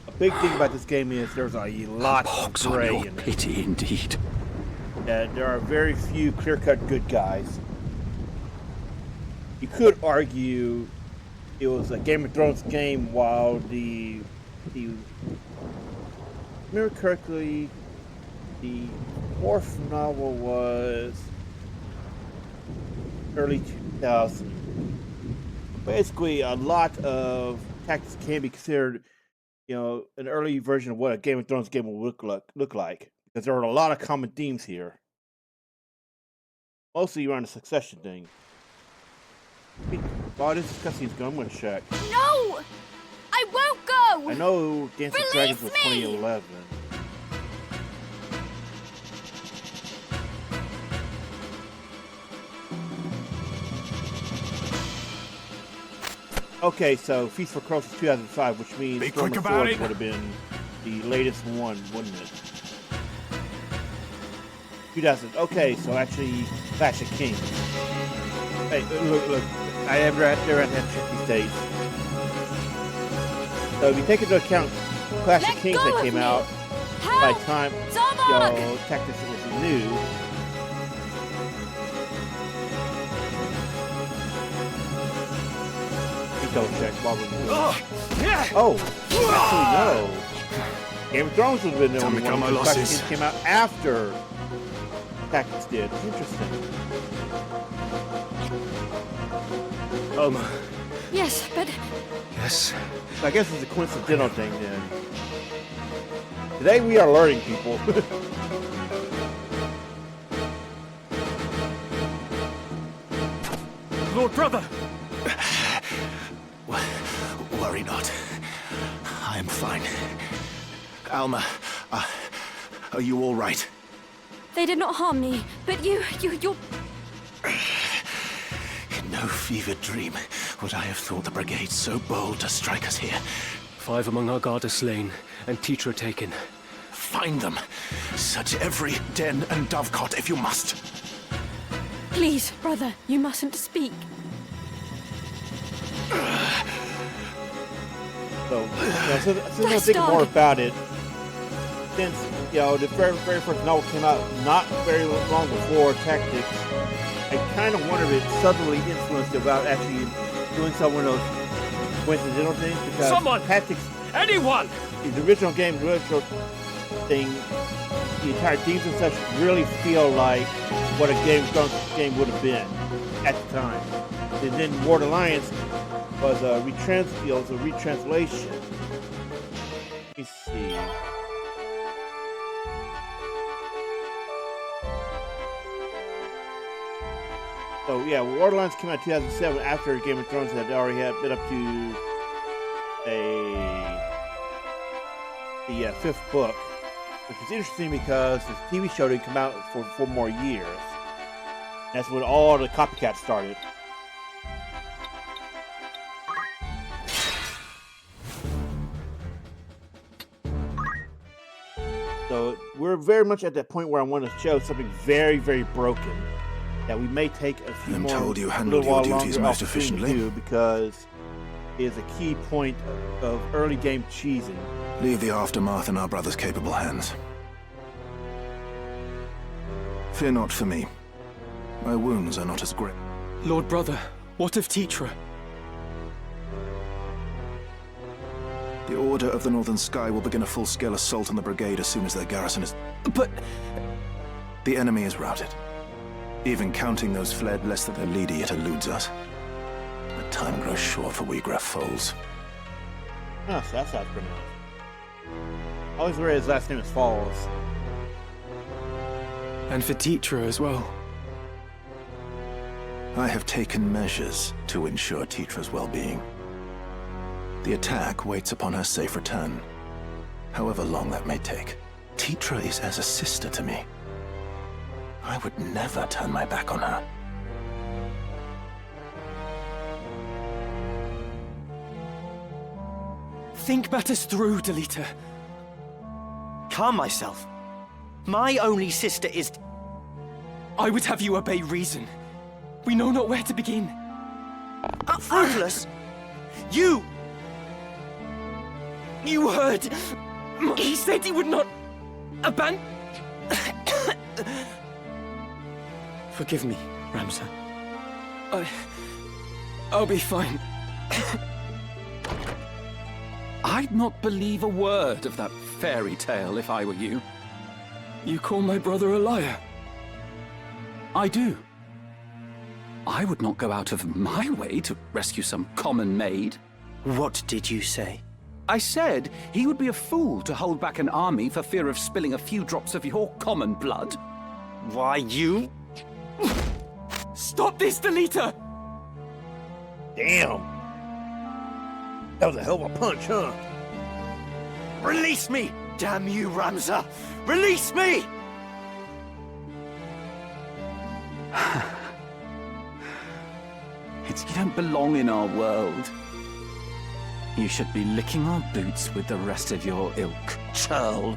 a big thing about this game is there's a lot of gray in it. Pity indeed. Yeah, there are very few clear-cut good guys. You could argue it was a Game of Thrones game, while the remember correctly, the fourth novel was early 2000s. Basically, a lot of tactics can be considered, you know, an early version of what a Game of Thrones game will look like, because there are a lot of common themes here. Mostly around the succession thing. While this cutscene's going, I'm gonna check. No! I won't go! I know Dance of Dragons was 2011. Okay, so Feast for Crows is 2005, which means Be Storm quick of about Swords it. would have been the latest one, wouldn't it? 2000. Okay, so actually, Clash of Kings. Hey, look. I have to check these dates. So if you take into account Clash of Kings that came out by the time Tactics was new. Double check while we're doing it. Oh, actually no. Game of Thrones would have been the only one. Clash of Kings came out after Tactics did. Interesting. Yes, but... Yes. I guess it's a coincidental thing then. Today we are learning, people. Lord Brother! Worry not. I am fine. Alma, are you all right? They did not harm me, but you're... In no fevered dream would I have thought the Brigade so bold to strike us here. 5 among our guard are slain, and Tietra taken. Find them. Search every den and dovecot if you must. Please, brother, you mustn't speak. So I think more about it, since, you know, the very first novel came out not very long before Tactics, I kind of wonder if it subtly influenced about actually doing some of those coincidental things, because Tactics, anyone, the original game, the original thing, the entire themes and such really feel like what a Game of Thrones game would have been at the time. And then War Alliance was a retranslation. Let me see. So yeah, War Alliance came out in 2007 after Game of Thrones had already been up to the 5th book, which is interesting because this TV show didn't come out for 4 more years. That's when all the copycats started. So we're very much at that point where I want to show something very, very broken that we may take a few more, told you a handled little while your duties longer most efficiently. to do, because it is a key point of early game cheesing. Leave the aftermath in our brother's capable hands. Fear not for me. My wounds are not as great. Lord Brother, what of Tietra? The Order of the Northern Sky will begin a full-scale assault on the Brigade as soon as their garrison is... But... The enemy is routed. Even counting those fled, less than their leader yet eludes us. But time grows short for Wiegraf foes. Oh, so that sounds pretty nice. I always worry his last name is Falls. And for Tietra as well. I have taken measures to ensure Tietra's well-being. The attack waits upon her safe return, however long that may take. Tietra is as a sister to me. I would never turn my back on her. Think matters through, Delita. Calm myself. My only sister is... I would have you obey reason. We know not where to begin. Fruitless! You heard! He said he would not abandon... Forgive me, Ramsar. I'll be fine. I'd not believe a word of that fairy tale if I were you. You call my brother a liar? I do. I would not go out of my way to rescue some common maid. What did you say? I said he would be a fool to hold back an army for fear of spilling a few drops of your common blood. Why, you... Stop this, Delita! Damn. That was a hell of a punch, huh? Release me! Damn you, Ramsar! Release me! You don't belong in our world. You should be licking our boots with the rest of your ilk, churl.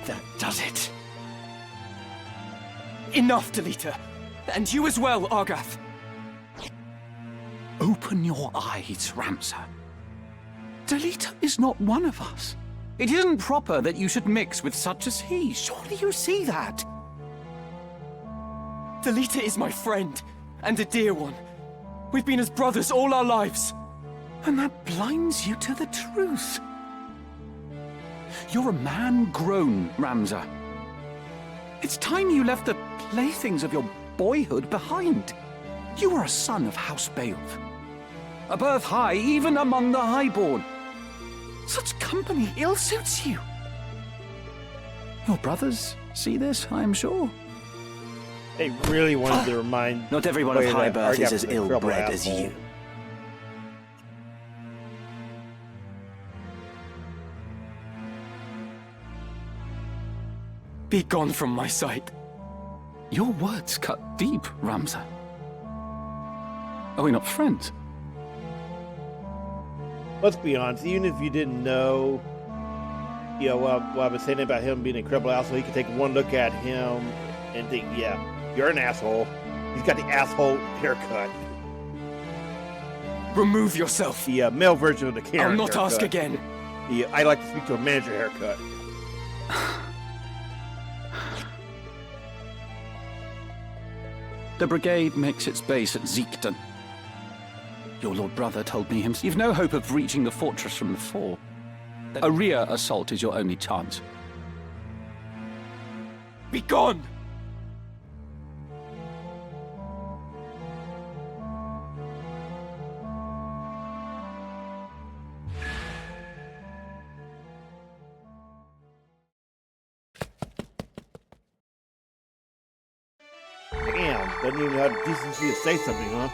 That does it. Enough, Delita. And you as well, Argath. Open your eyes, Ramsar. Delita is not one of us. It isn't proper that you should mix with such as he. Surely you see that. Delita is my friend, and a dear one. We've been as brothers all our lives. And that blinds you to the truth. You're a man grown, Ramsar. It's time you left the playthings of your boyhood behind. You are a son of House Beowulf. A birth high even among the highborn. Such company ill suits you. Your brothers see this, I am sure. They really wanted to remind... Not everyone of high birth is as ill-bred as you. Be gone from my sight. Your words cut deep, Ramsar. Are we not friends? Let's be honest, even if you didn't know, you know, what I was saying about him being an incredible asshole, you could take one look at him and think, yeah, you're an asshole. He's got the asshole haircut. Remove yourself. The male version of the Karen I'll not haircut. ask again. I like to speak to a manager haircut. The Brigade makes its base at Ziekden. Your Lord Brother told me himself. You've no hope of reaching the fortress from the fore. A rear assault is your only chance. Be gone! Damn, doesn't even have the decency to say something, huh?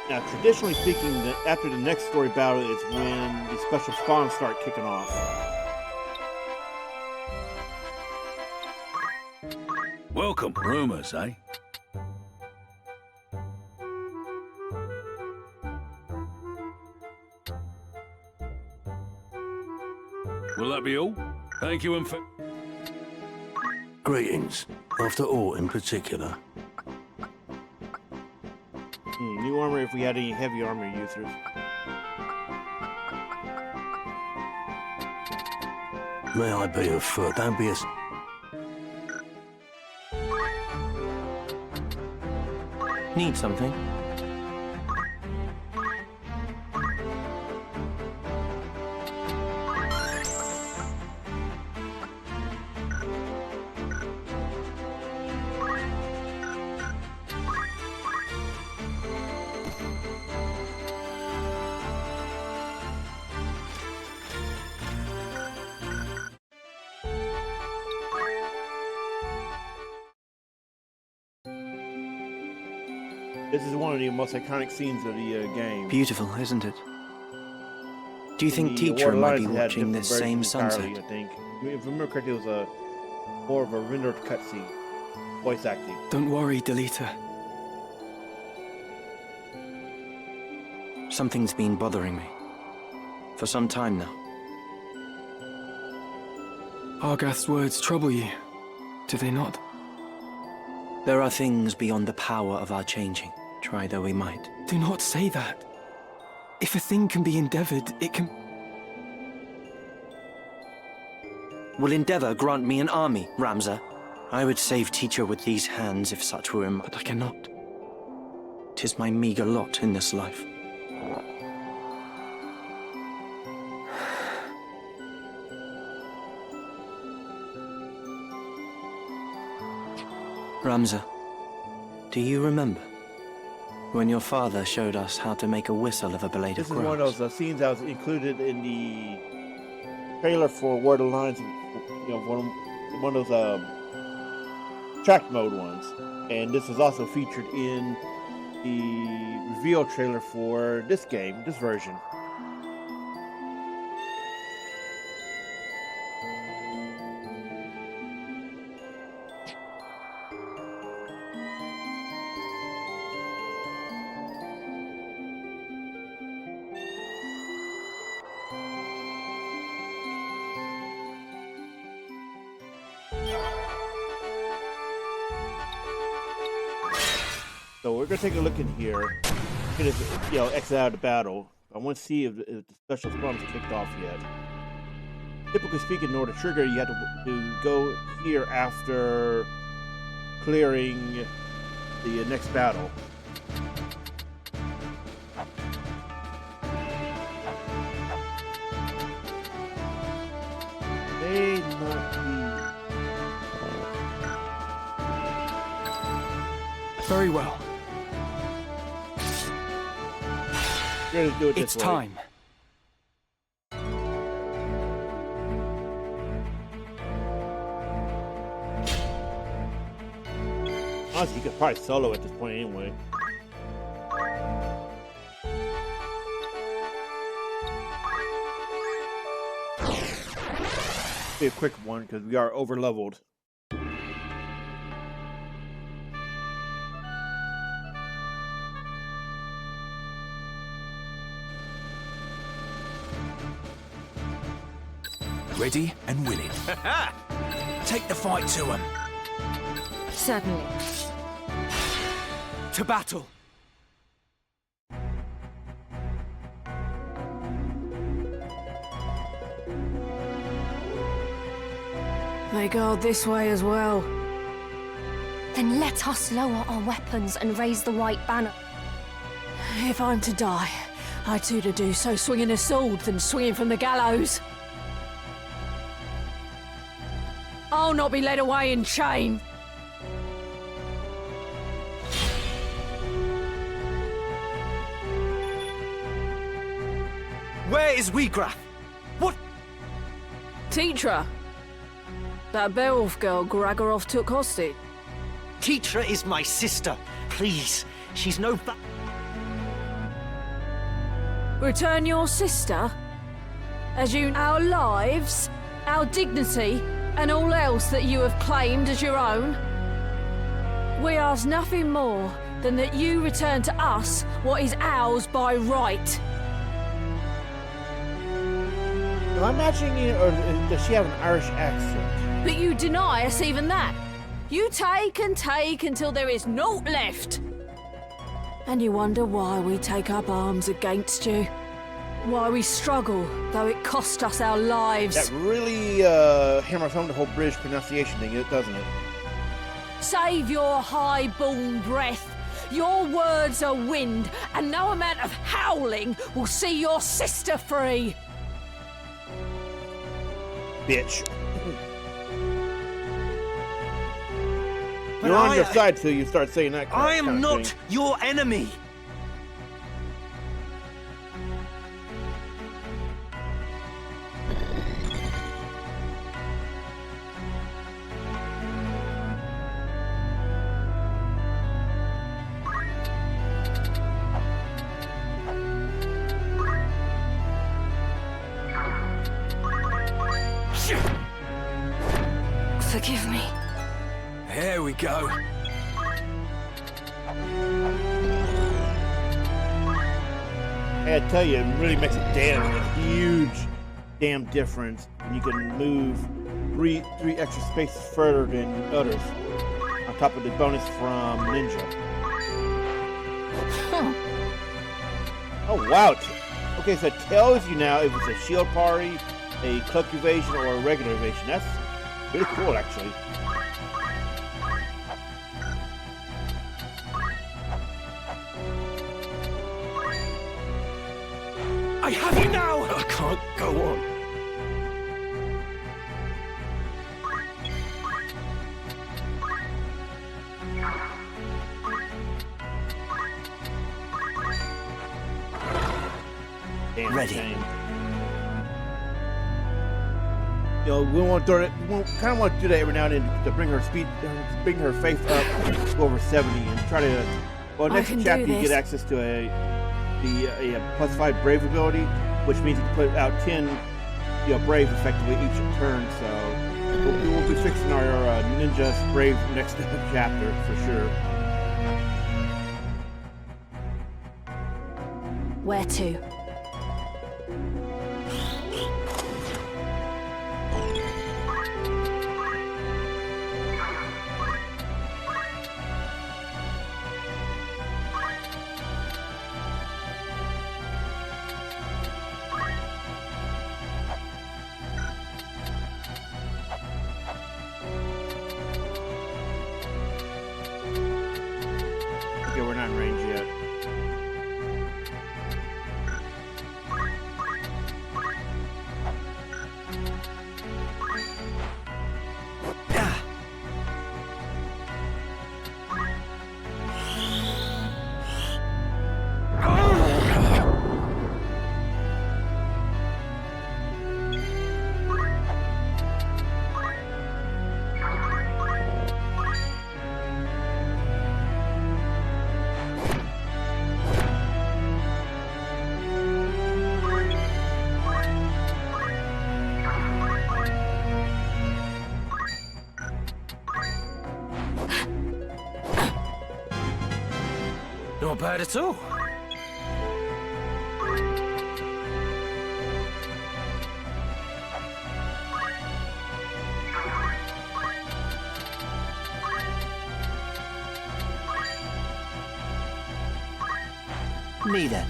Now, traditionally speaking, after the next story battle is when the special spawns start kicking off. Welcome. Rumors, eh? Will that be all? Thank you and Greetings. After aught in particular. New armor if we had any heavy armor users. May I be of foot? Don't be a... Need something? This is one of the most iconic scenes of the game. Beautiful, isn't it? Do you think Tietra might be watching this same sunset? I think. If I remember correctly, it was more of a rendered cutscene. Voice acting. Don't worry, Delita. Something's been bothering me. For some time now. Argath's words trouble you, do they not? There are things beyond the power of our changing, try though we might. Do not say that. If a thing can be endeavored, it can... Will endeavor grant me an army, Ramza? I would save Tietra with these hands if such were in... But I cannot. 'Tis my meager lot in this life. Ramza, do you remember when your father showed us how to make a whistle of a blade of grass? This is one of those scenes that was included in the trailer for Word of Lines, you know, one of those track mode ones, and this was also featured in the reveal trailer for this game, this version. So we're gonna take a look in here. It is, you know, exit out of the battle. I want to see if the special spawn is kicked off yet. Typically speaking, in order to trigger, you have to go here after clearing the next battle. May not be. Very well. We're gonna do it it's this way. time. Honestly, you could probably solo at this point anyway. Be a quick one because we are over leveled. Ready and willing. Take the fight to them. Certainly. To battle. They guard this way as well. Then let us lower our weapons and raise the white banner. If I'm to die, I'd sooner do so swinging a sword than swinging from the gallows. I'll not be led away in chain. Where is Wiegraf? What? Tietra. That Beowulf girl Gragarov took hostage. Tietra is my sister. Please, she's no Return your sister? As you our lives, our dignity, and all else that you have claimed as your own? We ask nothing more than that you return to us what is ours by right. Am I imagining it, or does she have an Irish accent? But you deny us even that. You take and take until there is naught left. And you wonder why we take up arms against you. Why we struggle, though it cost us our lives. That really hammers home the whole British pronunciation thing, doesn't it? Save your high-born breath. Your words are wind, and no amount of howling will see your sister free. Bitch. You're on your side till you start saying that. I am not your enemy. Forgive me. There we go. I tell you, it really makes a huge difference when you can move three extra spaces further than others, on top of the bonus from Ninja. Huh. Oh wow! Okay, so it tells you now if it's a shield parry, a cloak evasion, or a regular evasion. That's pretty cool, actually. I have you now! I can't go on. Damn, ready. Shame. You know, we kind of want to do that every now and then to bring her faith up to over 70 and try to. Well, next chapter you get access to a +5 brave ability, which means you can put out 10 brave effectively each turn. So we'll be fixing our ninja's brave next chapter for sure. Where to? Okay, we're not in range yet. Not bad at all. Me then.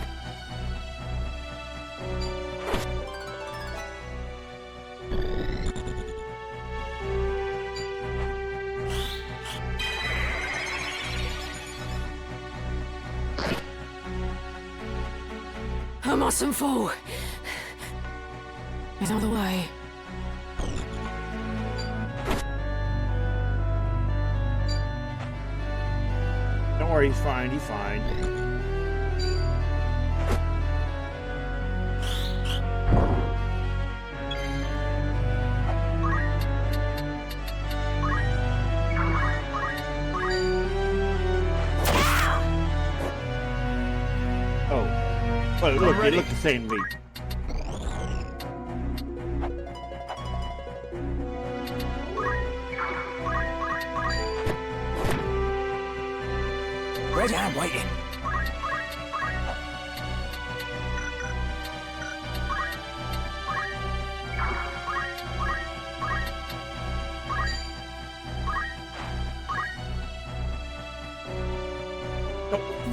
I mustn't fall. There's no other way. Don't worry, he's fine. He's fine. Oh, look, they look the same to me. Ready, I'm waiting.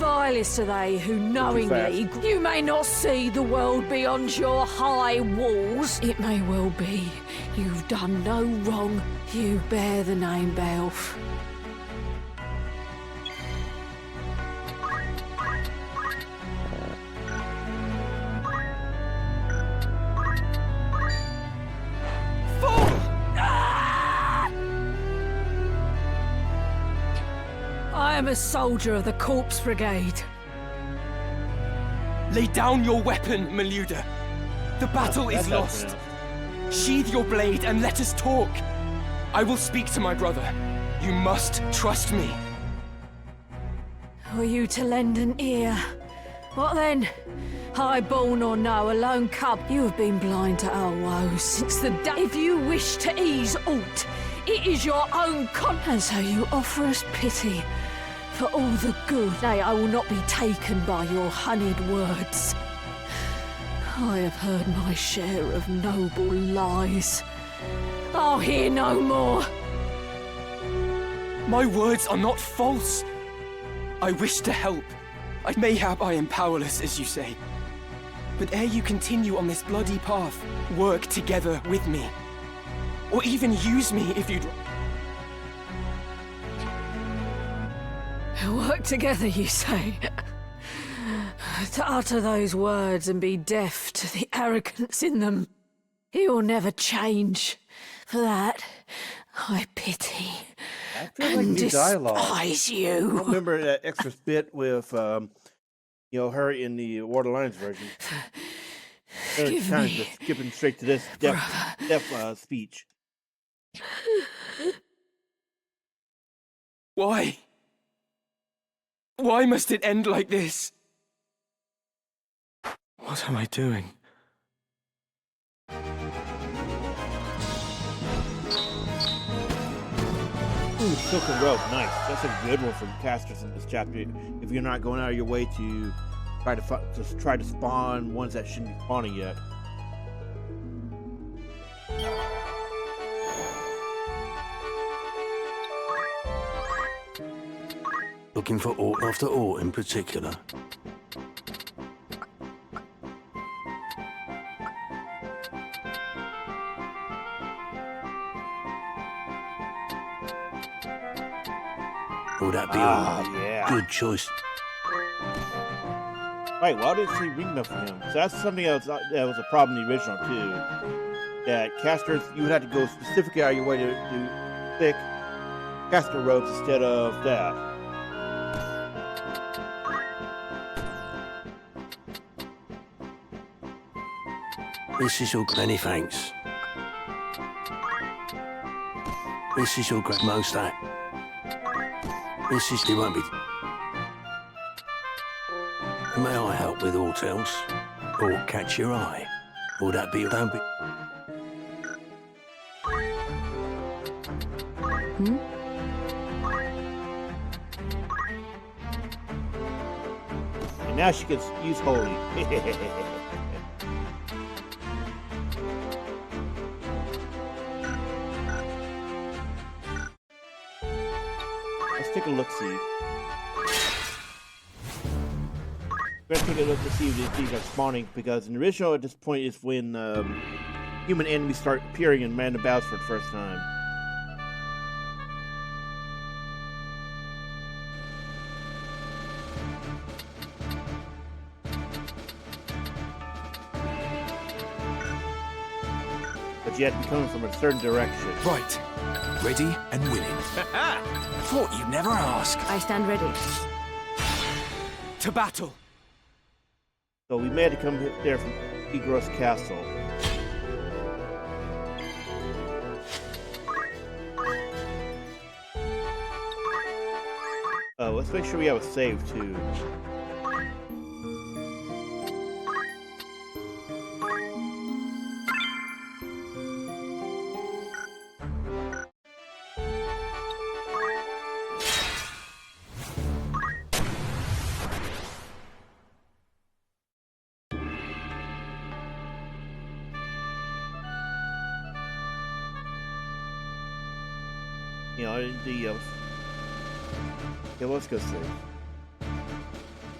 Ivalice are they who knowingly... You may not see the world beyond your high walls. It may well be you've done no wrong. You bear the name Beowulf. I am a soldier of the Corpse Brigade. Lay down your weapon, Milleuda. The battle is lost. Sheathe your blade and let us talk. I will speak to my brother. You must trust me. Were you to lend an ear? What then? Highborn or no, a lone cub, you have been blind to our woes since the day. If you wish to ease aught, it is your own and so you offer us pity. For all the good, nay, I will not be taken by your honeyed words. I have heard my share of noble lies. I'll hear no more. My words are not false. I wish to help. Mayhap I am powerless, as you say. But ere you continue on this bloody path, work together with me. Or even use me if you'd... Work together, you say? To utter those words and be deaf to the arrogance in them. He will never change. For that, I pity and despise you. I remember that extra bit with, her in the War of the Lions version. Forgive kind me, of just skipping straight to this deaf speech. Why? Why must it end like this? What am I doing? Ooh, Silken Rope, nice. That's a good one for casters in this chapter. If you're not going out of your way to try to spawn ones that shouldn't be spawning yet. Looking for aught after aught in particular. Would that be a good choice? Right, why did she ring enough for him? So that's something else that was a problem in the original too. That casters, you would have to go specifically out of your way to do thick caster ropes instead of that. This is your many thanks. This is your great most that. This is the won't be. May I help with aught else? Or catch your eye? Or that be don't be. And now she can use holy. Let's take a look-see. Let's take a look to see if these are spawning, because in the original at this point is when human enemies start appearing in random battles for the first time. But you have to be coming from a certain direction. Right. Ready and willing. Thought you'd never ask. I stand ready. To battle. So we may have to come there from Ogre's castle. Let's make sure we have a save too. Yeah, let's go see.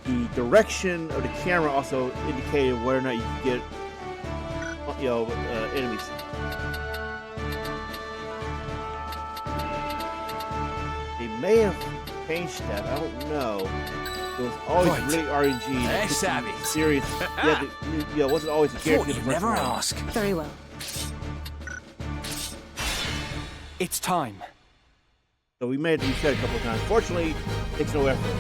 the direction of the camera also indicated whether or not you could get, enemies. They may have changed that. I don't know. It was always really RNG. They're savvy. Serious. It wasn't always a guarantee. You never ask. Very well. It's time. So we made it reset a couple of times. Fortunately, it takes no effort.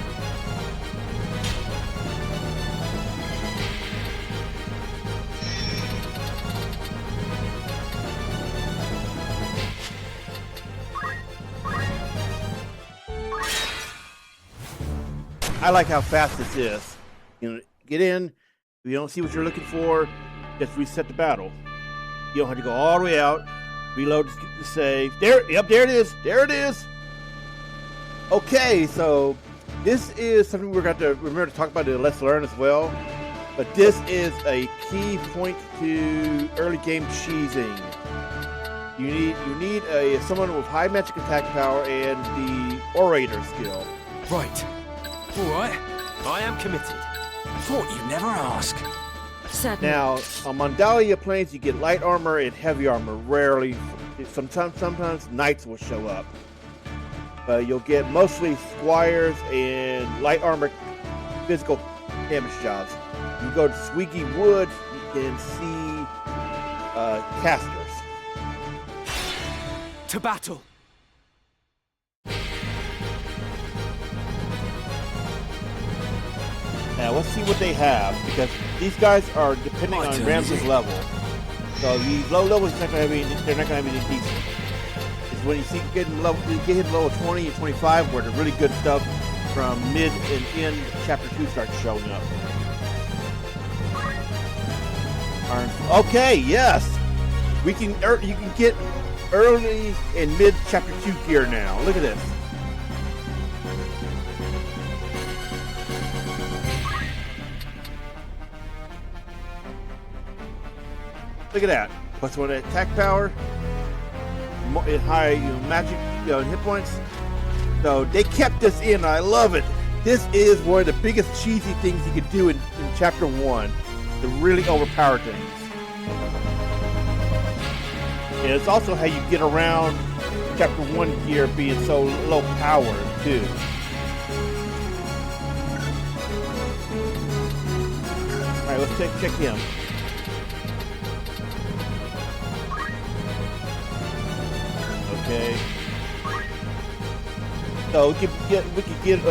I like how fast this is. Get in. If you don't see what you're looking for, just reset the battle. You don't have to go all the way out. Reload the save. There it is. There it is. Okay, so this is something we're going to remember to talk about in Let's Learn as well. But this is a key point to early game cheesing. You need someone with high magic attack power and the orator skill. Right. All right. I am committed. Thought you'd never ask. Now, on Mandalia Plains, you get light armor and heavy armor. Rarely, sometimes knights will show up. You'll get mostly squires and light armor physical damage jobs. You go to Swiggy Woods, you can see casters. To battle. Now let's see what they have, because these guys are depending on Ramses' level. So these low levels, they're not going to have any decent. It's when you get hit level 20 and 25 where the really good stuff from mid and end chapter 2 starts showing up. Okay, yes, you can get early and mid chapter 2 gear now. Look at this. Look at that. Plus one attack power, high magic hit points. So they kept this in. I love it. This is one of the biggest cheesy things you could do in chapter 1. To really overpower things. And it's also how you get around chapter 1 gear being so low powered too. Alright, let's check him. Okay. So we could get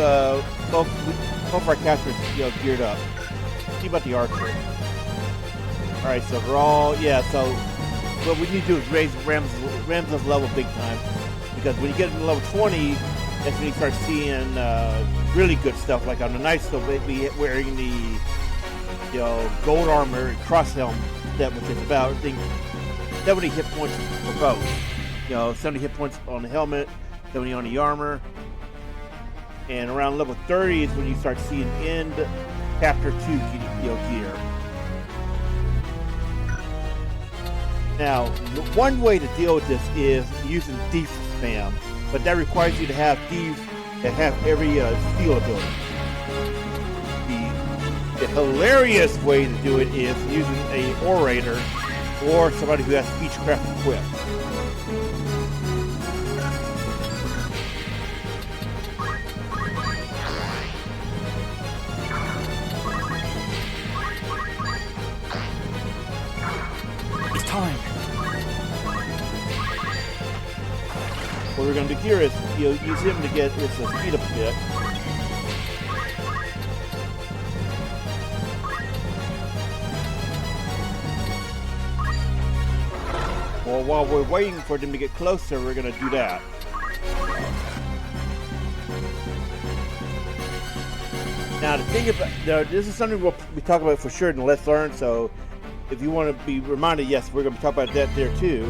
both our casters geared up. Let's see about the archer. Alright, so we're all so what we need to do is raise Ramses' level big time. Because when you get to level 20, that's when you start seeing really good stuff. Like on the knights, they'll be wearing the gold armor and cross helm set, which is about I think 70 hit points for both. 70 hit points on the helmet, 70 on the armor. And around level 30 is when you start seeing end chapter 2 gear. Now, one way to deal with this is using thief spam, but that requires you to have thieves that have every skill ability. The hilarious way to do it is using an orator or somebody who has speechcraft equipped. Time. What we're going to do here is use him to get his speed up a bit. Well, while we're waiting for them to get closer, we're going to do that. Now, the thing about this is something we'll be talking about for sure in the Let's Learn. So, if you want to be reminded, yes, we're going to talk about that there too.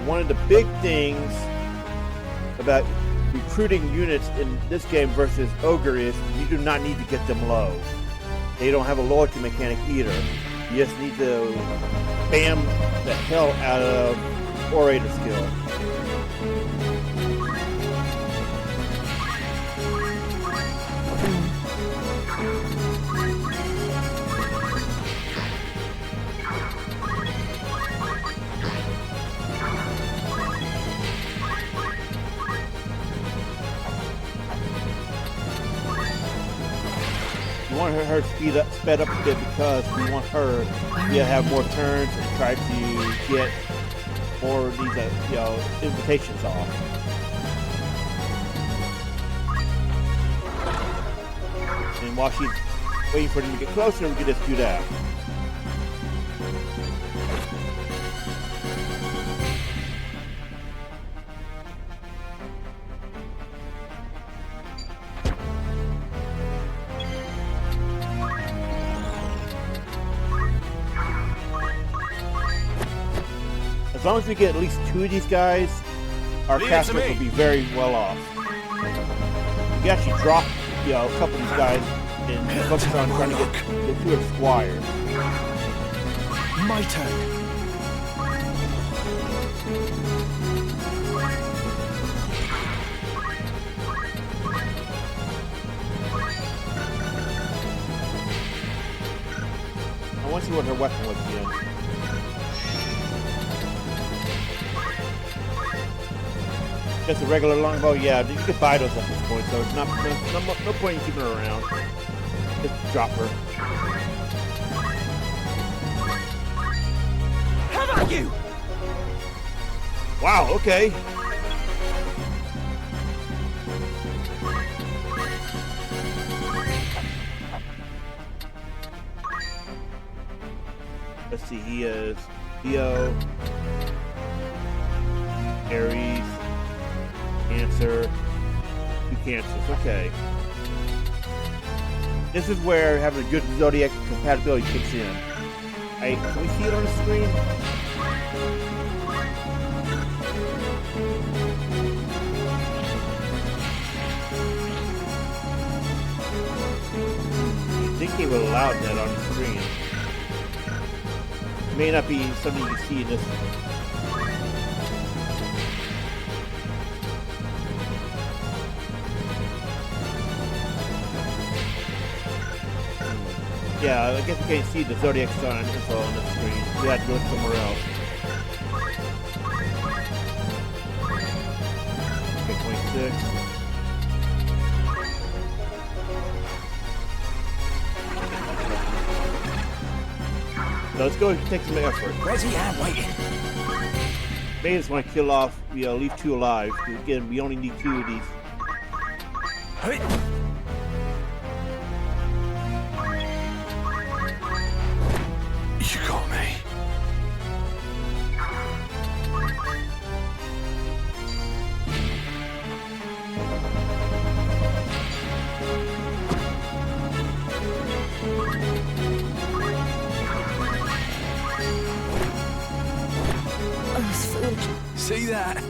One of the big things about recruiting units in this game versus Ogre is you do not need to get them low. They don't have a loyalty mechanic either. You just need to spam the hell out of orator skill. want her sped up a bit because we want her to have more turns and try to get more of these, invitations off. And while she's waiting for them to get closer, we can just do that. As long as we get at least 2 of these guys, our castles will be very well off. We can actually drop, a couple of these guys and focus on trying to get 2 of the squires. My turn. I want to see what her weapon was again. Just a regular longbow, yeah, you can buy those at this point, so it's no point in keeping her around. Just drop her. How about you? Wow, okay. Let's see, he is Leo, Aries, Cancer, 2 Cancers, okay. This is where having a good zodiac compatibility kicks in. Can we see it on the screen? I think they would allow that on the screen. It may not be something you can see in this. Yeah, I guess we can't see the zodiac sign info on the screen. We have to go somewhere else. Okay, 26. So let's go and take some effort. Ready and waiting. Maybe just want to kill off, leave 2 alive. Again, we only need 2 of these. You got me. See that?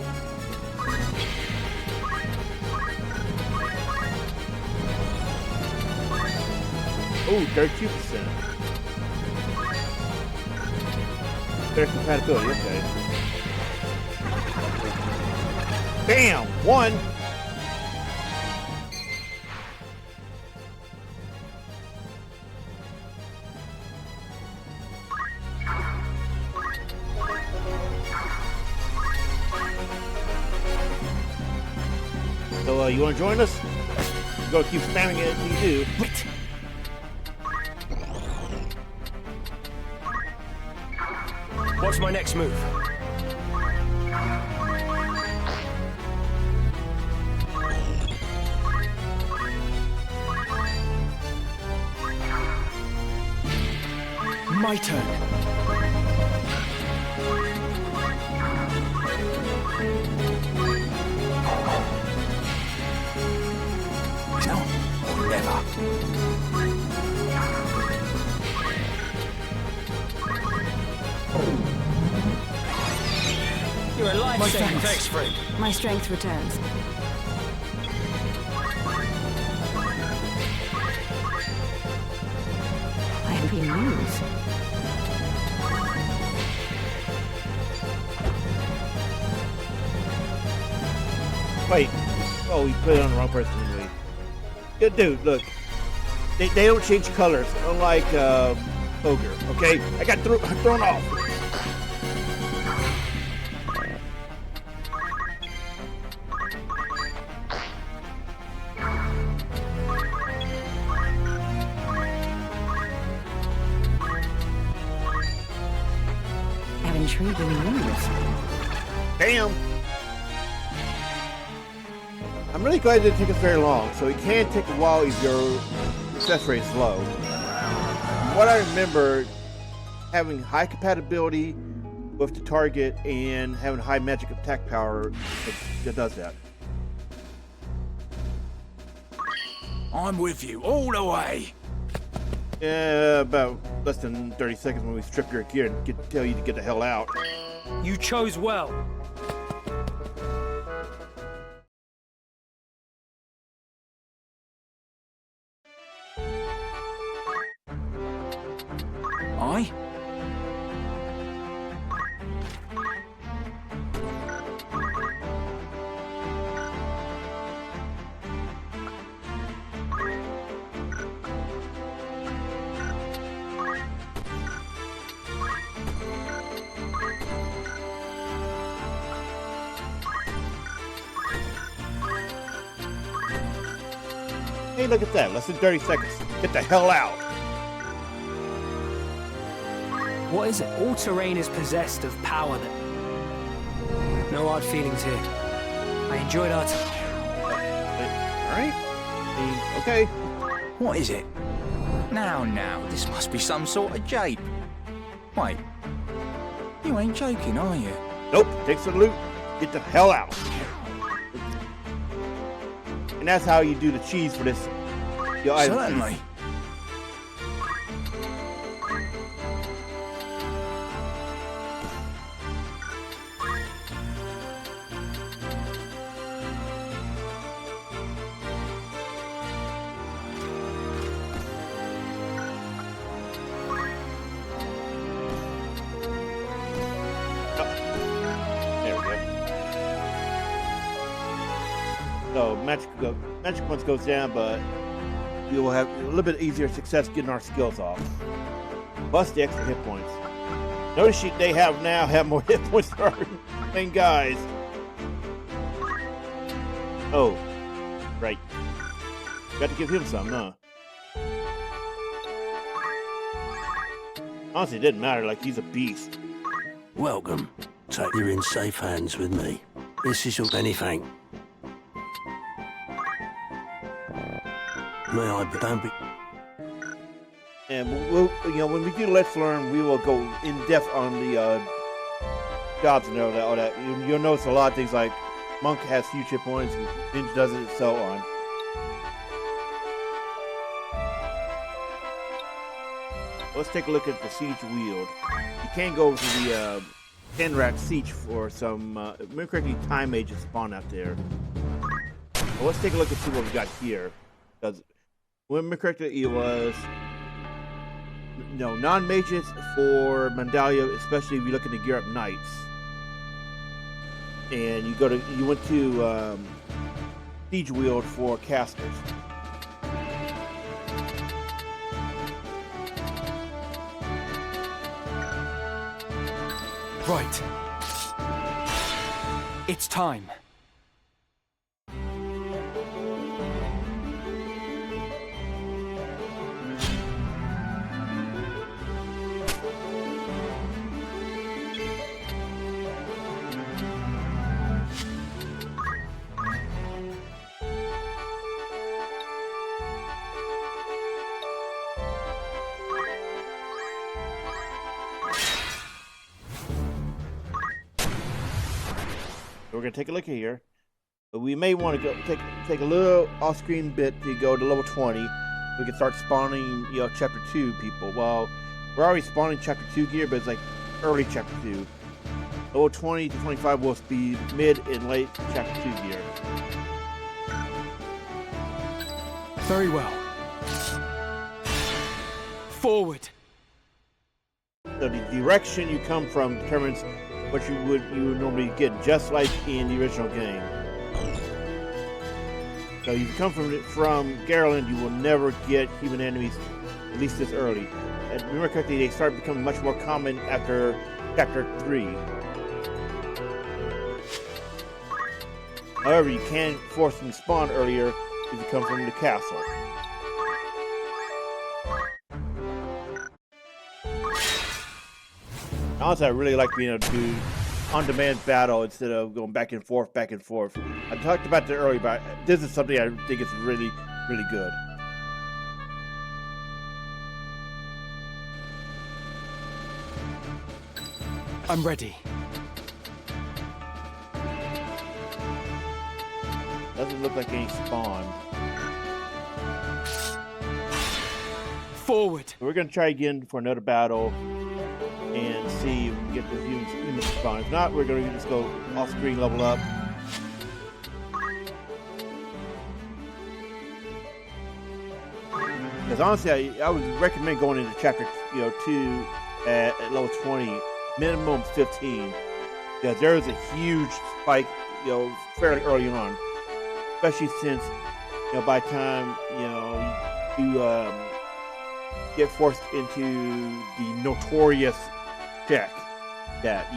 Oh, 32%. Better compatibility, okay. Bam! 1! So, you want to join us? We're going to keep spamming it until you do. Wait! What's my next move? My turn. Now or never. You're a lifesaver. Thanks, friend. My strength returns. I have been news. Wait. Oh, we put it on the wrong person anyway. Yeah, dude, look. They don't change colors, unlike Ogre, okay? I got thrown off. intriguing news. Damn! I'm really glad it didn't take us very long, so it can take a while if your success rate is low. From what I remember, having high compatibility with the target and having high magic attack power that does that. I'm with you all the way. Yeah, about less than 30 seconds when we strip your gear and tell you to get the hell out. You chose well. Aye? Hey, look at that. Less than 30 seconds. Get the hell out. What is it? All terrain is possessed of power that... No hard feelings here. I enjoyed our time. Alright. Okay. What is it? Now, this must be some sort of jape. Wait. You ain't joking, are you? Nope. Take some loot. Get the hell out. And that's how you do the cheese for this. Certainly. So magic once goes down, but we will have a little bit easier success getting our skills off. Plus the extra hit points. Notice they now have more hit points than our main guys. Oh, right. Got to give him some, huh? Honestly, it didn't matter. Like he's a beast. Welcome. You're in safe hands with me. This is your anything. May I don't be... And we'll, when we do Let's Learn, we will go in depth on the jobs and all that. You'll notice a lot of things like Monk has huge hit points, Ninja does it, and so on. Let's take a look at the Siege Weald. You can go to the 10-rat Siege for some, remember correctly, time mages spawn out there. Well, let's take a look and see what we got here. Because remember correctly, it was non-mages for Mandalia, especially if you're looking to gear up knights. And you went to Siege Weald for casters. Right. It's time. We're gonna take a look at here, but we may want to go take a little off-screen bit to go to level 20. We can start spawning, chapter 2 people. Well, we're already spawning chapter 2 gear, but it's like early chapter 2. Level 20 to 25 will be mid and late chapter 2 gear. Very well. Forward. So the direction you come from determines what you would normally get, just like in the original game. So you come from Gariland, you will never get human enemies, at least this early. And remember correctly, they start becoming much more common after chapter 3. However, you can force them to spawn earlier if you come from the castle. Honestly, I really like being able to do on-demand battle instead of going back and forth, back and forth. I talked about that earlier, but this is something I think is really, really good. I'm ready. Doesn't look like any spawn. Forward. We're gonna try again for another battle and see if we can get the human spawn. If not, we're gonna just go off screen, level up. Because honestly, I would recommend going into chapter 2 at level 20, minimum 15, because there is a huge spike, fairly early on, especially since by the time you get forced into the notorious check. That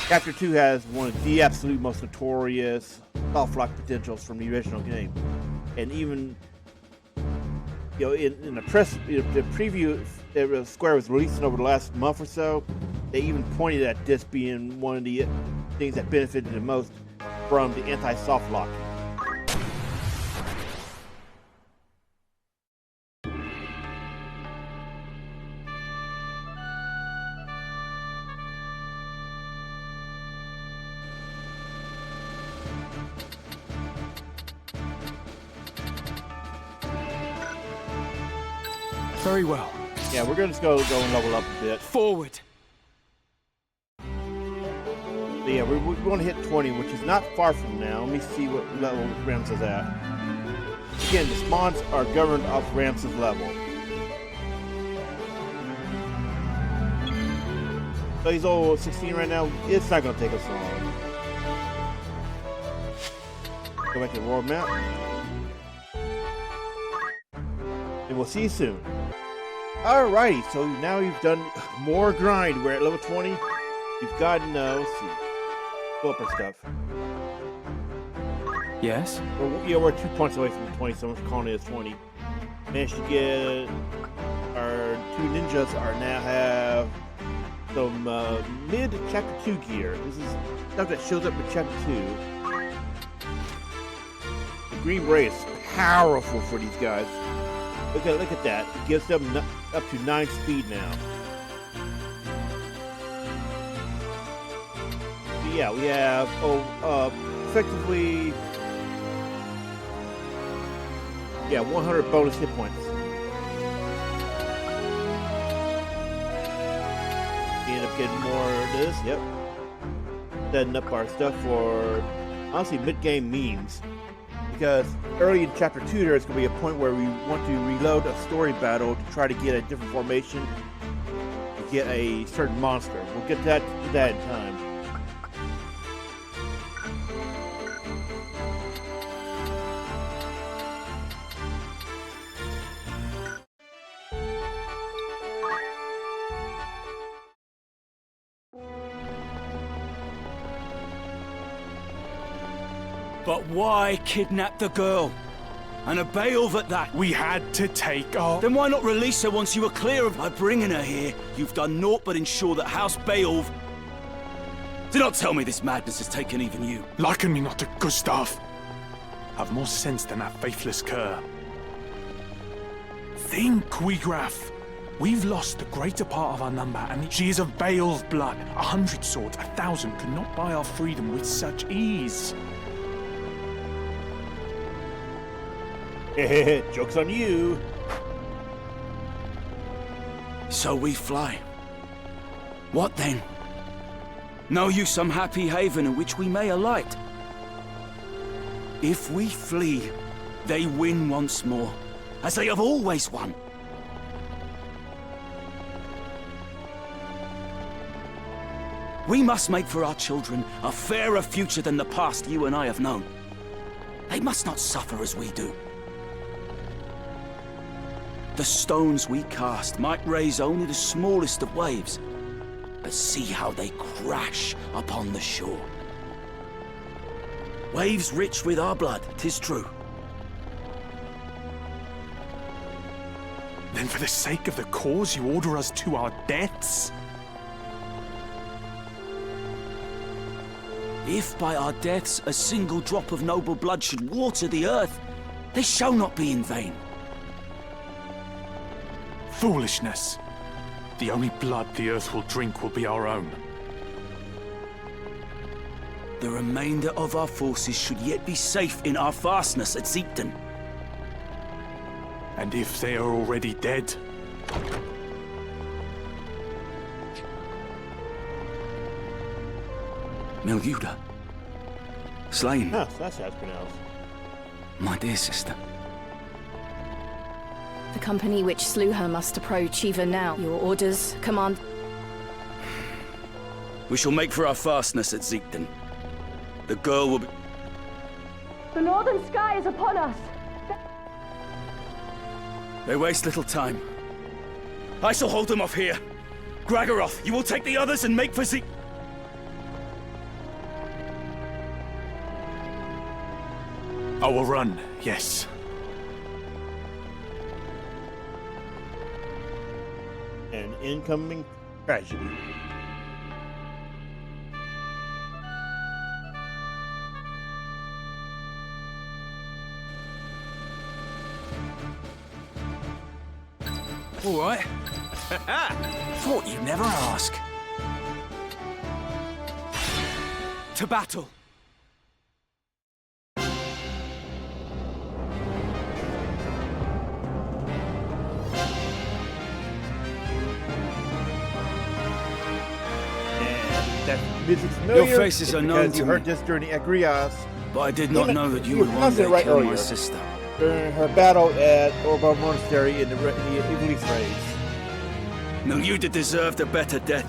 chapter 2 has one of the absolute most notorious soft lock potentials from the original game, and even in the press, the preview that Square was releasing over the last month or so, they even pointed at this being one of the things that benefited the most from the anti-soft lock. Very well. Yeah, we're gonna just go and level up a bit. Forward. So yeah, we want to hit 20, which is not far from now. Let me see what level Ramses is at. Again, the spawns are governed off Ramses' level. So he's all 16 right now. It's not gonna take us long. Go back to the world map. And we'll see you soon. Alrighty, so now you've done more grind. We're at level 20. You've gotten, let's see, pull up our stuff. Yes? We're 2 points away from 20, so I'm calling it as 20. Managed to get our 2 ninjas now have some mid-chapter 2 gear. This is stuff that shows up in chapter 2. The green ray is powerful for these guys. Look at that. It gives them up to 9 speed now. So yeah, we have effectively 100 bonus hit points. We end up getting more of this. Yep. Setting up our stuff for honestly mid-game memes. Because early in chapter 2 there's going to be a point where we want to reload a story battle to try to get a different formation to get a certain monster. We'll get to that in time. But why kidnap the girl? And a Beowulf at that? We had to take off. Then why not release her once you were clear of... By bringing her here, you've done naught but ensure that House Beowulf... Do not tell me this madness has taken even you. Liken me not to Gustav. I've more sense than that faithless cur. Think, Wiegraf. We've lost the greater part of our number, and she is of Beowulf's blood. 100 swords, 1,000 could not buy our freedom with such ease. Joke's on you. So we fly. What then? Know you some happy haven in which we may alight? If we flee, they win once more, as they have always won. We must make for our children a fairer future than the past you and I have known. They must not suffer as we do. The stones we cast might raise only the smallest of waves, but see how they crash upon the shore. Waves rich with our blood, 'tis true. Then for the sake of the cause, you order us to our deaths? If by our deaths a single drop of noble blood should water the earth, they shall not be in vain. Foolishness. The only blood the earth will drink will be our own. The remainder of our forces should yet be safe in our fastness at Ziekden. And if they are already dead? Milleuda. Slain. Huh, that's how it's pronounced. My dear sister. The company which slew her must approach even now. Your orders, command... We shall make for our fastness at Ziekden. The girl will be... The northern sky is upon us! They waste little time. I shall hold them off here. Gragaroth, you will take the others and make for Ziekden. I will run, yes. An incoming tragedy. All right. Thought you'd never ask. To battle. Music's familiar. Your faces are known to you heard me. this during the Agrias. But I did not know that you would one pronounced day it right kill my earlier. sister. During her battle at Orbonne Monastery in the Ivalice raids. Milleuda deserved a better death.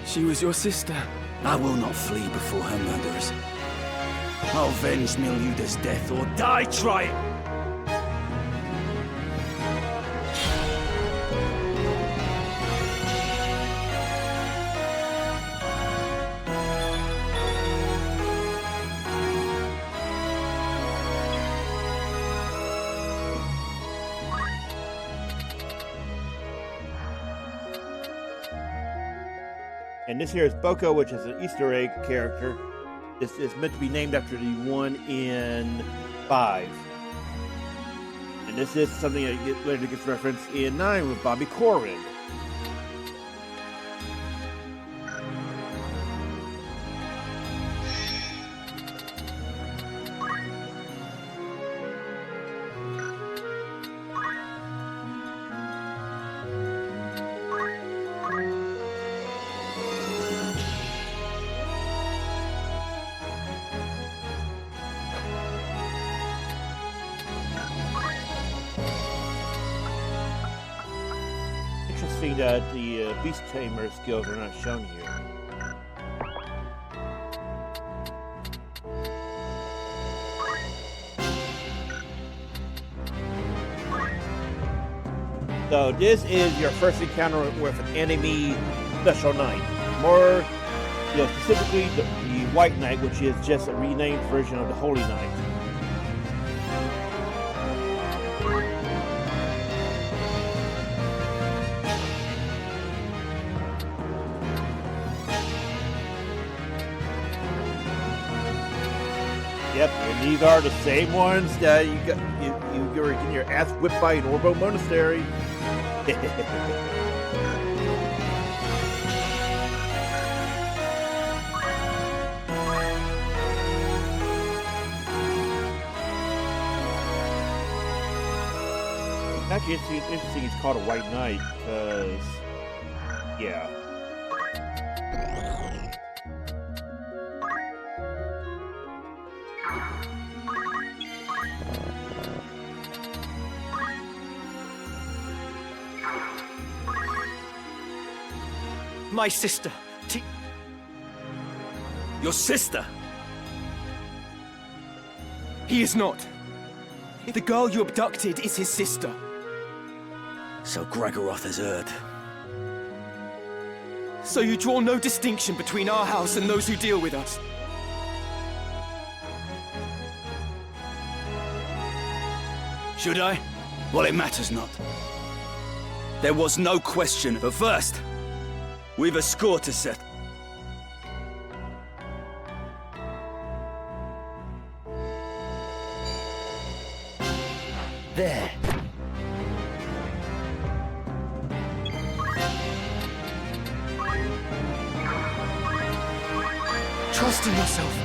She was your sister. I will not flee before her murderers. I'll avenge Milleuda's death or die trying. And this here is Boko, which is an Easter egg character. This is meant to be named after the one in 5. And this is something that later gets referenced in 9 with Bobby Corrin. Interesting that the Beast Tamer skills are not shown here. So this is your first encounter with an enemy special knight. More, specifically the White Knight, which is just a renamed version of the Holy Knight. Yep, and these are the same ones that you were getting your ass whipped by in Orbonne Monastery. Actually, it's interesting it's called a White Knight, because, yeah. My sister, Your sister? He is not. The girl you abducted is his sister. So Gragaroth has erred. So you draw no distinction between our house and those who deal with us? Should I? Well, it matters not. There was no question. But first, we've a score to set. There. Trust in yourself.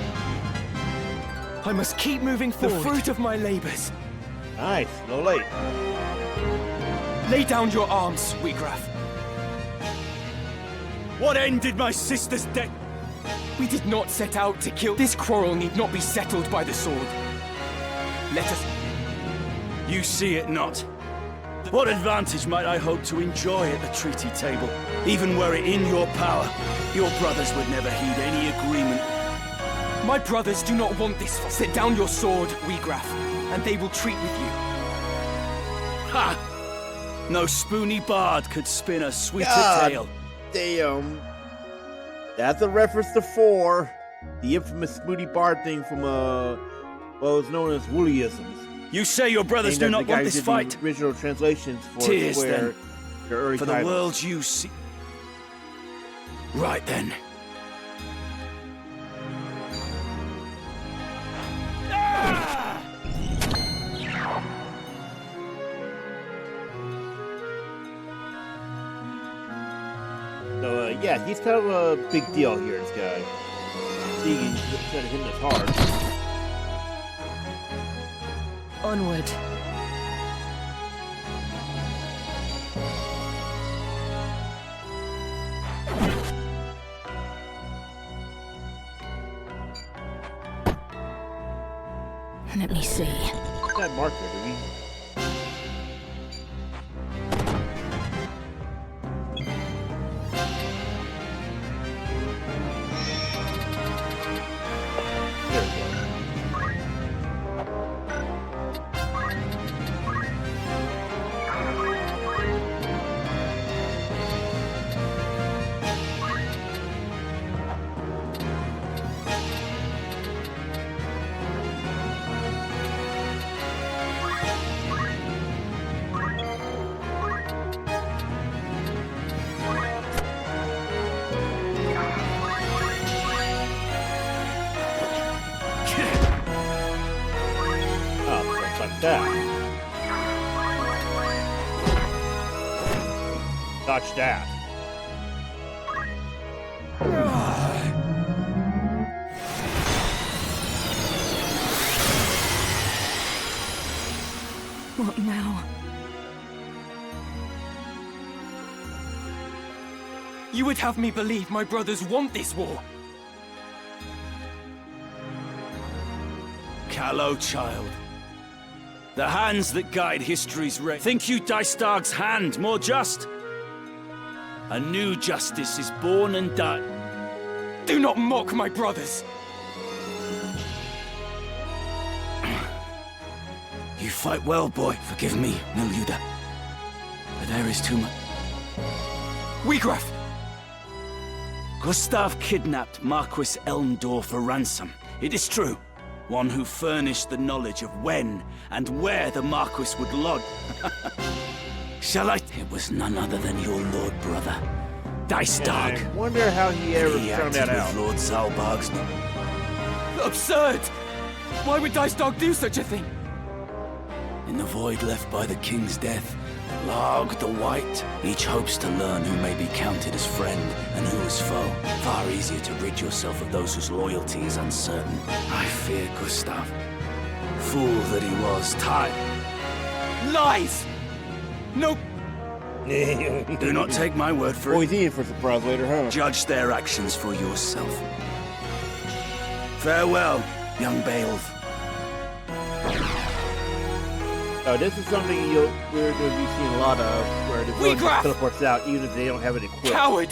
I must keep moving forward. The fruit of my labors. Nice, no late. Lay down your arms, Wiegraf. What end did my sister's death? We did not set out to kill. This quarrel need not be settled by the sword. Let us... You see it not. What advantage might I hope to enjoy at the treaty table? Even were it in your power, your brothers would never heed any agreement. My brothers do not want this. Set down your sword, Wiegraf, and they will treat with you. Ha! No spoony bard could spin a sweeter tale. Damn. That's a reference to 4. The infamous Spoony Bard thing from, what was known as Woollyisms. You say your brothers do not want this fight? The original translations for Tears, Square, then. their early For titles. the world you see. Right then. So, yeah, he's kind of a big deal here, this guy. He's kind of hitting us hard. Onward. Let me see. That marker, do we? Dodge that. What now? You would have me believe my brothers want this war. Callow child. The hands that guide history's race. Think you Dycedarg's hand more just? A new justice is born and died. Do not mock my brothers! You fight well, boy. Forgive me, Milleuda. But there is too much. Wiegraf! Gustav kidnapped Marquis Elmdore for ransom. It is true. One who furnished the knowledge of when and where the Marquis would lodge. Shall I? It was none other than your lord brother, Dycedarg. I wonder how he ever found that out. Lord Zalbarg's. Absurd! Why would Dycedarg do such a thing? In the void left by the king's death, Larg the White, each hopes to learn who may be counted as friend and who as foe. Far easier to rid yourself of those whose loyalty is uncertain. I fear Gustav. Fool that he was, tired. Lies! No. Do not take my word for it. Oh, he's in for a surprise later, huh? Judge their actions for yourself. Farewell, young Beowulf. This is something we're going to be seeing a lot of, where the villain teleports out even if they don't have it equipped. Coward!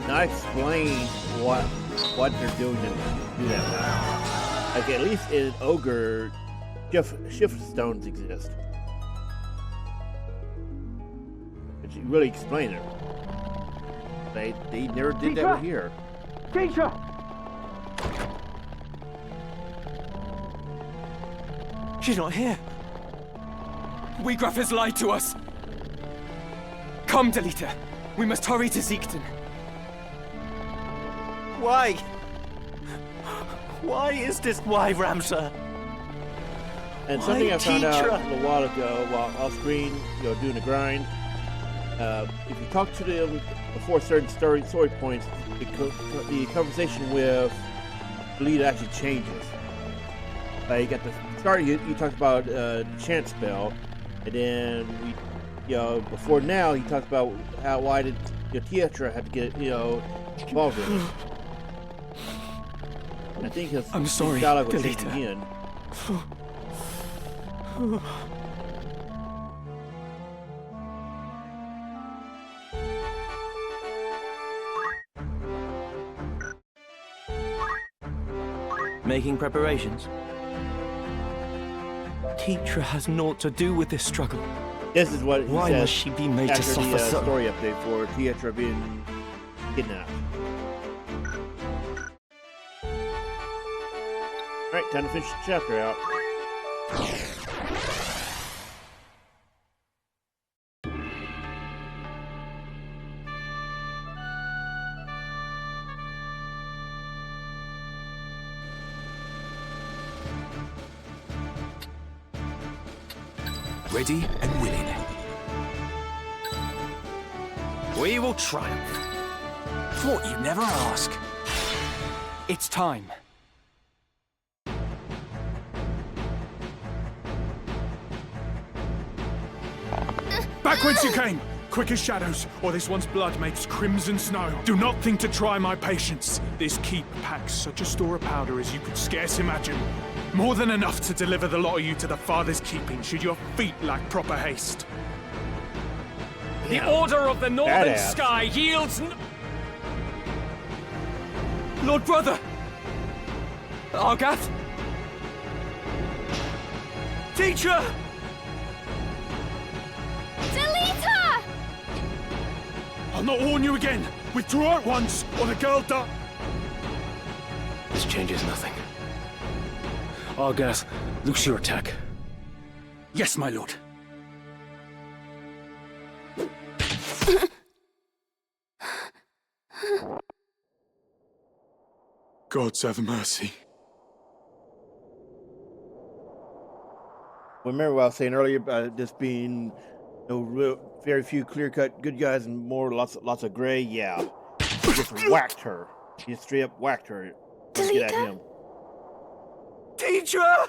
Not explain what they're doing to do that now. Like, at least in Ogre, shift stones exist. But you really explain it. They never did that over here. Tietra! She's not here. Wiegraf has lied to us! Come, Delita. We must hurry to Ziekden. Why? Why is this? Why, Ramza? And something I found out a little while ago while off screen, doing the grind. If you talk to them before certain story points, the conversation with Delita actually changes. Like at the start, you talked about chant spell, and then before now he talked about why did Tietra had to get involved in it. I think his dialogue will change again. Making preparations. Tietra has naught to do with this struggle. This is what he Why says must she be made after to suffer the so? story update for Tietra being kidnapped. Alright, time to finish the chapter out. Ready and willing. We will triumph. Thought you'd never ask. It's time. Back whence you came! Quick as shadows, or this one's blood makes crimson snow. Do not think to try my patience. This keep packs such a store of powder as you could scarce imagine. More than enough to deliver the lot of you to the Father's keeping, should your feet lack proper haste. The Order of the Northern Badass. Sky yields Lord Brother! Argath! Teacher! Delita! I'll not warn you again. Withdraw at once, or the girl dies. This changes nothing. Argath, loose your attack. Yes, my lord. Gods have mercy. Remember what I was saying earlier about this being very few clear-cut good guys and more lots of gray? Yeah. He just whacked her. He just straight up whacked her. Let's get at him. Tietra!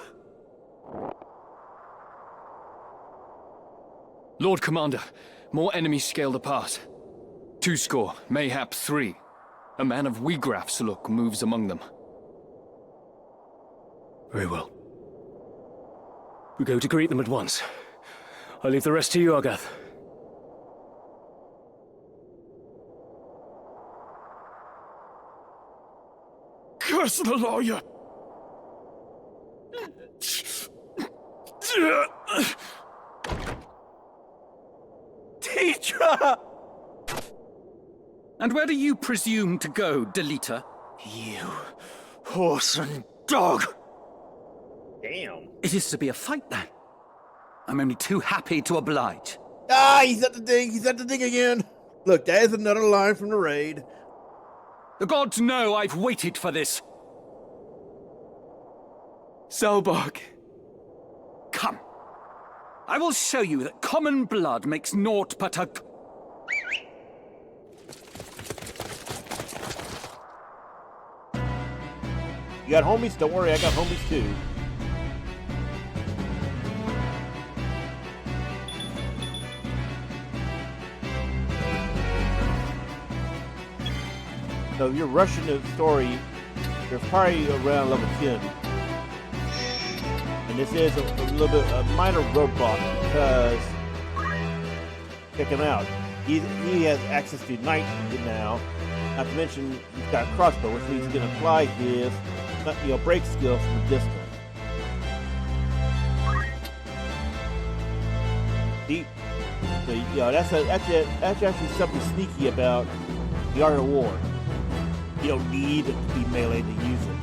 Lord Commander, more enemies scale the pass. 2 score, mayhap 3. A man of Wiegraf's look moves among them. Very well. We go to greet them at once. I leave the rest to you, Argath. Curse the lawyer! Tietra! And where do you presume to go, Delita? You horse and dog! Damn. It is to be a fight, then. I'm only too happy to oblige. Ah, he's at the thing. He's at the thing again. Look, that is another line from the raid. The gods know I've waited for this. Zalbarg. Come. I will show you that common blood makes naught but a... You got homies? Don't worry, I got homies too. So if you're rushing the story, you're probably around level 10. And this is a little bit a minor roadblock because check him out. He has access to night now. Not to mention he's got a crossbow, which means he can apply his break skill from a distance. Deep. So that's actually something sneaky about the Art of War. You don't need to be melee to use it.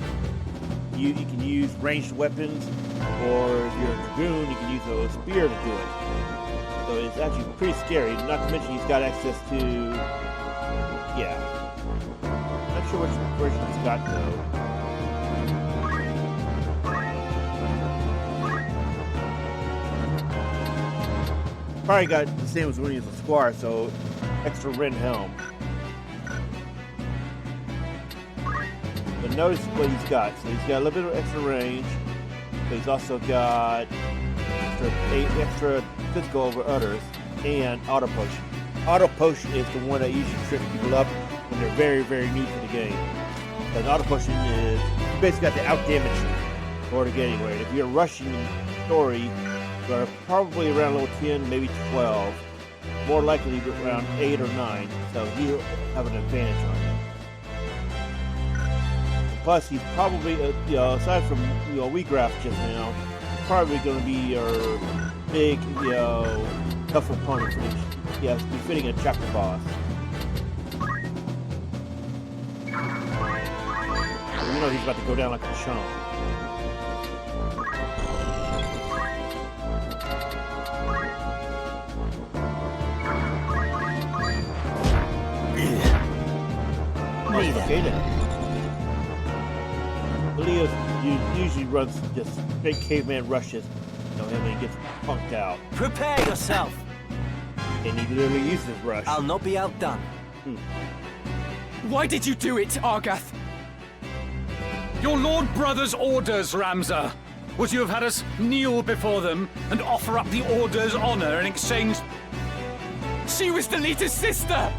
You can use ranged weapons, or if you're a dragoon, you can use a spear to do it. is actually pretty scary. Not to mention he's got access to, yeah. Not sure which version he's got though. Probably got the same as when he was a squire, so extra Ren helm. But notice what he's got. So he's got a little bit of extra range, but he's also got extra physical over others and auto potion. Auto potion is the one that usually trips people up when they're very, very new to the game. Because auto potion is you basically got to out damage you or to get anywhere. If you're rushing story, you're probably around level 10, maybe 12. More likely around 8 or 9. So you have an advantage on you. Plus, he's probably, aside from Wiegraf just now, probably going to be your big, tough opponent for this. Yes, befitting a chapter boss. You know he's about to go down like a chump. Okay then. Leo usually runs just straight caveman rushes. And he gets punked out. Prepare yourself! And he literally uses rush. I'll not be outdone. Why did you do it, Argath? Your lord brother's orders, Ramza. Would you have had us kneel before them and offer up the order's honor in exchange? She was Delita's sister!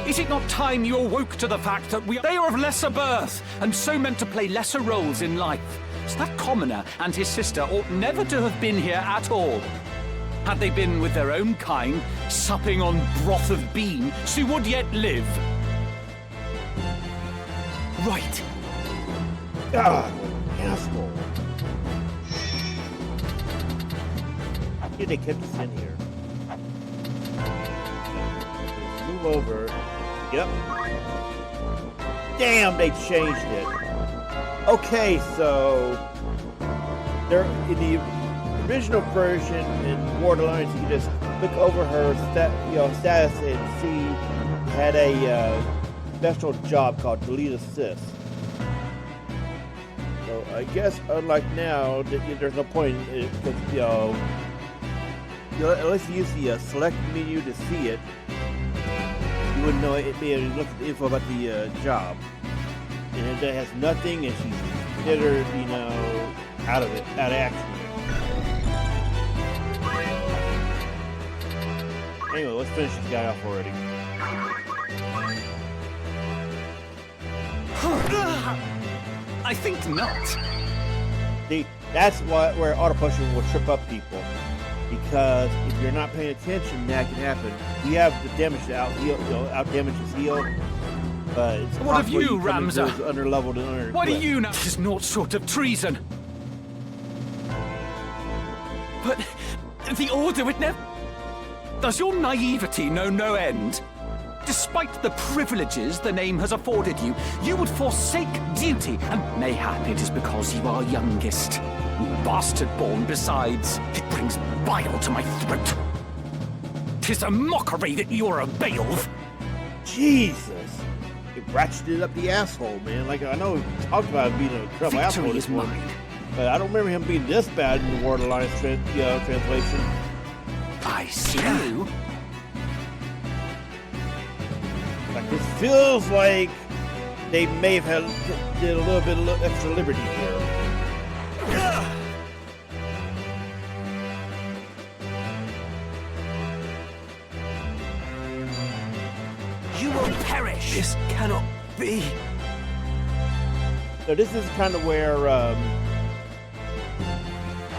Is it not time you awoke to the fact that they are of lesser birth, and so meant to play lesser roles in life? So that commoner and his sister ought never to have been here at all. Had they been with their own kind, supping on broth of bean, she would yet live. Right. God, asshole. Yeah, they kept us in here. Move over. Yep. Damn, they changed it. Okay, so there in the original version in War Alliance, you can just look over her status and see had a special job called Delita Sis. So I guess unlike now, there's no point because unless you use the select menu to see it. You wouldn't know it being look at the info about the job. And it has nothing, and she's considered, out of action. Anyway, let's finish this guy off already. I think not. See, that's where auto potion will trip up people. Because if you're not paying attention, that can happen. You have the damage to out damage his heal, but it's what of you, Ramza? Under leveled and under. What do you know? This is naught short of treason. But the order would never. Does your naivety know no end? Despite the privileges the name has afforded you, you would forsake duty, and mayhap it is because you are youngest. Bastard-born besides. It brings bile to my throat. 'Tis a mockery that you're a Beowulf. Jesus. It ratcheted up the asshole, man. Like, I know we talked about him being a trouble asshole. Victory is mine. But I don't remember him being this bad in the War Alliance translation. I slew? Like, this feels like they may have did a little bit of extra liberty here. You will perish! This cannot be. So this is kind of where a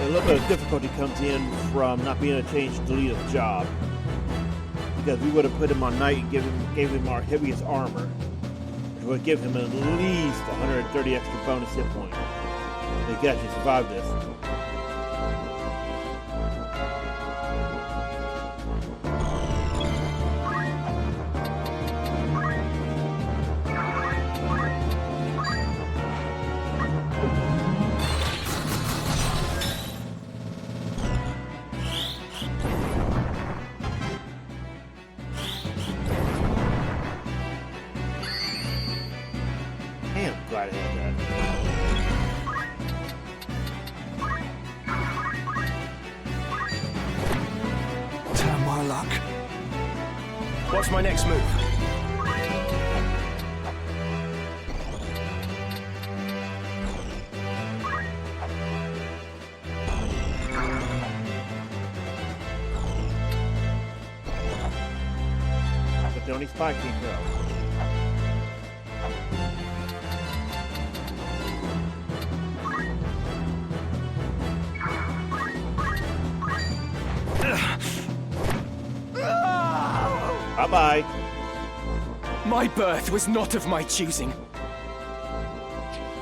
little bit of difficulty comes in from not being able to change Delita's job. Because we would have put him on knight and gave him our heaviest armor, which would give him at least 130 extra bonus hit points. He could actually survive this. What's my next move? But the only spy can't go. Bye-bye. My birth was not of my choosing.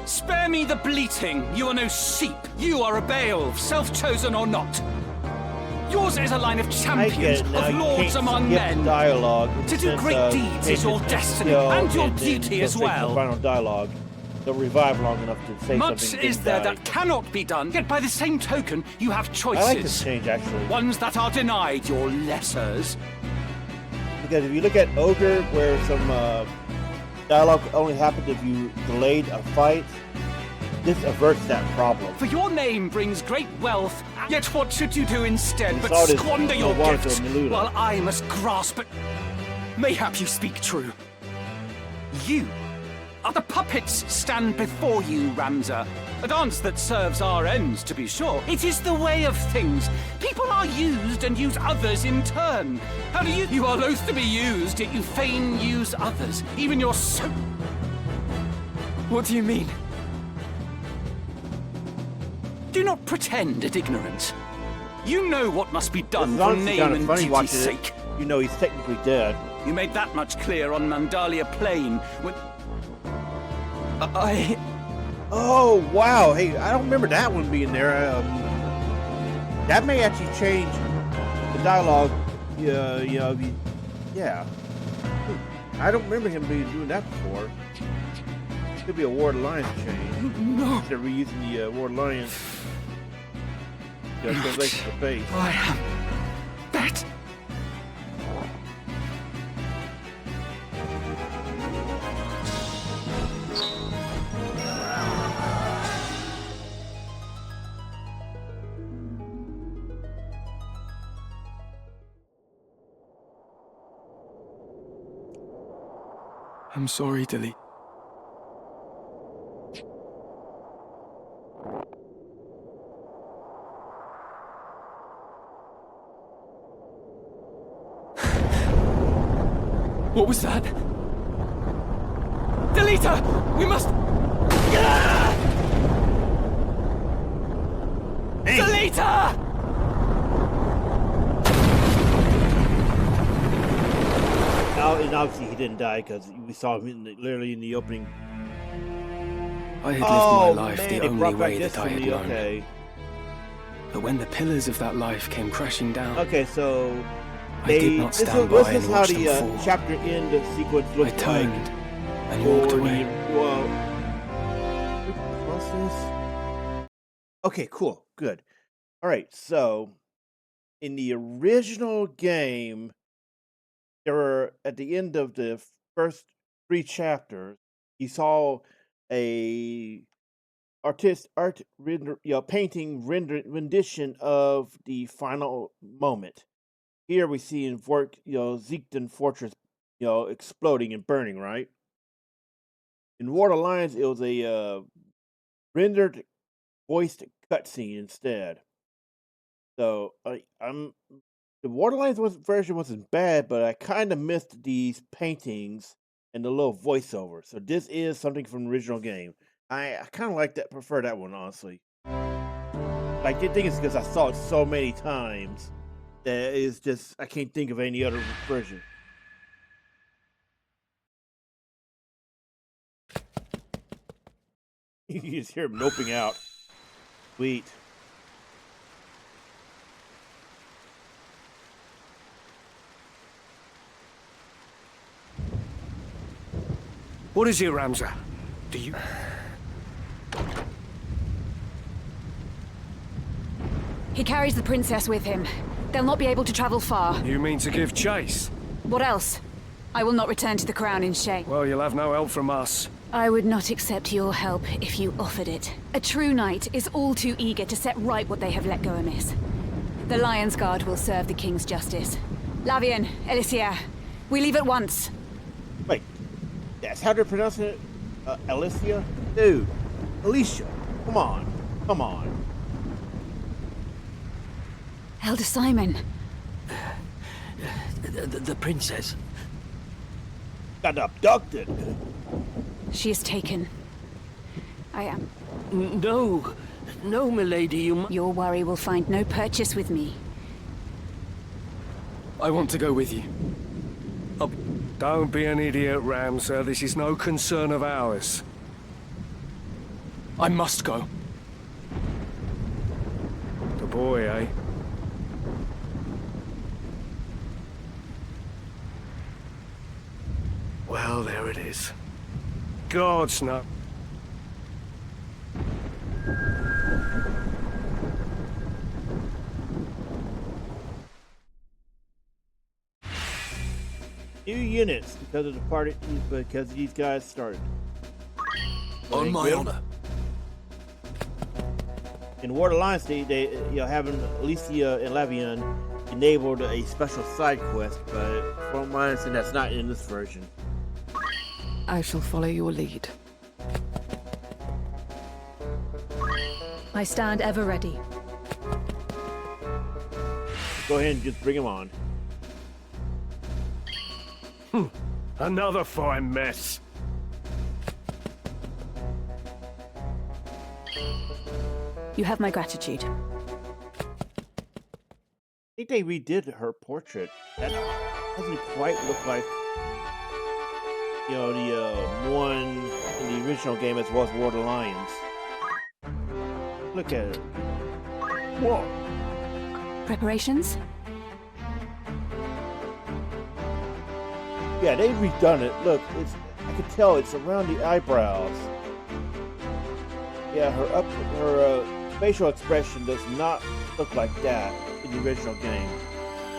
Spare me the bleating. You are no sheep. You are a Beowulf, self-chosen or not. Yours is a line of champions, of lords among men. Dialogue. To do great deeds is your destiny, and your duty as well. Final dialogue. They'll revive long enough to say Much something. is there that cannot be done, yet by the same token, you have choices. I like this change, actually. Ones that are denied your lessers. Because if you look at Ogre, where some dialogue only happened if you delayed a fight, this averts that problem. For your name brings great wealth, yet what should you do instead but saw this squander your water gifts, from Milleuda. while I must grasp it? Mayhap you speak true. You are the puppets stand before you, Ramza. A dance that serves our ends, to be sure. It is the way of things. People are used and use others in turn. How do you... You are loath to be used, yet you fain use others. Even your so... What do you mean? Do not pretend at ignorance. You know what must be done It's for honestly name kinda and funny duty's watching it. sake. You know he's technically dead. You made that much clear on Mandalia Plain when... Oh, wow. Hey, I don't remember that one being there. That may actually change the dialogue. Yeah. I don't remember him doing that before. Could be a Ward Alliance change. No. They're reusing the Ward Alliance. Translation to face. I am bet. I'm sorry, Delita. What was that? Delita! We must... Hey. Delita! And obviously he didn't die because we saw him literally in the opening. I had lived my life the only way back that I had known. Okay. But when the pillars of that life came crashing down... Okay, so... I did not stand by and watch them fall. This is how the chapter end sequence looks I turned like. And walked away. Okay, cool. Good. Alright, so... In the original game... There were, at the end of the first 3 chapters, you saw a painting rendition of the final moment. Here we see in Ziekden Fortress, exploding and burning, right? In Ward Alliance, it was a rendered voiced cutscene instead. So the Ward Alliance version wasn't bad, but I kind of missed these paintings and the little voiceover. So this is something from the original game. I kind of like that, prefer that one, honestly. I did think it's because I saw it so many times that it's just, I can't think of any other version. You can just hear him noping out. Sweet. What is it, Ramza? Do you... He carries the princess with him. They'll not be able to travel far. You mean to give chase? What else? I will not return to the crown in shame. Well, you'll have no help from us. I would not accept your help if you offered it. A true knight is all too eager to set right what they have let go amiss. The Lion's Guard will serve the king's justice. Lavian, Elisier, We leave at once. Wait, that's how they're pronouncing it? Alicia? Dude, Alicia, come on, come on. Elder Simon. The princess. Got abducted. She is taken. I am. No, milady, you... Your worry will find no purchase with me. I want to go with you. Don't be an idiot, Ramsar. This is no concern of ours. I must go. The boy, eh? Well, there it is. God's no... New units because of the party, because these guys started. On my honor. In War Alliance, they having Alicia and Lavian enabled a special side quest, but from my understanding, that's not in this version. I shall follow your lead. I stand ever ready. Go ahead and just bring him on. Another fine mess. You have my gratitude. I think they redid her portrait. That doesn't quite look like, you know, the one in the original game as well as War Alliance. Look at it. Whoa. Preparations? Yeah, they've redone it. Look, I can tell it's around the eyebrows. Yeah, her facial expression does not look like that in the original game.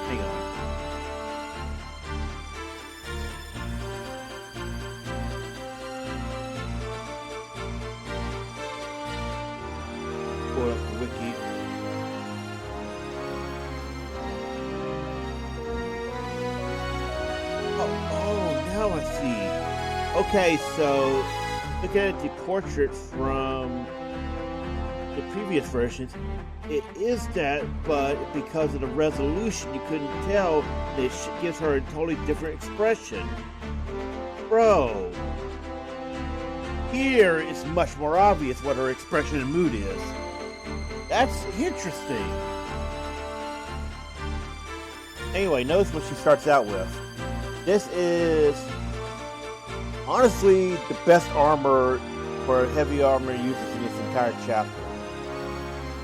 Hang on. Pull up the wiki. Now I see. Okay, so look at the portrait from the previous versions. It is that, but because of the resolution, you couldn't tell that it gives her a totally different expression. Bro, here it's much more obvious what her expression and mood is. That's interesting. Anyway, notice what she starts out with. This is honestly the best armor for heavy armor uses in this entire chapter.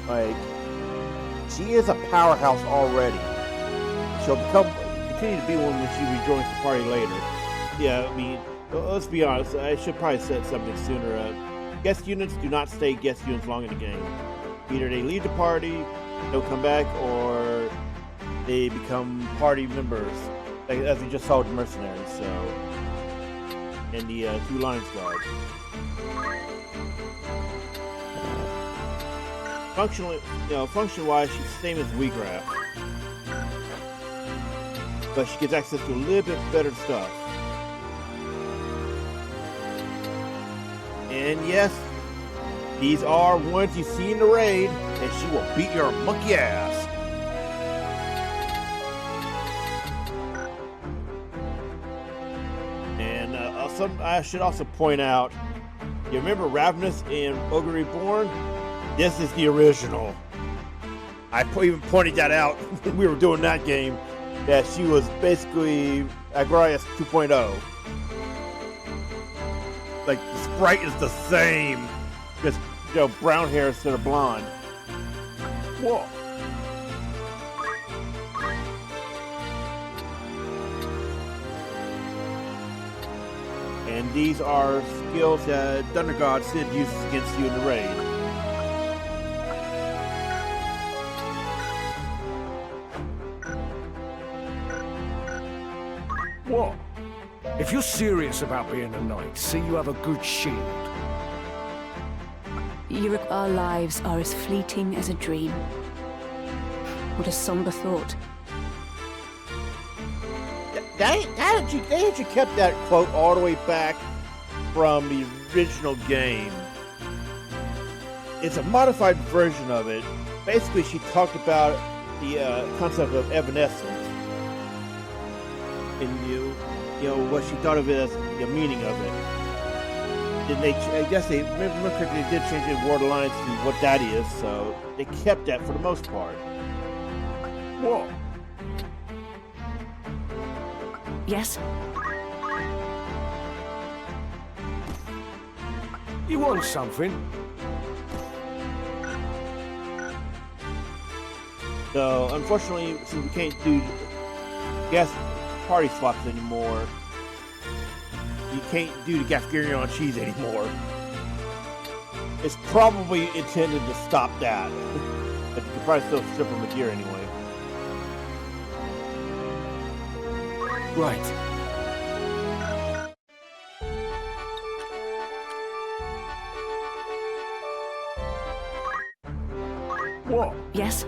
Like, she is a powerhouse already. She'll continue to be one when she rejoins the party later. Yeah, I mean, let's be honest, I should probably said something sooner. Guest units do not stay guest units long in the game. Either they leave the party, they'll come back, or they become party members. Like, as we just saw with the mercenaries, so, and the 2 Lions Guard. Function-wise, she's the same as Wiegraf, but she gets access to a little bit better stuff. And yes, these are ones you see in the raid, and she will beat your monkey ass. I should also point out, you remember Ravenous in Ogre Reborn? This is the original. I even pointed that out when we were doing that game, that she was basically Agrarius 2.0. Like, the sprite is the same, just, you know, brown hair instead of blonde. Whoa. And these are skills that Thunder God Siedge uses against you in the raid. What? If you're serious about being a knight, see you have a good shield. Our lives are as fleeting as a dream. What a somber thought. They actually kept that quote all the way back from the original game. It's a modified version of it. Basically, she talked about the concept of evanescence, and you know what she thought of it as the meaning of it. Then I guess they remember correctly, they did change the Word Alliance to what that is, so they kept that for the most part. Whoa. Yes? You want something? So, unfortunately, since we can't do gas party swaps anymore, you can't do the Gaffgarion on cheese anymore. It's probably intended to stop that. But you can probably still strip them of gear anyway. Right. What? Yes?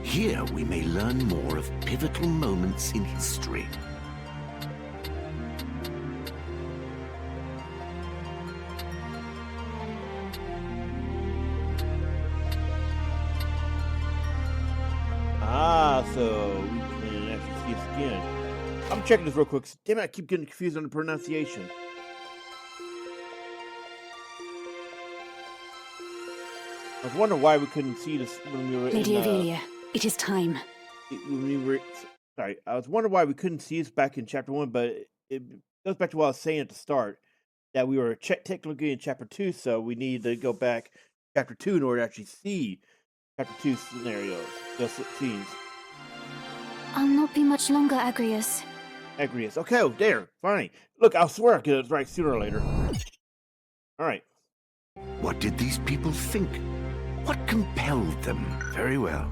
Here we may learn more of pivotal moments in history. So we can actually see it again. I'm checking this real quick. Damn it, I keep getting confused on the pronunciation. I was wondering why we couldn't see this when we were Lady in... Ophelia, it is time. When we were... Sorry, I was wondering why we couldn't see this back in Chapter 1, but it goes back to what I was saying at the start, that we were technically in Chapter 2, so we need to go back to Chapter 2 in order to actually see Chapter 2 scenarios, those scenes. I'll not be much longer, Agrius. Agrius. Okay, oh, there. Fine. Look, I'll swear I'll get it right sooner or later. All right. What did these people think? What compelled them? Very well.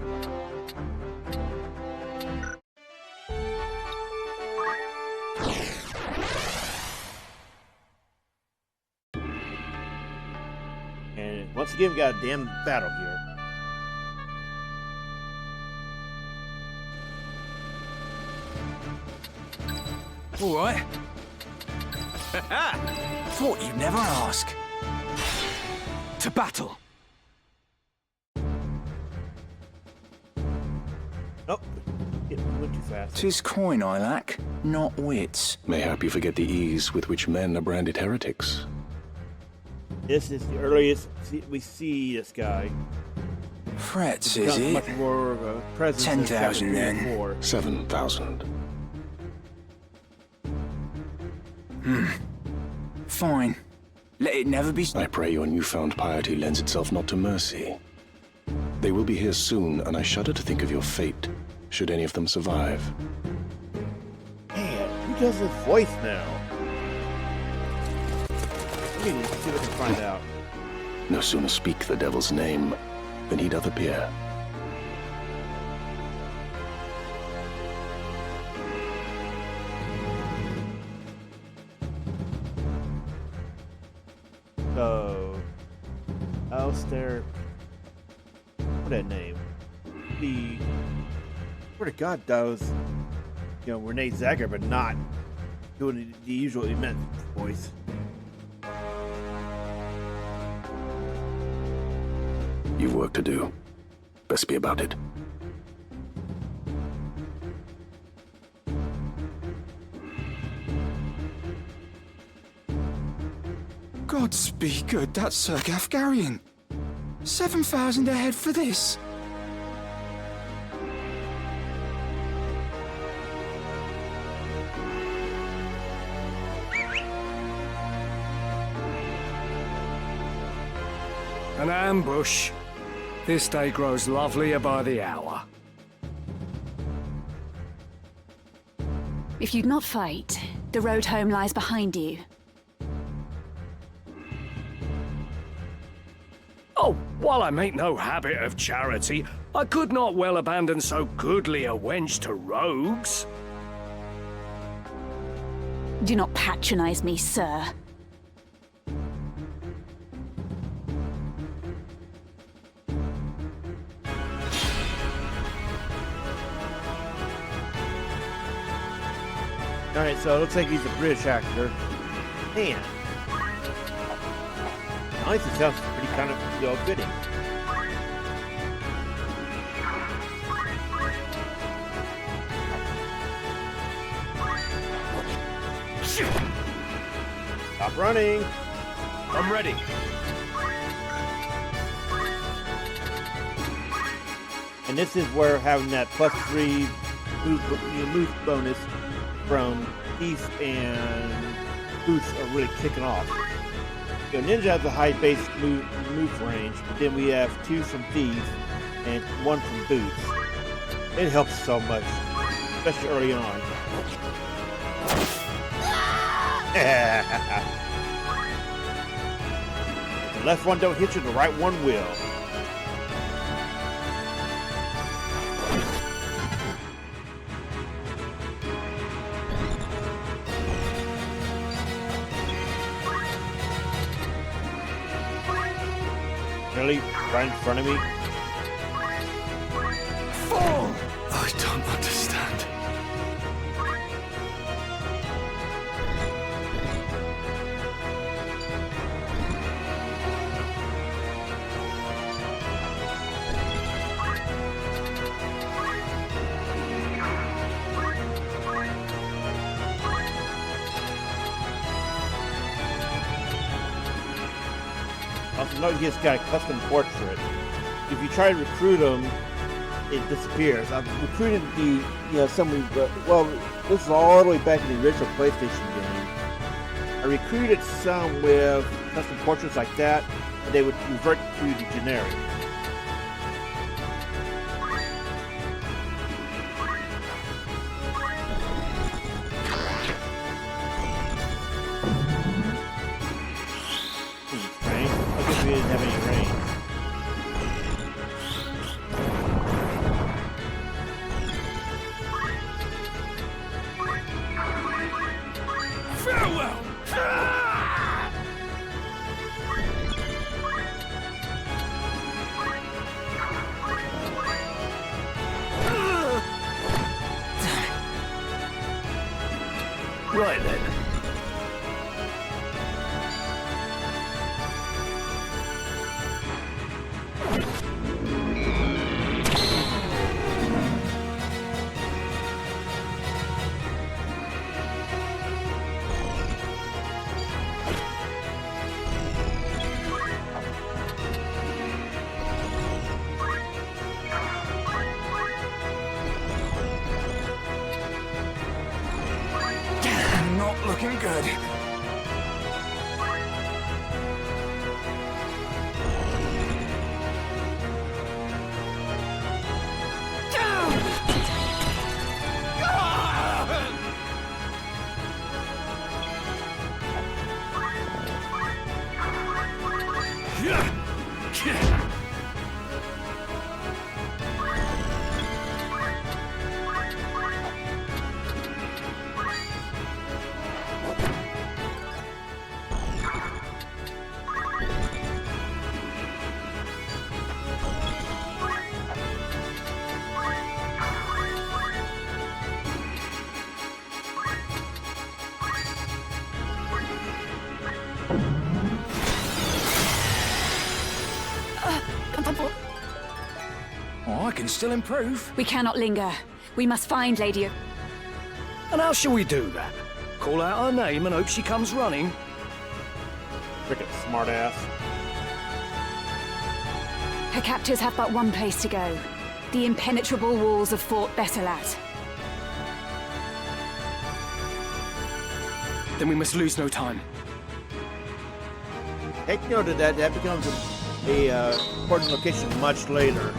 And once again, we got a damn battle here. All right. Thought you'd never ask. To battle. Oh, it went too fast. 'Tis coin I lack, not wits. Mayhap you forget the ease with which men are branded heretics. This is the earliest we see this guy. Frets, is it? Much more of a presence. 10,000 then. 7,000. Fine. Let it never be... I pray your newfound piety lends itself not to mercy. They will be here soon, and I shudder to think of your fate, should any of them survive. Man, who does his voice now? Let me see if I can find out. No sooner speak the devil's name than he doth appear. So, Alistair, what's that name? The, swear to God, that was, you know, Renee Zagger, but not doing the usual immense voice. You've work to do. Best be about it. Gods be good, that's Sir Gafgarion. 7,000 ahead for this. An ambush. This day grows lovelier by the hour. If you'd not fight, the road home lies behind you. Oh, while I make no habit of charity, I could not well abandon so goodly a wench to rogues. Do not patronize me, sir. Alright, so it looks like he's a British actor. Man. Honestly, sounds pretty kind of, fitting. Stop running! I'm ready. And this is where having that +3 move bonus from Thief and Boots are really kicking off. Ninja has a high base move range, but then we have 2 from Thief and 1 from Boots. It helps so much, especially early on. If the left one don't hit you, the right one will. Really? Right in front of me? Fall! I don't understand. Also note he's got a custom portrait. If you try to recruit him, it disappears. I've recruited this is all the way back in the original PlayStation game. I recruited some with custom portraits like that, and they would revert to the generic. We didn't have any range. Farewell! Right then. Not looking good. Oh, I can still improve. We cannot linger. We must find Lady... And how shall we do that? Call out her name and hope she comes running? Frickin' smartass. Her captors have but one place to go. The impenetrable walls of Fort Besselat. Then we must lose no time. Take note of that. That becomes a important location much later.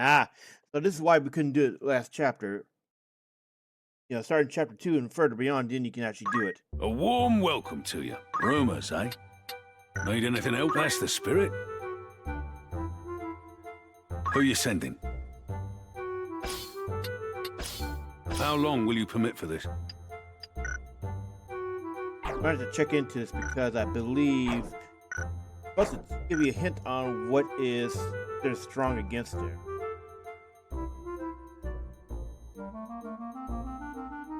So this is why we couldn't do it last chapter. You know, starting chapter 2 and further beyond, then you can actually do it. A warm welcome to you. Rumors, eh? Need anything else? That's the spirit. Who are you sending? How long will you permit for this? I wanted to check into this because I believe I'm supposed to give you a hint on what is they're strong against there.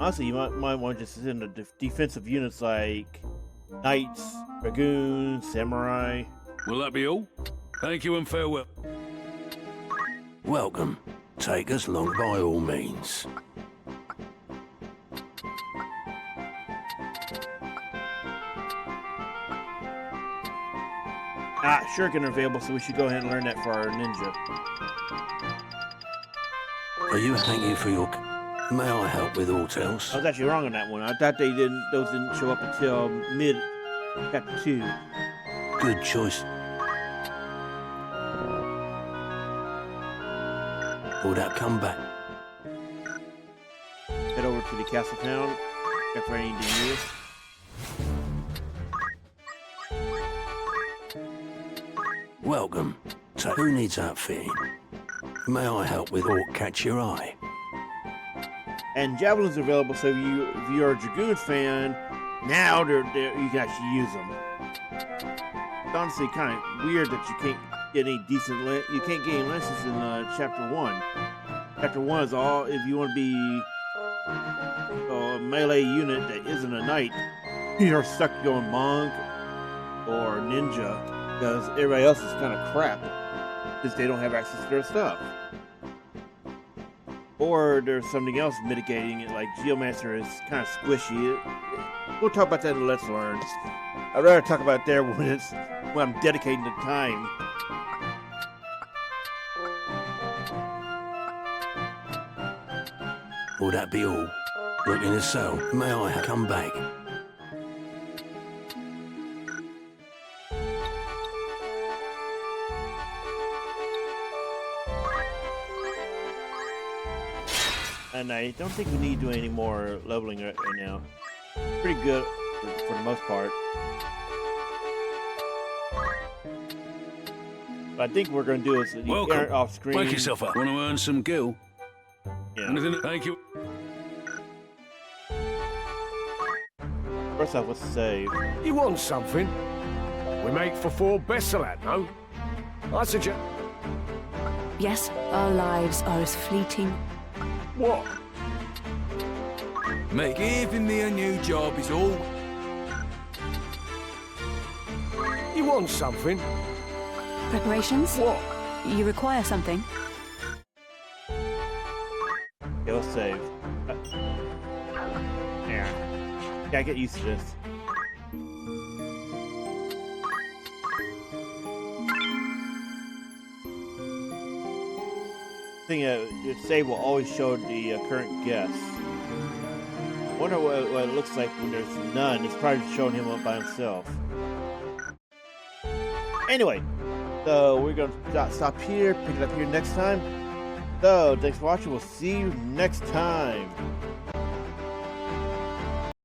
Honestly, you might want to just send the defensive units like knights, dragoons, samurai. Will that be all? Thank you and farewell. Welcome. Take us along by all means. Shuriken are available, so we should go ahead and learn that for our ninja. Are you thanking for your... May I help with aught else? I was actually wrong on that one. I thought those didn't show up until mid chapter 2. Good choice. Will that come back? Head over to the castle town. Get ready to use. Welcome. So who needs outfitting? May I help with aught catch your eye? And javelins are available, so if you're a dragoon fan, now you can actually use them. It's honestly kind of weird that you can't get any you can't get any lances in chapter 1. Chapter 1 is all if you want to be a melee unit that isn't a knight, you're stuck going monk or ninja because everybody else is kind of crap because they don't have access to their stuff. Or there's something else mitigating it, like Geomancer is kind of squishy. We'll talk about that in Let's Learn. I'd rather talk about it there when I'm dedicating the time. Will that be all? Looking as so, may I come back? And I don't think we need to do any more leveling right now. Pretty good for the most part. But I think what we're going to do is you get off screen. Wake yourself up. Want to earn some gil? Yeah. Anything? Thank you. First off, let's save. You want something? We make for 4 Besselat, no? I suggest... Yes, our lives are as fleeting. What? Mate, giving me a new job is all... You want something? Preparations? What? You require something? Okay, let's save. Yeah. Gotta get used to this. Your save will always show the current guest. I wonder what it looks like when there's none. It's probably showing him up by himself. Anyway, so we're going to stop here, pick it up here next time. So, thanks for watching. We'll see you next time.